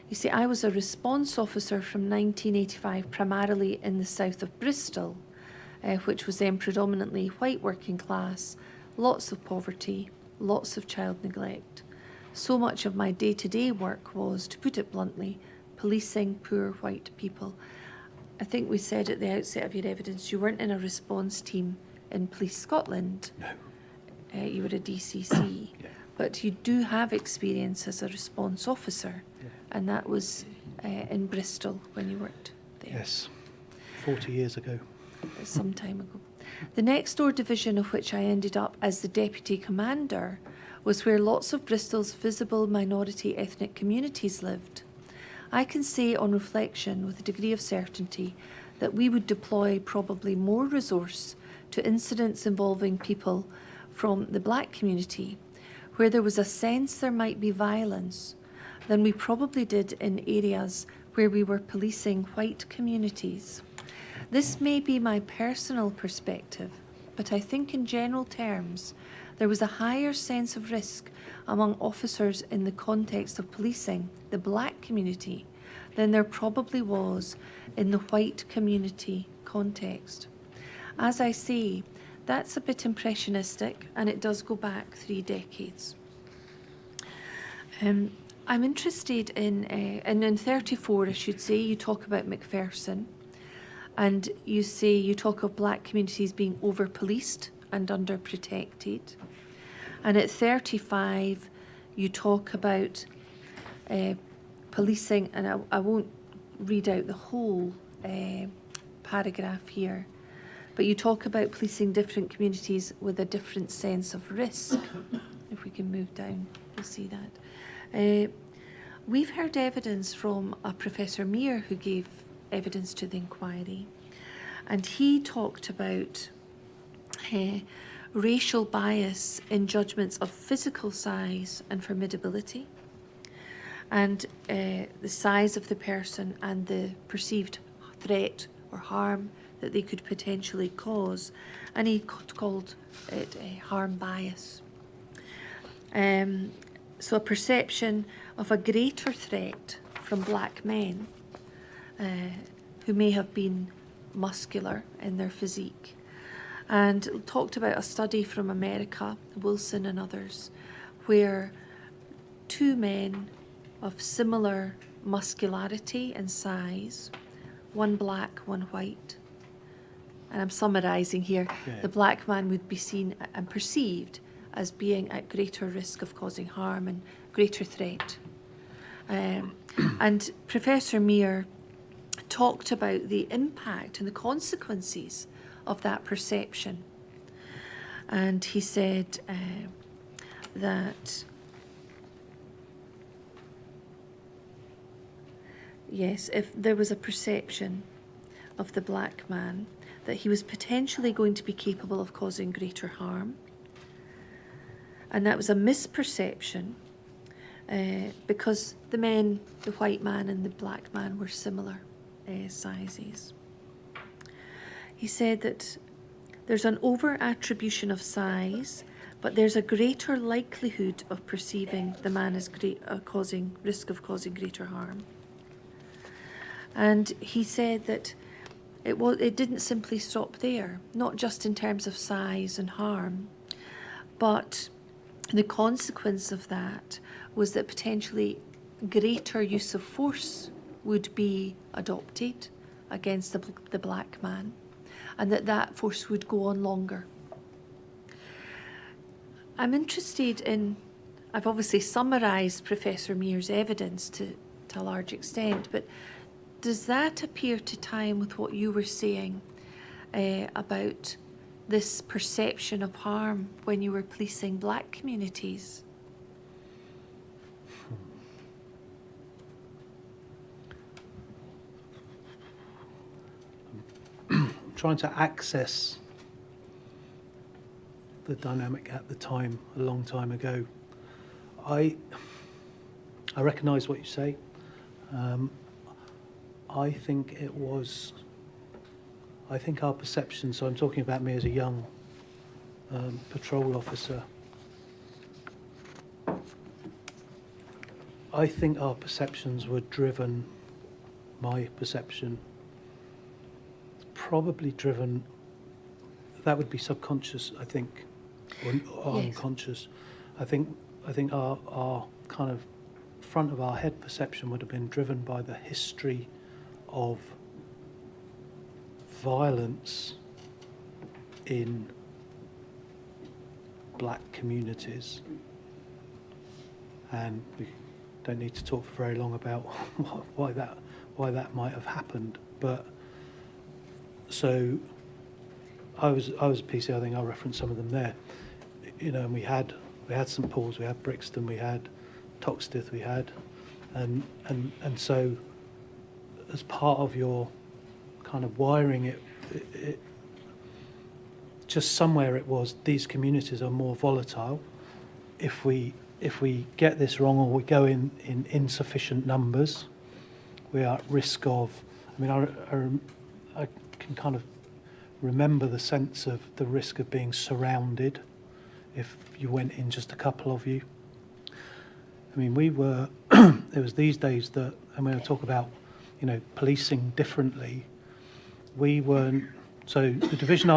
you see, I was a response officer from 1985, primarily in the south of Bristol, which was then predominantly white working class, lots of poverty, lots of child neglect. So much of my day-to-day work was, to put it bluntly, policing poor white people. I think we said at the outset of your evidence you weren't in a response team in Police Scotland. No. You were a DCC. Yeah. But you do have experience as a response officer, Yeah. and that was in Bristol when you worked there. Yes, 40 years ago. Some time ago. The next door division of which I ended up as the deputy commander was where lots of Bristol's visible minority ethnic communities lived. I can say on reflection with a degree of certainty that we would deploy probably more resource to incidents involving people from the black community, where there was a sense there might be violence, than we probably did in areas where we were policing white communities. This may be my personal perspective, but I think in general terms, there was a higher sense of risk among officers in the context of policing the black community than there probably was in the white community context. As I say, that's a bit impressionistic, and it does go back 3 decades. I'm interested in, and in 34, I should say, you talk about Macpherson, and you say you talk of black communities being over-policed and under-protected. And at 35, you talk about policing, and I won't read out the whole paragraph here, but you talk about policing different communities with a different sense of risk. If we can move down, you'll see that. We've heard evidence from a Professor Meir who gave evidence to the inquiry, and he talked about racial bias in judgments of physical size and formidability, and the size of the person and the perceived threat or harm that they could potentially cause, and he called it a harm bias. So a perception of a greater threat from black men who may have been muscular in their physique, and talked about a study from America, Wilson and others, where 2 men of similar muscularity and size, one black, one white, and I'm summarising here, the black man would be seen and perceived as being at greater risk of causing harm and greater threat. And Professor Meir talked about the impact and the consequences of that perception. And he said that, yes, if there was a perception of the black man that he was potentially going to be capable of causing greater harm, and that was a misperception because the men, the white man and the black man, were similar sizes. He said that there's an over-attribution of size, but there's a greater likelihood of perceiving the man as risk of causing greater harm. And he said that it didn't simply stop there, not just in terms of size and harm, but the consequence of that was that potentially greater use of force would be adopted against the black man, and that force would go on longer. I'm interested in, I've obviously summarised Professor Mears' evidence to a large extent, but does that appear to tie in with what you were saying about this perception of harm when you were policing black communities? I'm trying to access the dynamic at the time, a long time ago. I recognise what you say. I think our perception, so I'm talking about me as a young patrol officer, I think our perceptions were driven, my perception, probably driven, that would be subconscious, I think, or Yes. unconscious. I think our kind of front of our head perception would have been driven by the history of violence in black communities, and we don't need to talk for very long about why that might have happened. But so I was a PC. I think I referenced some of them there. You know, and we had St Paul's, we had Brixton, we had Toxteth, we had, and so as part of your kind of wiring, it just somewhere it was, these communities are more volatile. If we get this wrong, or we go in insufficient numbers, we are at risk of, I mean, I can kind of remember the sense of the risk of being surrounded if you went in just a couple of you. I mean, we were, it was these days that, and when I talk about, you know, policing differently, we weren't, so the division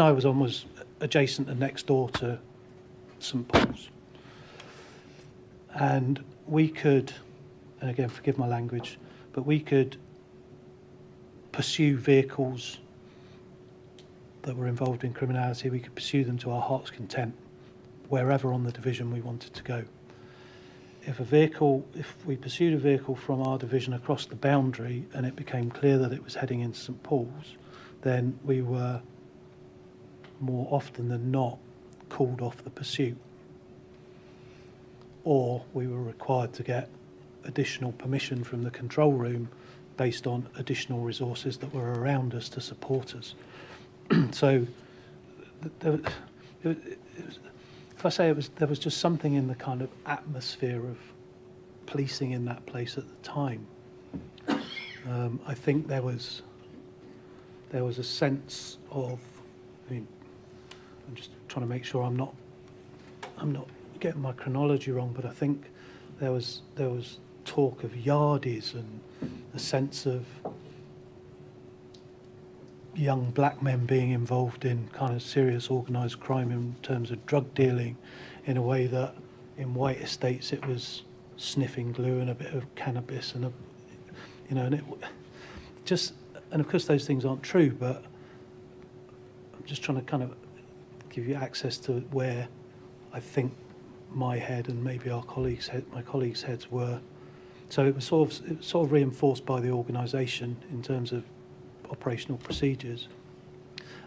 I was on was adjacent and next door to St Paul's. And we could, and again, forgive my language, but we could pursue vehicles that were involved in criminality. We could pursue them to our heart's content, wherever on the division we wanted to go. If we pursued a vehicle from our division across the boundary and it became clear that it was heading into St Paul's, then we were more often than not called off the pursuit. Or we were required to get additional permission from the control room based on additional resources that were around us to support us. So if I say there was just something in the kind of atmosphere of policing in that place at the time. I think there was a sense of, I mean, I'm just trying to make sure I'm not getting my chronology wrong, but I think there was talk of yardies and a sense of young black men being involved in kind of serious organised crime in terms of drug dealing, in a way that in white estates it was sniffing glue and a bit of cannabis and and it just, and of course those things aren't true, but I'm just trying to kind of give you access to where I think my head and maybe my colleagues' heads were. So it was sort of reinforced by the organisation in terms of operational procedures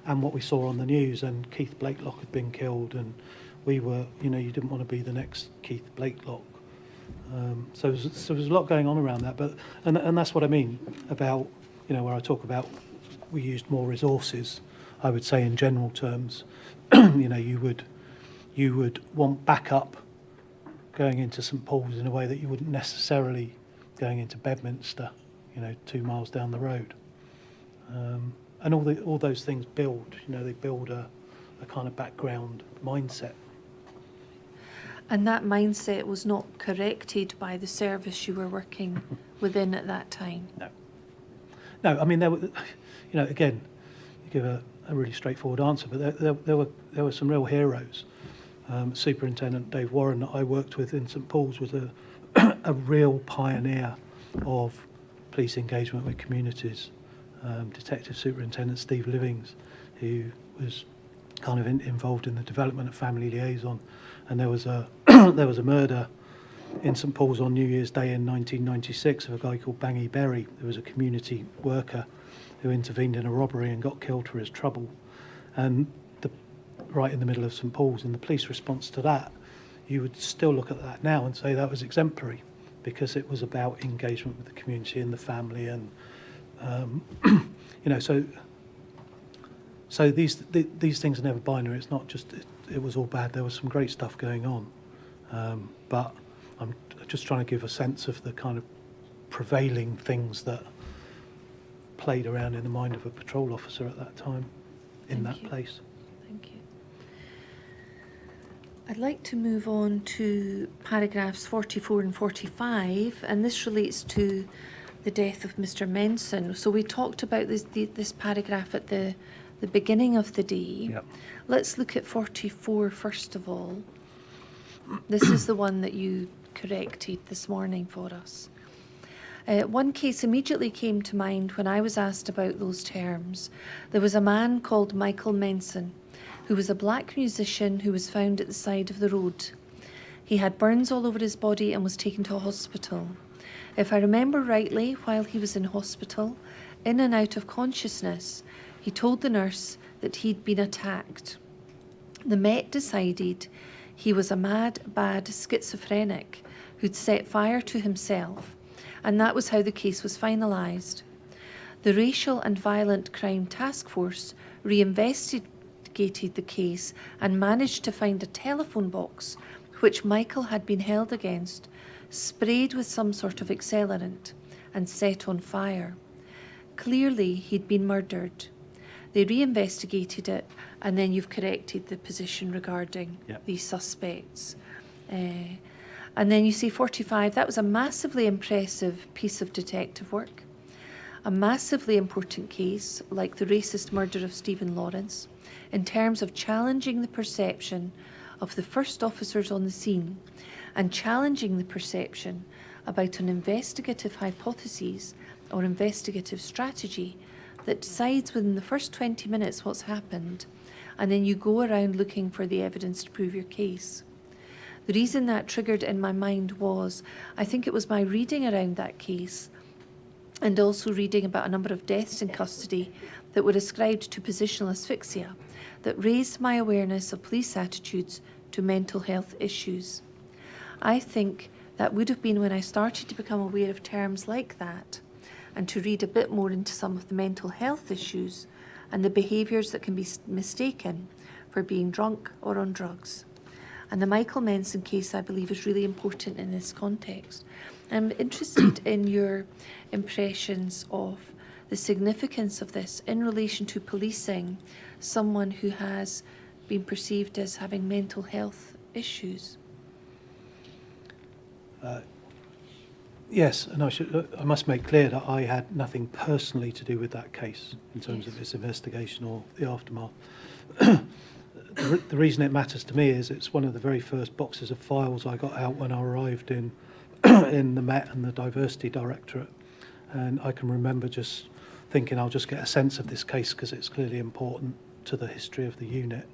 and what we saw on the news. And Keith Blakelock had been killed, and we were, you didn't want to be the next Keith Blakelock. So there was a lot going on around that, but and that's what I mean about, where I talk about we used more resources. I would say in general terms, you would want backup going into St Paul's in a way that you wouldn't necessarily going into Bedminster, 2 miles down the road. and all those things build. They build a kind of background mindset. And that mindset was not corrected by the service you were working within at that time? No, I mean, there were, again, you give a really straightforward answer, but there were some real heroes. Superintendent Dave Warren that I worked with in St Paul's was a real pioneer of police engagement with communities. Detective Superintendent Steve Livings, who was kind of involved in the development of family liaison, and there was a there was a murder in St Paul's on New Year's Day in 1996 of a guy called Bangy Berry. There was a community worker who intervened in a robbery and got killed for his trouble, and right in the middle of St Paul's, and the police response to that, you would still look at that now and say that was exemplary, because it was about engagement with the community and the family, and so these things are never binary. It's not just it was all bad. There was some great stuff going on, but I'm just trying to give a sense of the kind of prevailing things that played around in the mind of a patrol officer at that time in that place. Thank you. I'd like to move on to paragraphs 44 and 45, and this relates to the death of Mr. Menson. So we talked about this paragraph at the beginning of the day. Yep. Let's look at 44 first of all. This is the one that you corrected this morning for us. One case immediately came to mind when I was asked about those terms. There was a man called Michael Menson, who was a black musician who was found at the side of the road. He had burns all over his body and was taken to a hospital. If I remember rightly, while he was in hospital, in and out of consciousness, he told the nurse that he'd been attacked. The Met decided he was a mad, bad schizophrenic who'd set fire to himself, and that was how the case was finalised. The Racial and Violent Crime Task Force reinvestigated the case and managed to find a telephone box which Michael had been held against, sprayed with some sort of accelerant and set on fire. Clearly he'd been murdered. They reinvestigated it, and then you've corrected the position regarding these suspects. And then you say 45, that was a massively impressive piece of detective work, a massively important case, like the racist murder of Stephen Lawrence, in terms of challenging the perception of the first officers on the scene and challenging the perception about an investigative hypothesis or investigative strategy that decides within the first 20 minutes what's happened, and then you go around looking for the evidence to prove your case. The reason that triggered in my mind was, I think it was my reading around that case and also reading about a number of deaths in custody that were ascribed to positional asphyxia that raised my awareness of police attitudes to mental health issues. I think that would have been when I started to become aware of terms like that and to read a bit more into some of the mental health issues and the behaviours that can be mistaken for being drunk or on drugs. And the Michael Menson case, I believe, is really important in this context. I'm interested in your impressions of the significance of this in relation to policing someone who has been perceived as having mental health issues. Yes, and I must make clear that I had nothing personally to do with that case in terms of its investigation or the aftermath. The reason it matters to me is it's one of the very first boxes of files I got out when I arrived in in the Met and the Diversity Directorate, and I can remember just thinking I'll just get a sense of this case because it's clearly important to the history of the unit,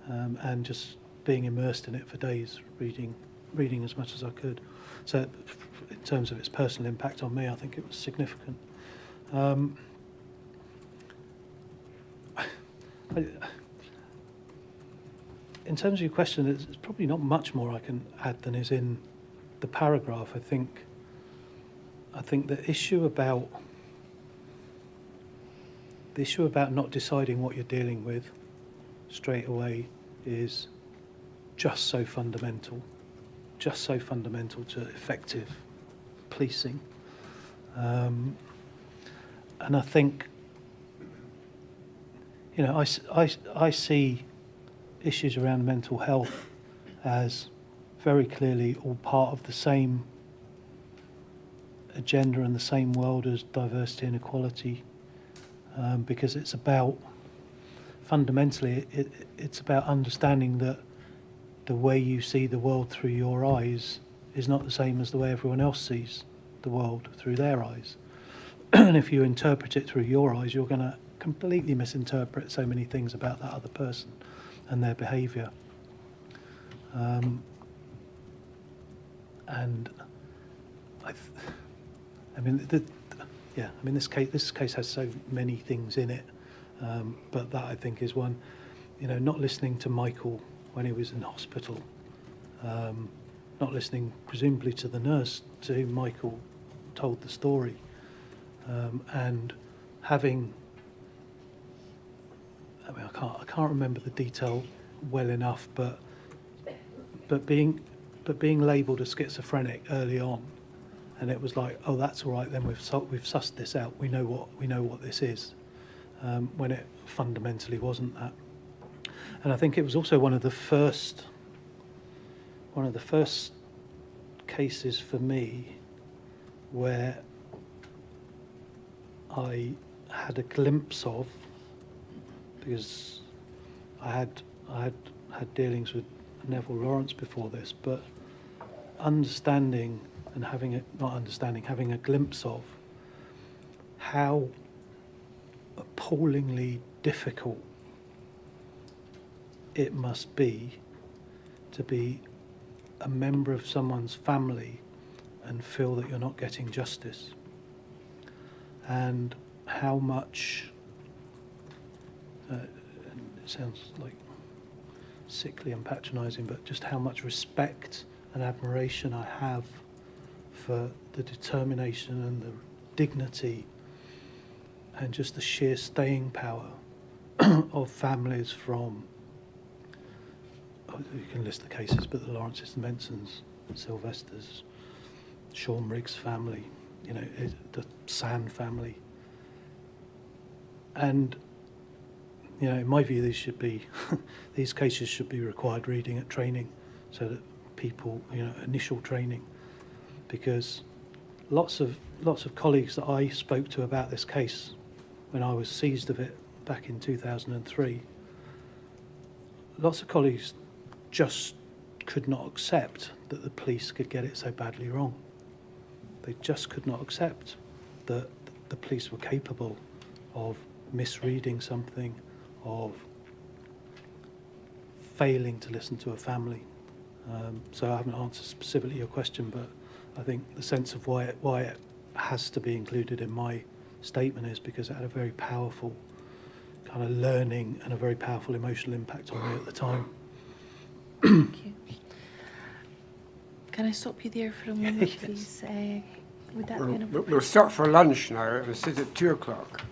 and just being immersed in it for days, reading as much as I could. So in terms of its personal impact on me, I think it was significant. In terms of your question, there's probably not much more I can add than is in the paragraph. I think the issue about not deciding what you're dealing with straight away is just so fundamental to effective policing. And I think you know, I see issues around mental health as very clearly all part of the same agenda and the same world as diversity and equality, because it's about, fundamentally, it's about understanding that the way you see the world through your eyes is not the same as the way everyone else sees the world through their eyes. And if you interpret it through your eyes, you're going to completely misinterpret so many things about that other person and their behaviour. And this case has so many things in it, but that I think is one. You know, not listening to Michael when he was in hospital, not listening presumably to the nurse to whom Michael told the story, and having. I mean, I can't remember the detail well enough, but being labelled a schizophrenic early on, and it was like, oh, that's all right. Then we've sussed this out. We know what this is, when it fundamentally wasn't that. And I think it was also one of the first cases for me where I had a glimpse of, because I had dealings with Neville Lawrence before this, but having a glimpse of how appallingly difficult it must be to be a member of someone's family and feel that you're not getting justice, and how much it sounds like sickly and patronising, but just how much respect and admiration I have for the determination and the dignity and just the sheer staying power of families from, you can list the cases, but the Lawrences, the Mensons, Sylvesters, Sean Riggs family, you know, the Sand family. And, you know, in my view, these cases should be required reading at training, so that people, you know, initial training, because lots of colleagues that I spoke to about this case when I was seized of it back in 2003, lots of colleagues just could not accept that the police could get it so badly wrong. They just could not accept that the police were capable of misreading something, of failing to listen to a family. So I haven't answered specifically your question, but I think the sense of why it has to be included in my statement is because it had a very powerful kind of learning and a very powerful emotional impact on me at the time. Thank you. Can I stop you there for a moment, Yes. please? Would that be an We'll stop for lunch now. It was sit at 2 o'clock.